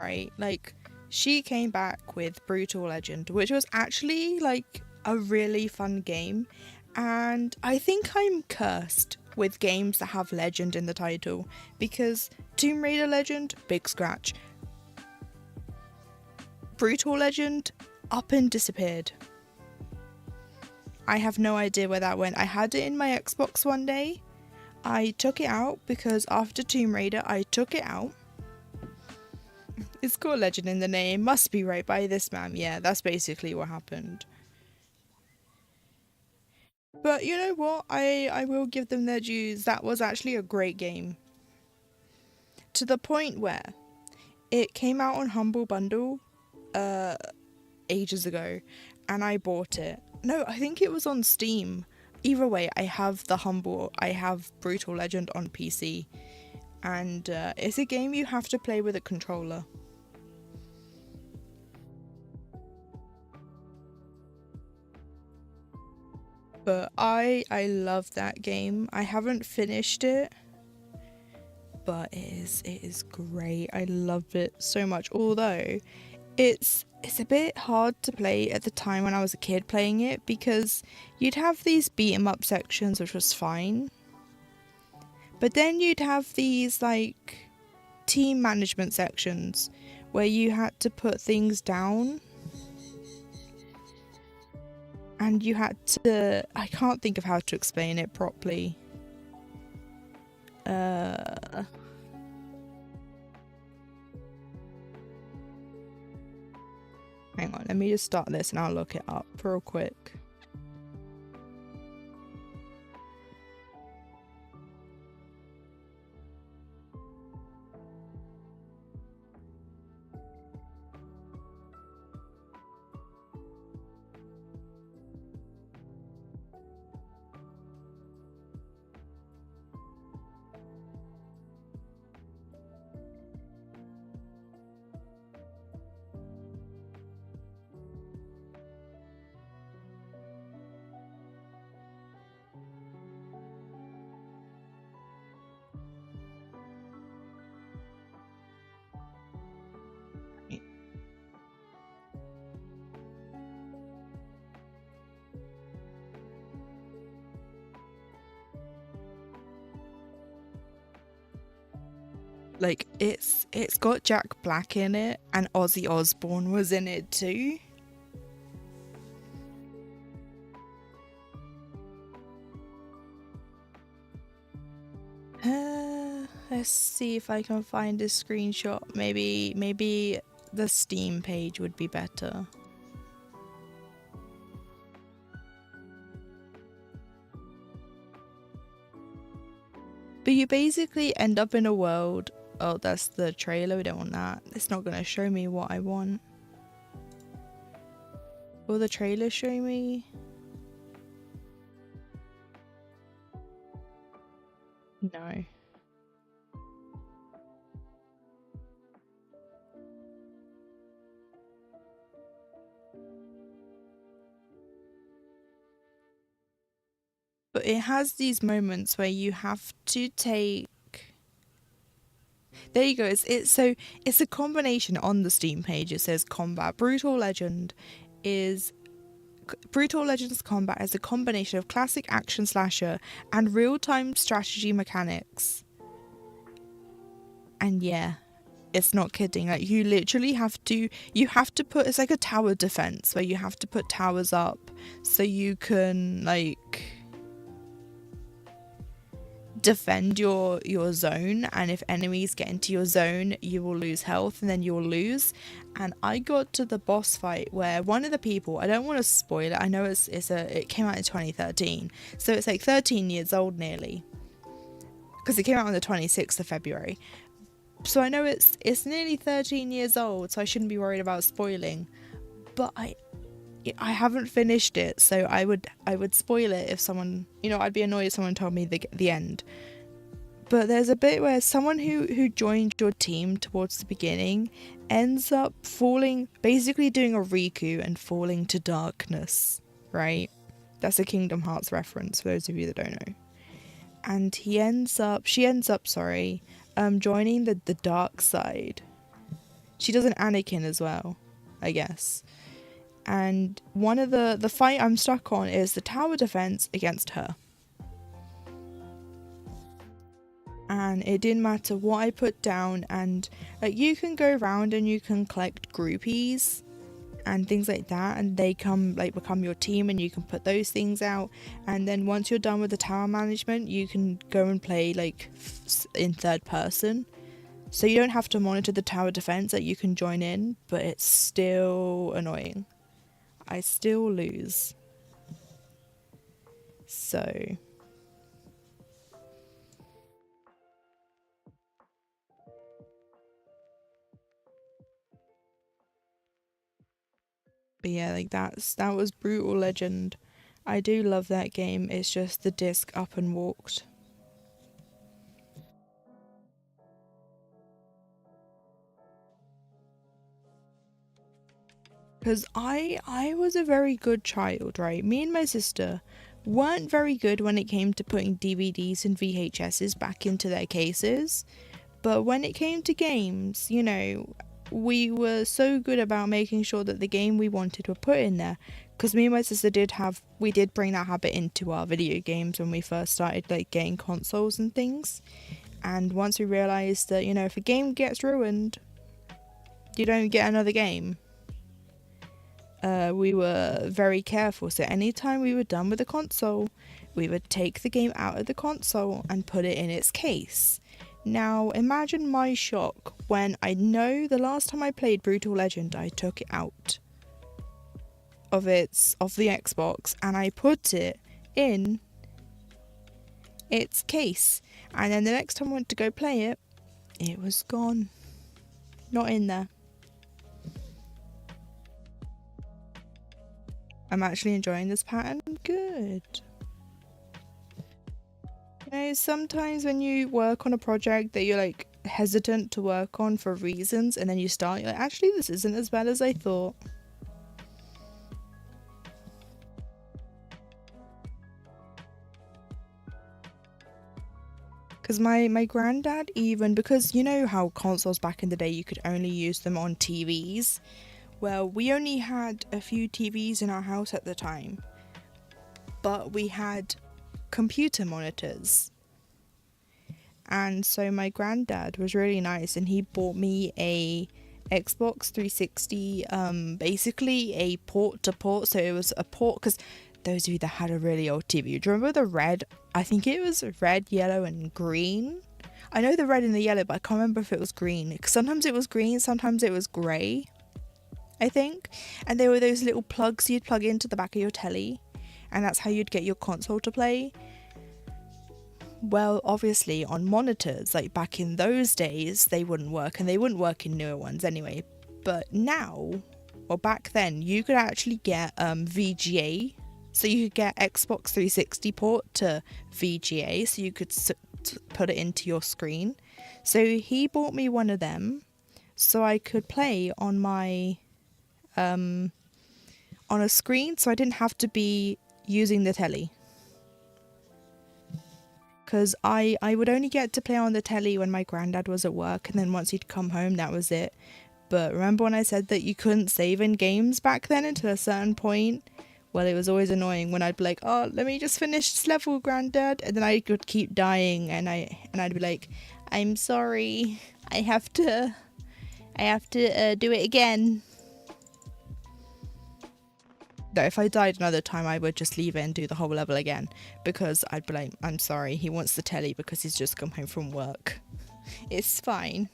[SPEAKER 1] Right? Like, she came back with Brutal Legend, which was actually, like, a really fun game. And I think I'm cursed with games that have Legend in the title, because Tomb Raider Legend, big scratch. Brutal Legend, up and disappeared. I have no idea where that went. I had it in my Xbox one day. I took it out because after Tomb Raider, I took it out. It's got Legend in the name. Must be right by this man. Yeah, that's basically what happened. But you know what? I will give them their dues. That was actually a great game. To the point where it came out on Humble Bundle ages ago, and I bought it. No, I think it was on Steam. Either way, I have Brutal Legend on PC, and it's a game you have to play with a controller. But I love that game. I haven't finished it, but it is great. I love it so much. Although it's a bit hard to play at the time when I was a kid playing it, because you'd have these beat 'em up sections, which was fine. But then you'd have these, like, team management sections where you had to put things down. And you had to... I can't think of how to explain it properly. Hang on, let me just start this and I'll look it up real quick. Like it's got Jack Black in it, and Ozzy Osbourne was in it too. Let's see if I can find a screenshot. Maybe the Steam page would be better. But you basically end up in a world. Oh, that's the trailer. We don't want that. It's not gonna show me what I want. Will the trailer show me? No. But it has these moments where you have to take. There you go. It's a combination on the Steam page. It says combat. Brutal Legends combat is a combination of classic action slasher and real-time strategy mechanics. And yeah, it's not kidding. Like you literally have to put, it's like a tower defense where you have to put towers up so you can like defend your zone, and if enemies get into your zone you will lose health and then you'll lose. And I got to the boss fight where one of the people, I don't want to spoil it, I know it came out in 2013, so it's like 13 years old nearly, because it came out on the 26th of February, so I know it's nearly 13 years old, so I shouldn't be worried about spoiling. But I haven't finished it, so I would spoil it if someone, I'd be annoyed if someone told me the end. But there's a bit where someone who joined your team towards the beginning ends up falling, basically doing a Riku and falling to darkness, right? That's a Kingdom Hearts reference for those of you that don't know. And she ends up, joining the dark side. She does an Anakin as well, I guess. And one of the fight I'm stuck on is the tower defense against her. And it didn't matter what I put down, and like you can go around and you can collect groupies and things like that, and they become your team, and you can put those things out. And then once you're done with the tower management, you can go and play like in third person. So you don't have to monitor the tower defense, that you can join in, but it's still annoying. I still lose. So but yeah, like that was Brutal Legend. I do love that game. It's just the disc up and walked. Because I was a very good child, right? Me and my sister weren't very good when it came to putting DVDs and VHSs back into their cases. But when it came to games, we were so good about making sure that the game we wanted were put in there. Because me and my sister did bring that habit into our video games when we first started like getting consoles and things. And once we realised that, if a game gets ruined, you don't get another game. We were very careful. So anytime we were done with the console, we would take the game out of the console and put it in its case. Now imagine my shock when I know the last time I played Brutal Legend, I took it out of the Xbox and I put it in its case, and then the next time I went to go play it, it was gone, not in there. I'm actually enjoying this pattern. Good. Sometimes when you work on a project that you're like hesitant to work on for reasons, and then you start, you're like, actually this isn't as bad as I thought. Because my granddad, even, because you know how consoles back in the day you could only use them on TVs. Well, we only had a few TVs in our house at the time, but we had computer monitors. And so my granddad was really nice, and he bought me a Xbox 360, basically a port to port. So it was a port, because those of you that had a really old TV, do you remember the red? I think it was red, yellow, and green. I know the red and the yellow, but I can't remember if it was green. Sometimes it was green, sometimes it was grey, I think. And there were those little plugs you'd plug into the back of your telly, and that's how you'd get your console to play. Well, obviously on monitors, like back in those days, they wouldn't work, and they wouldn't work in newer ones anyway. But now, or back then, you could actually get VGA. So you could get Xbox 360 port to VGA, so you could put it into your screen. So he bought me one of them, so I could play on my on a screen, so I didn't have to be using the telly. Because I would only get to play on the telly when my granddad was at work, and then once he'd come home, that was it. But remember when I said that you couldn't save in games back then until a certain point? Well, it was always annoying when I'd be like, oh, let me just finish this level, granddad. And then I would keep dying, and I'd be like, I'm sorry, I have to do it again. Though if I died another time, I would just leave it and do the whole level again, because I'd be like, I'm sorry, he wants the telly because he's just come home from work. It's fine.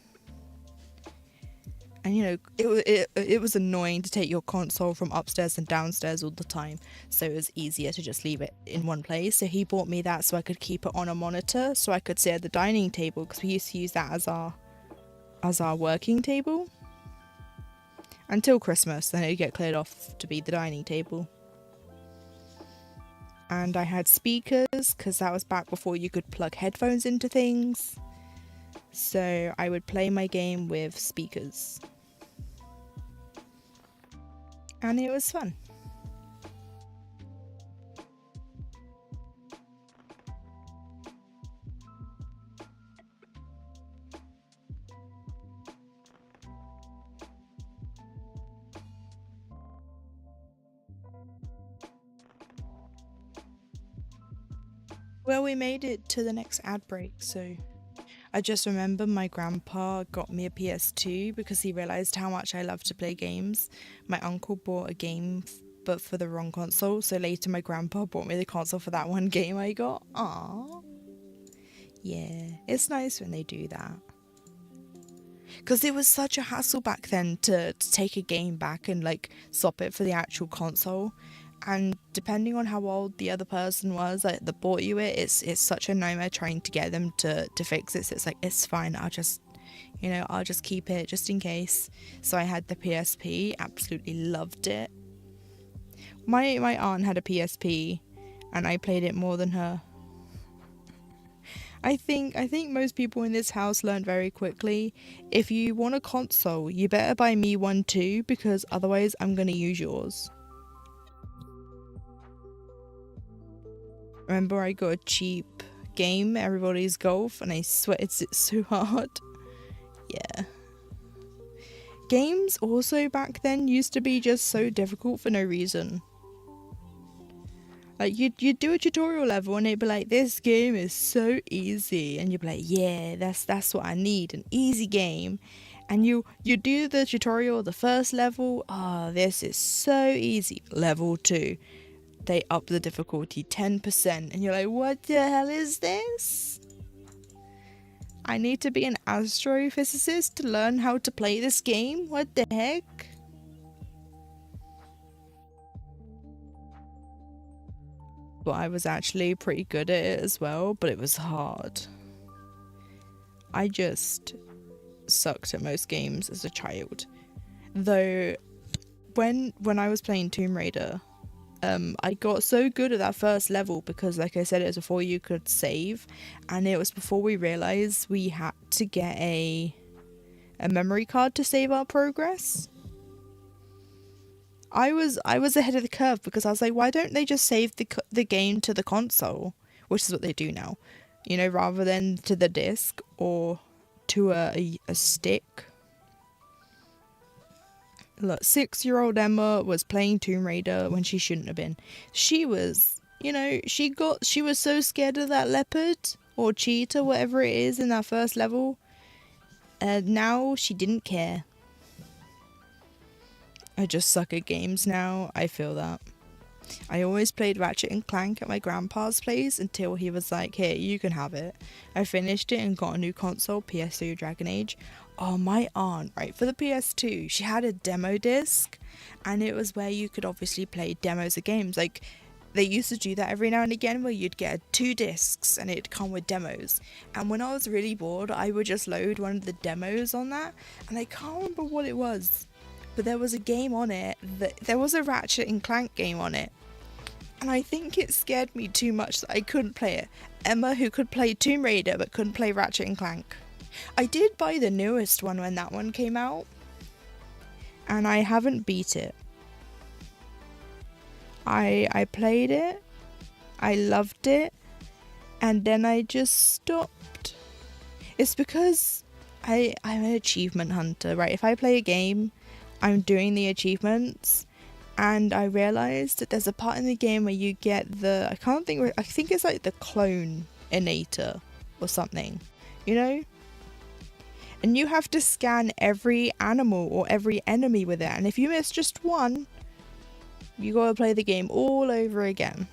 [SPEAKER 1] And you know, it was annoying to take your console from upstairs and downstairs all the time, so it was easier to just leave it in one place. So he bought me that so I could keep it on a monitor, so I could sit at the dining table, because we used to use that as our working table until Christmas. Then it'd get cleared off to be the dining table. And I had speakers, because that was back before you could plug headphones into things, so I would play my game with speakers. And it was fun. Well, we made it to the next ad break, so I just remember my grandpa got me a PS2 because he realised how much I love to play games. My uncle bought a game, but for the wrong console, so later my grandpa bought me the console for that one game I got. Aww. Yeah, it's nice when they do that. Because it was such a hassle back then to take a game back and like swap it for the actual console. And depending on how old the other person was that bought you it, it's such a nightmare trying to get them to fix it. So it's like, it's fine, I'll just keep it just in case. So I had the PSP, absolutely loved it. My aunt had a PSP and I played it more than her. I think most people in this house learned very quickly, if you want a console, you better buy me one too, because otherwise I'm gonna use yours. Remember, I got a cheap game, Everybody's Golf, and I sweated it so hard. Yeah. Games also back then used to be just so difficult for no reason. Like, you'd do a tutorial level and it'd be like, this game is so easy. And you'd be like, yeah, that's what I need, an easy game. And you do the tutorial, the first level, this is so easy. Level 2. They up the difficulty 10%, and you're like, what the hell is this? I need to be an astrophysicist to learn how to play this game? What the heck? But I was actually pretty good at it as well, but it was hard. I just sucked at most games as a child. Though, when I was playing Tomb Raider, I got so good at that first level because, like I said, it was before you could save, and it was before we realised we had to get a memory card to save our progress. I was ahead of the curve because I was like, why don't they just save the game to the console, which is what they do now, you know, rather than to the disc or to a stick. Look, 6-year-old Emma was playing Tomb Raider when she shouldn't have been. She was, you know, she was so scared of that leopard. or cheetah, whatever it is in that first level. Now she didn't care. I just suck at games now. I feel that. I always played Ratchet and Clank at my grandpa's place until he was like, here, you can have it. I finished it and got a new console, PS2 Dragon Age. Oh, my aunt, right, for the PS2, she had a demo disc, and it was where you could obviously play demos of games. Like, they used to do that every now and again where you'd get 2 discs and it'd come with demos. And when I was really bored, I would just load one of the demos on that, and I can't remember what it was. But there was a game on it, there was a Ratchet and Clank game on it. And I think it scared me too much that I couldn't play it. Emma, who could play Tomb Raider but couldn't play Ratchet and Clank. I did buy the newest one when that one came out, and I haven't beat it. I played it, I loved it, and then I just stopped. It's because I'm an achievement hunter, right? If I play a game, I'm doing the achievements, and I realised that there's a part in the game where you get I think it's like the clone innator or something, you know? And you have to scan every animal or every enemy with it, and if you miss just one, you gotta play the game all over again.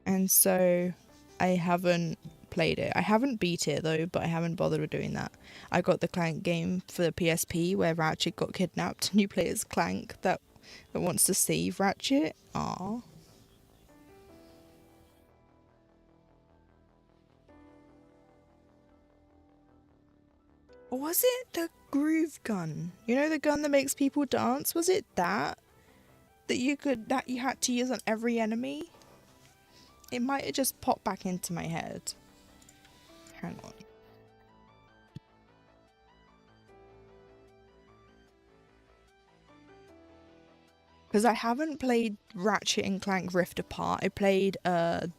[SPEAKER 1] And so I haven't played it. I haven't beat it though, but I haven't bothered with doing that. I got the Clank game for the PSP where Ratchet got kidnapped and you play as Clank that wants to save Ratchet. Aww. Or was it the groove gun? You know, the gun that makes people dance? Was it that you had to use on every enemy? It might have just popped back into my head. Hang on. Because I haven't played Ratchet and Clank Rift Apart. I played the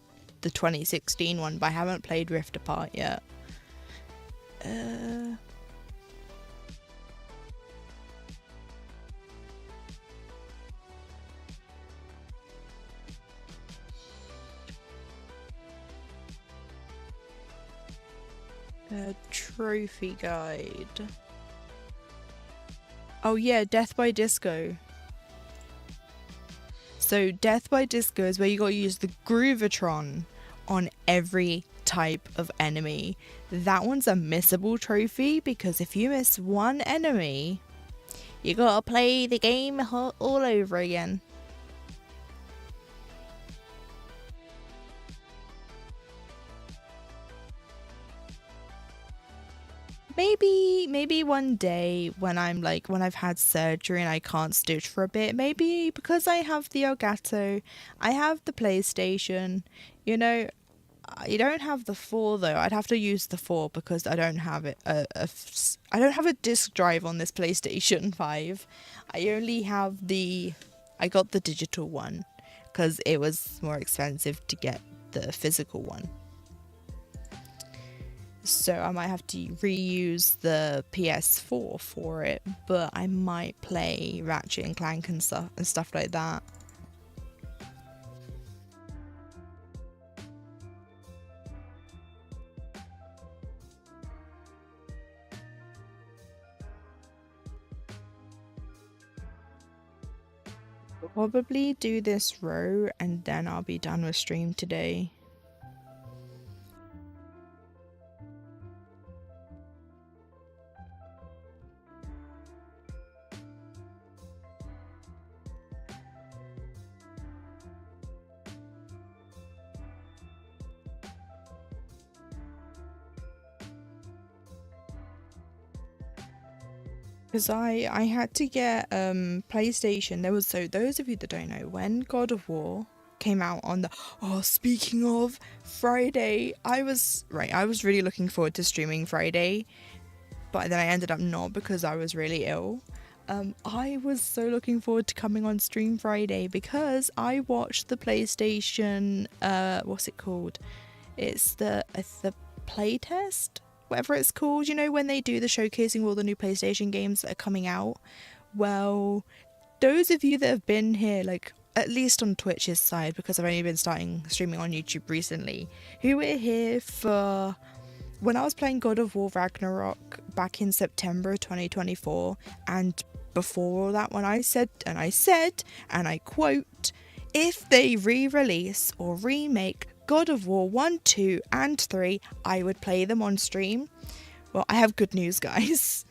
[SPEAKER 1] 2016 one, but I haven't played Rift Apart yet. Trophy guide. Oh yeah, Death by Disco. So Death by Disco is where you gotta use the Groovatron on every type of enemy. That one's a missable trophy because if you miss one enemy, you gotta play the game all over again. Maybe one day when I've had surgery and I can't stitch for a bit, maybe because I have the Elgato, I have the PlayStation, you know, I don't have the 4 though. I'd have to use the 4 because I don't have it. I don't have a disc drive on this PlayStation 5. I got the digital one because it was more expensive to get the physical one. So I might have to reuse the PS4 for it, but I might play Ratchet and Clank and stuff like that. Probably do this row and then I'll be done with stream today. Because I had to get PlayStation. Those of you that don't know, when God of War came out on speaking of Friday, I was really looking forward to streaming Friday, but then I ended up not because I was really ill. I was so looking forward to coming on stream Friday because I watched the PlayStation what's it called? It's the playtest, whatever it's called, you know, when they do the showcasing all the new PlayStation games that are coming out. Well, those of you that have been here like at least on Twitch's side, because I've only been starting streaming on YouTube recently, who were here for when I was playing God of War Ragnarok back in September 2024, and before all that, when I said, and I quote, if they re-release or remake God of War 1, 2, and 3, I would play them on stream. Well, I have good news, guys.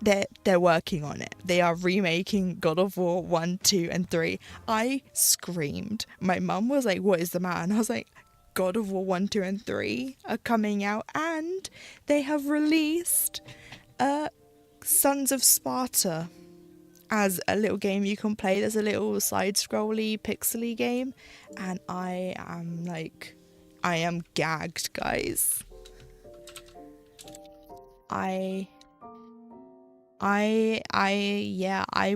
[SPEAKER 1] They're working on it. They are remaking God of War 1, 2, and 3. I screamed. My mum was like, what is the matter? And I was like, God of War 1, 2, and 3 are coming out, and they have released Sons of Sparta as a little game you can play. There's a little side-scrolly, pixely game, and I am gagged, guys. I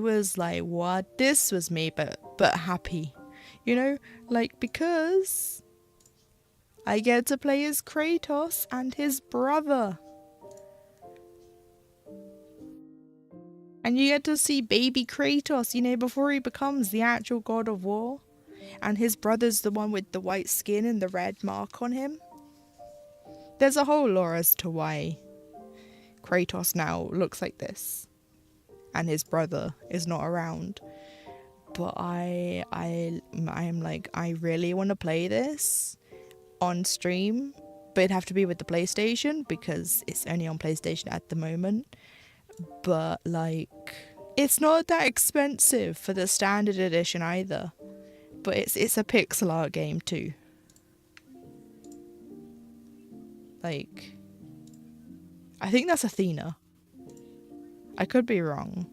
[SPEAKER 1] was like, what? This was me, but happy, you know, like, because I get to play as Kratos and his brother, and you get to see baby Kratos, you know, before he becomes the actual God of War, and his brother's the one with the white skin and the red mark on him. There's a whole lore as to why Kratos now looks like this and his brother is not around, but I am like, I really want to play this on stream, but it'd have to be with the PlayStation because it's only on PlayStation at the moment. But like, it's not that expensive for the standard edition either, but it's a pixel art game too. Like, I think that's Athena. I could be wrong.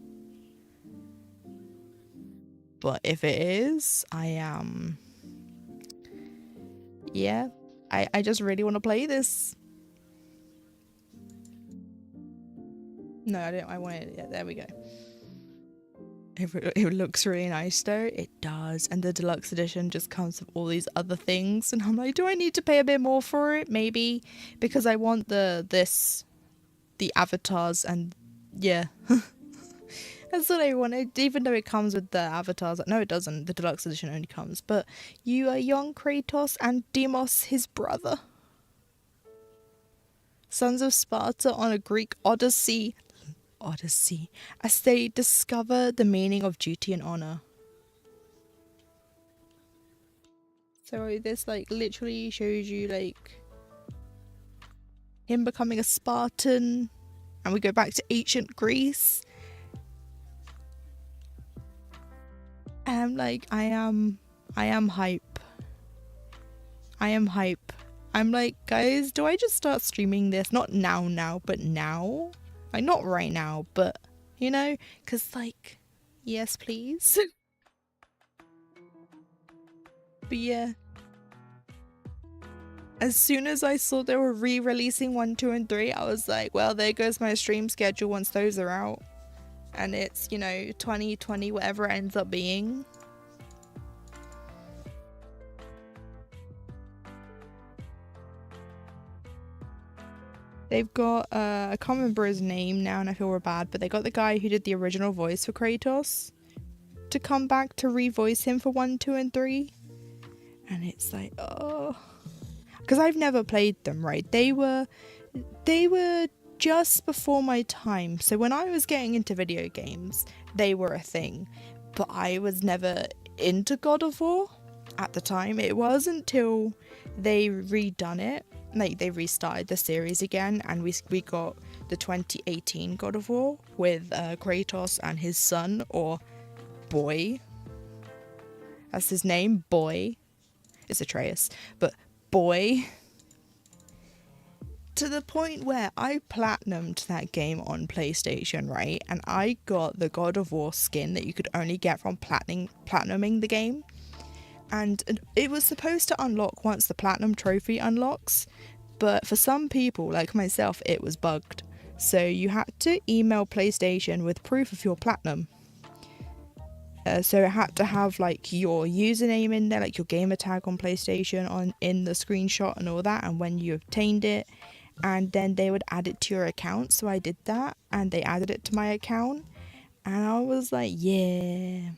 [SPEAKER 1] But if it is, yeah, I just really want to play this. No, I don't. I want it. Yeah, there we go. It looks really nice though. It does. And the deluxe edition just comes with all these other things. And I'm like, do I need to pay a bit more for it? Maybe. Because I want the avatars, and yeah. That's what I wanted, even though it comes with the avatars. No, it doesn't. The deluxe edition only comes. But you are young Kratos and Deimos, his brother. Sons of Sparta on a Greek odyssey, as they discover the meaning of duty and honor. So this like literally shows you like him becoming a Spartan, and we go back to ancient Greece. And I'm like, I am hype. I am hype. I'm like, guys, do I just start streaming this? Not now, but now? Like, not right now, but, you know? Because, like, yes, please. But yeah. As soon as I saw they were re-releasing 1, 2, and 3, I was like, well, there goes my stream schedule once those are out. And it's, you know, 2020, whatever it ends up being. They've got, I can't remember his name now and I feel real bad, but they got the guy who did the original voice for Kratos to come back to revoice him for 1, 2, and 3. And it's like, oh. Because I've never played them, right? They were just before my time. So when I was getting into video games, they were a thing. But I was never into God of War at the time. It wasn't until they redone it, like they restarted the series again, and we got the 2018 God of War with Kratos and his son, or boy. That's his name, boy. It's Atreus, but boy. To the point where I platinumed that game on PlayStation, right? And I got the God of War skin that you could only get from platinuming the game. And it was supposed to unlock once the platinum trophy unlocks. But for some people, like myself, it was bugged. So you had to email PlayStation with proof of your platinum. So it had to have like your username in there, like your gamer tag on PlayStation in the screenshot and all that, and when you obtained it, and then they would add it to your account. So I did that, and they added it to my account, and I was like, yeah.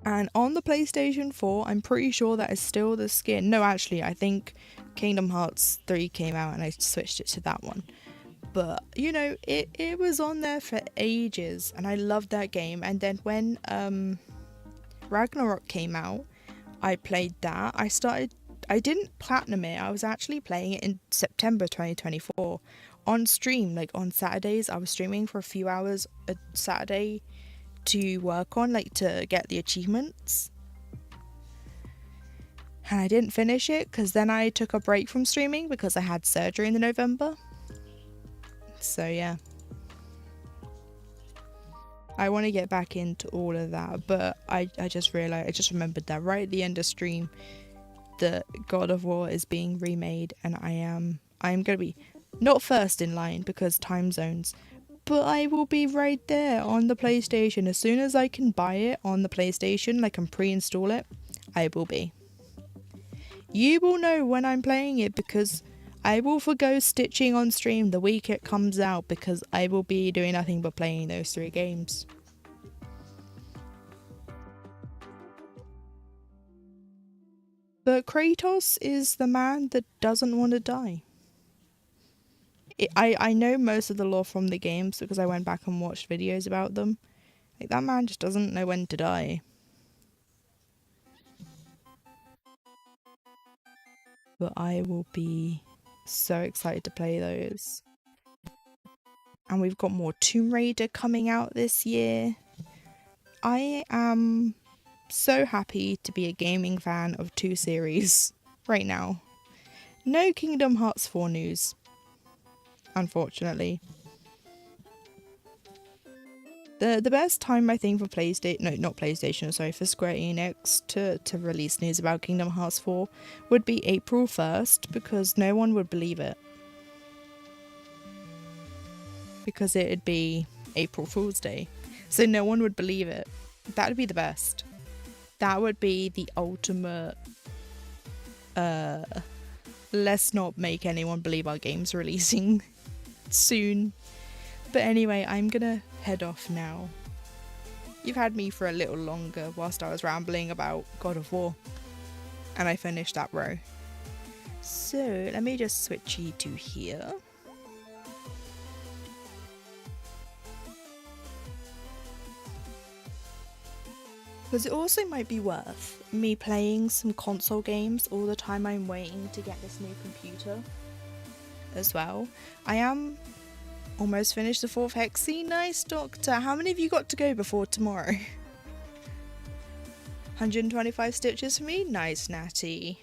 [SPEAKER 1] And on the PlayStation 4, I'm pretty sure that is still the skin. No, actually, I think Kingdom Hearts 3 came out and I switched it to that one. But, you know, it was on there for ages and I loved that game. And then when Ragnarok came out, I played that. I didn't platinum it. I was actually playing it in September 2024 on stream, like on Saturdays. I was streaming for a few hours a Saturday to work on, like to get the achievements. And I didn't finish it because then I took a break from streaming because I had surgery in the November. So yeah. I want to get back into all of that, but I just realized, I just remembered that right at the end of stream, the God of War is being remade and I'm going to be not first in line because time zones, but I will be right there on the PlayStation. As soon as I can buy it on the PlayStation, like and pre-install it, I will be. You will know when I'm playing it because I will forgo stitching on stream the week it comes out because I will be doing nothing but playing those 3 games. But Kratos is the man that doesn't want to die. I know most of the lore from the games because I went back and watched videos about them. Like, that man just doesn't know when to die. But I will be so excited to play those. And we've got more Tomb Raider coming out this year. I am so happy to be a gaming fan of 2 series right now. No Kingdom Hearts 4 news, unfortunately. The best time I think for PlayStation, no, not PlayStation, sorry, for Square Enix to release news about Kingdom Hearts 4 would be April 1st because no one would believe it. Because it'd be April Fool's Day. So no one would believe it. That would be the best. That would be the ultimate, let's not make anyone believe our game's releasing soon. But anyway, I'm gonna head off now. You've had me for a little longer whilst I was rambling about God of War. And I finished that row. So let me just switch you to here. Because it also might be worth me playing some console games all the time I'm waiting to get this new computer as well. I am almost finished the 4th Hexy. Nice, Doctor. How many have you got to go before tomorrow? 125 stitches for me? Nice, Natty.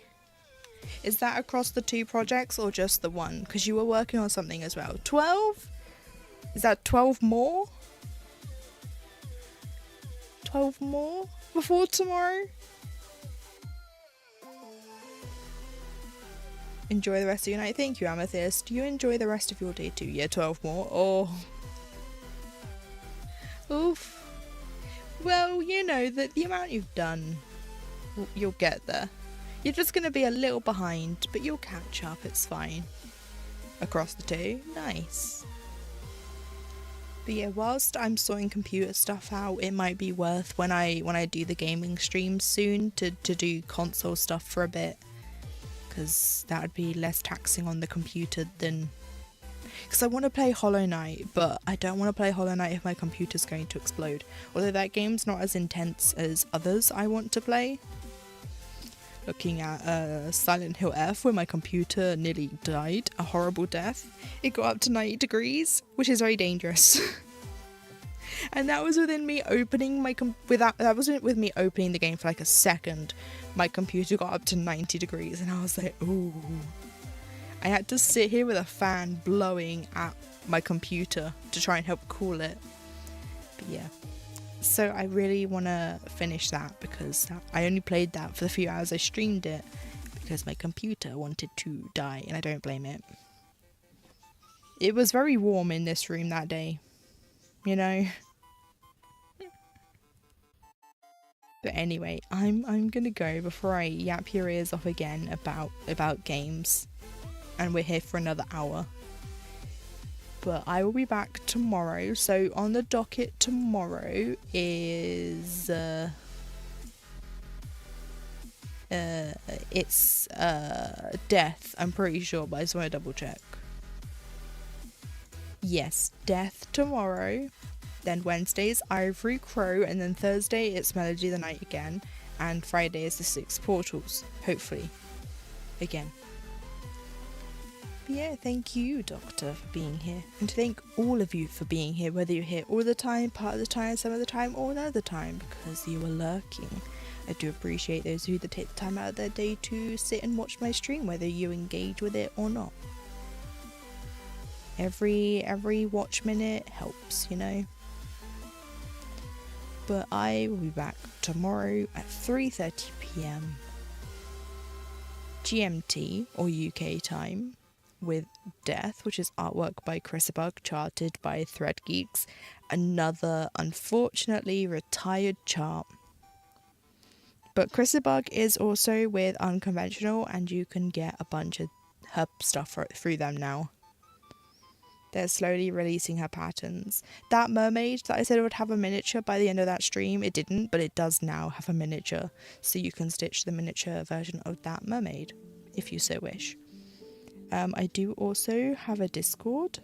[SPEAKER 1] Is that across the 2 projects or just the one? Because you were working on something as well. 12? Is that 12 more? 12 more before tomorrow? Enjoy the rest of your night. Thank you, Amethyst. You enjoy the rest of your day too. Yeah, 12 more. Oh. Oof. Well, you know, that the amount you've done, you'll get there. You're just going to be a little behind, but you'll catch up. It's fine. Across the 2. Nice. But yeah, whilst I'm sorting computer stuff out, it might be worth when I do the gaming streams soon to do console stuff for a bit. Because that would be less taxing on the computer than... Because I want to play Hollow Knight, but I don't want to play Hollow Knight if my computer's going to explode. Although that game's not as intense as others I want to play. Looking at Silent Hill F, where my computer nearly died, a horrible death. It got up to 90 degrees, which is very dangerous. And that was within me opening my that wasn't with me opening the game for like a second. My computer got up to 90 degrees and I was like, ooh. I had to sit here with a fan blowing at my computer to try and help cool it. But yeah. So I really want to finish that because I only played that for the few hours I streamed it because my computer wanted to die and I don't blame it. It was very warm in this room that day, you know. But anyway, I'm gonna go before I yap your ears off again about games, and we're here for another hour. But I will be back tomorrow. So on the docket tomorrow is It's death, I'm pretty sure, but I just want to double check. Yes, death tomorrow. Then Wednesday is Ivory Crow, and then Thursday it's Melody of the Night again, and Friday is the 6 Portals, hopefully, again. But yeah, thank you, Doctor, for being here, and thank all of you for being here, whether you're here all the time, part of the time, some of the time, or none of the time, because you are lurking. I do appreciate those of you that take the time out of their day to sit and watch my stream, whether you engage with it or not. Every watch minute helps, you know. But I will be back tomorrow at 3:30 p.m. GMT or UK time with Death, which is artwork by Chrisabug, charted by Thread Geeks, another unfortunately retired chart. But Chrisabug is also with Unconventional, and you can get a bunch of her stuff through them now. They're slowly releasing her patterns. That mermaid that I said would have a miniature by the end of that stream, it didn't, but it does now have a miniature. So you can stitch the miniature version of that mermaid, if you so wish. I do also have a Discord.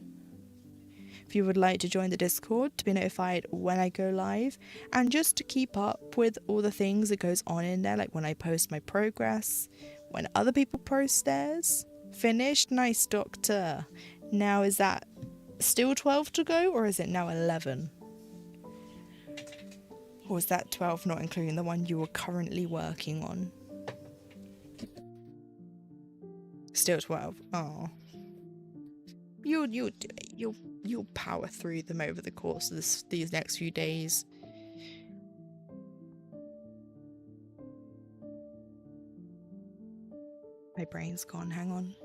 [SPEAKER 1] If you would like to join the Discord to be notified when I go live, and just to keep up with all the things that goes on in there, like when I post my progress, when other people post theirs. Finished? Nice, Doctor. Now is that still 12 to go, or is it now 11? Or is that 12 not including the one you were currently working on? Still 12. Oh. You'll do it. You'll power through them over the course of these next few days. My brain's gone, hang on.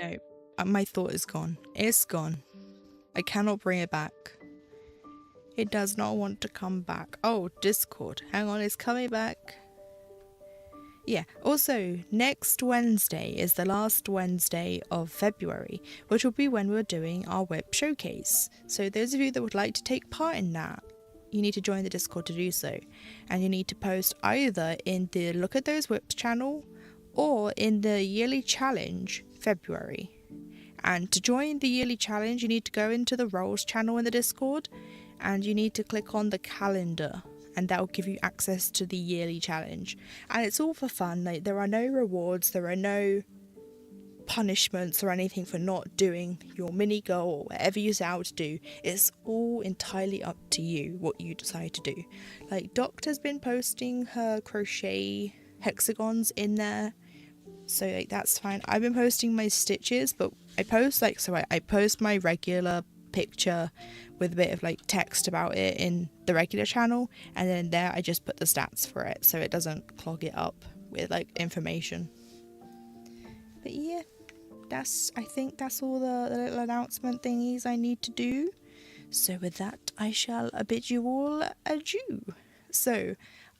[SPEAKER 1] No, my thought is gone. It's gone. I cannot bring it back. It does not want to come back. Oh, Discord. Hang on, it's coming back. Yeah, also, next Wednesday is the last Wednesday of February, which will be when we're doing our web showcase. So those of you that would like to take part in that, you need to join the Discord to do so. And you need to post either in the Look at Those Whips channel or in the yearly challenge February. And to join the yearly challenge, you need to go into the roles channel in the Discord, and you need to click on the calendar, and that will give you access to the yearly challenge. And it's all for fun. Like, there are no rewards, there are no punishments or anything for not doing your mini goal or whatever you set out to do. It's all entirely up to you what you decide to do. Like, Doctor's been posting her crochet hexagons in there, so like that's fine. I've been posting my stitches, but I post I post my regular picture with a bit of like text about it in the regular channel, and then there I just put the stats for it so it doesn't clog it up with like information. But yeah, I think that's all the little announcement thingies I need to do. So with that, I shall bid you all adieu. So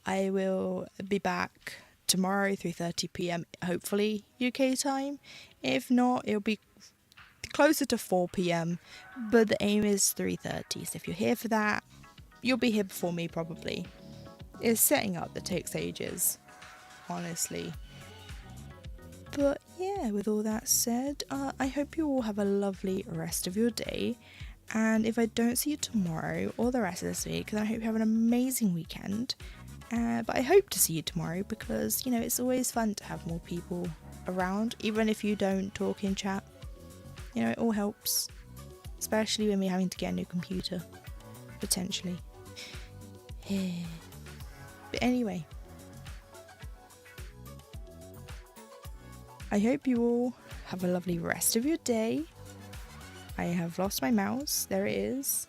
[SPEAKER 1] I will be back tomorrow 3:30 p.m. hopefully UK time. If not, it'll be closer to 4 p.m. but the aim is 3:30. So if you're here for that, you'll be here before me probably. It's setting up that takes ages, honestly. But yeah, with all that said, I hope you all have a lovely rest of your day. And if I don't see you tomorrow or the rest of this week, then I hope you have an amazing weekend. But I hope to see you tomorrow because, you know, it's always fun to have more people around, even if you don't talk in chat. You know, it all helps, especially when we're having to get a new computer, potentially. But anyway, I hope you all have a lovely rest of your day. I have lost my mouse, there it is.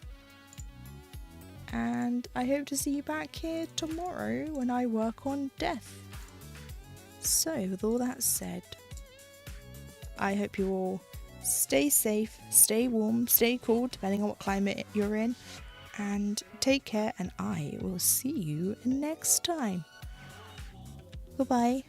[SPEAKER 1] And I hope to see you back here tomorrow when I work on Death. So, with all that said, I hope you all stay safe, stay warm, stay cool, depending on what climate you're in, and take care, and I will see you next time. Goodbye.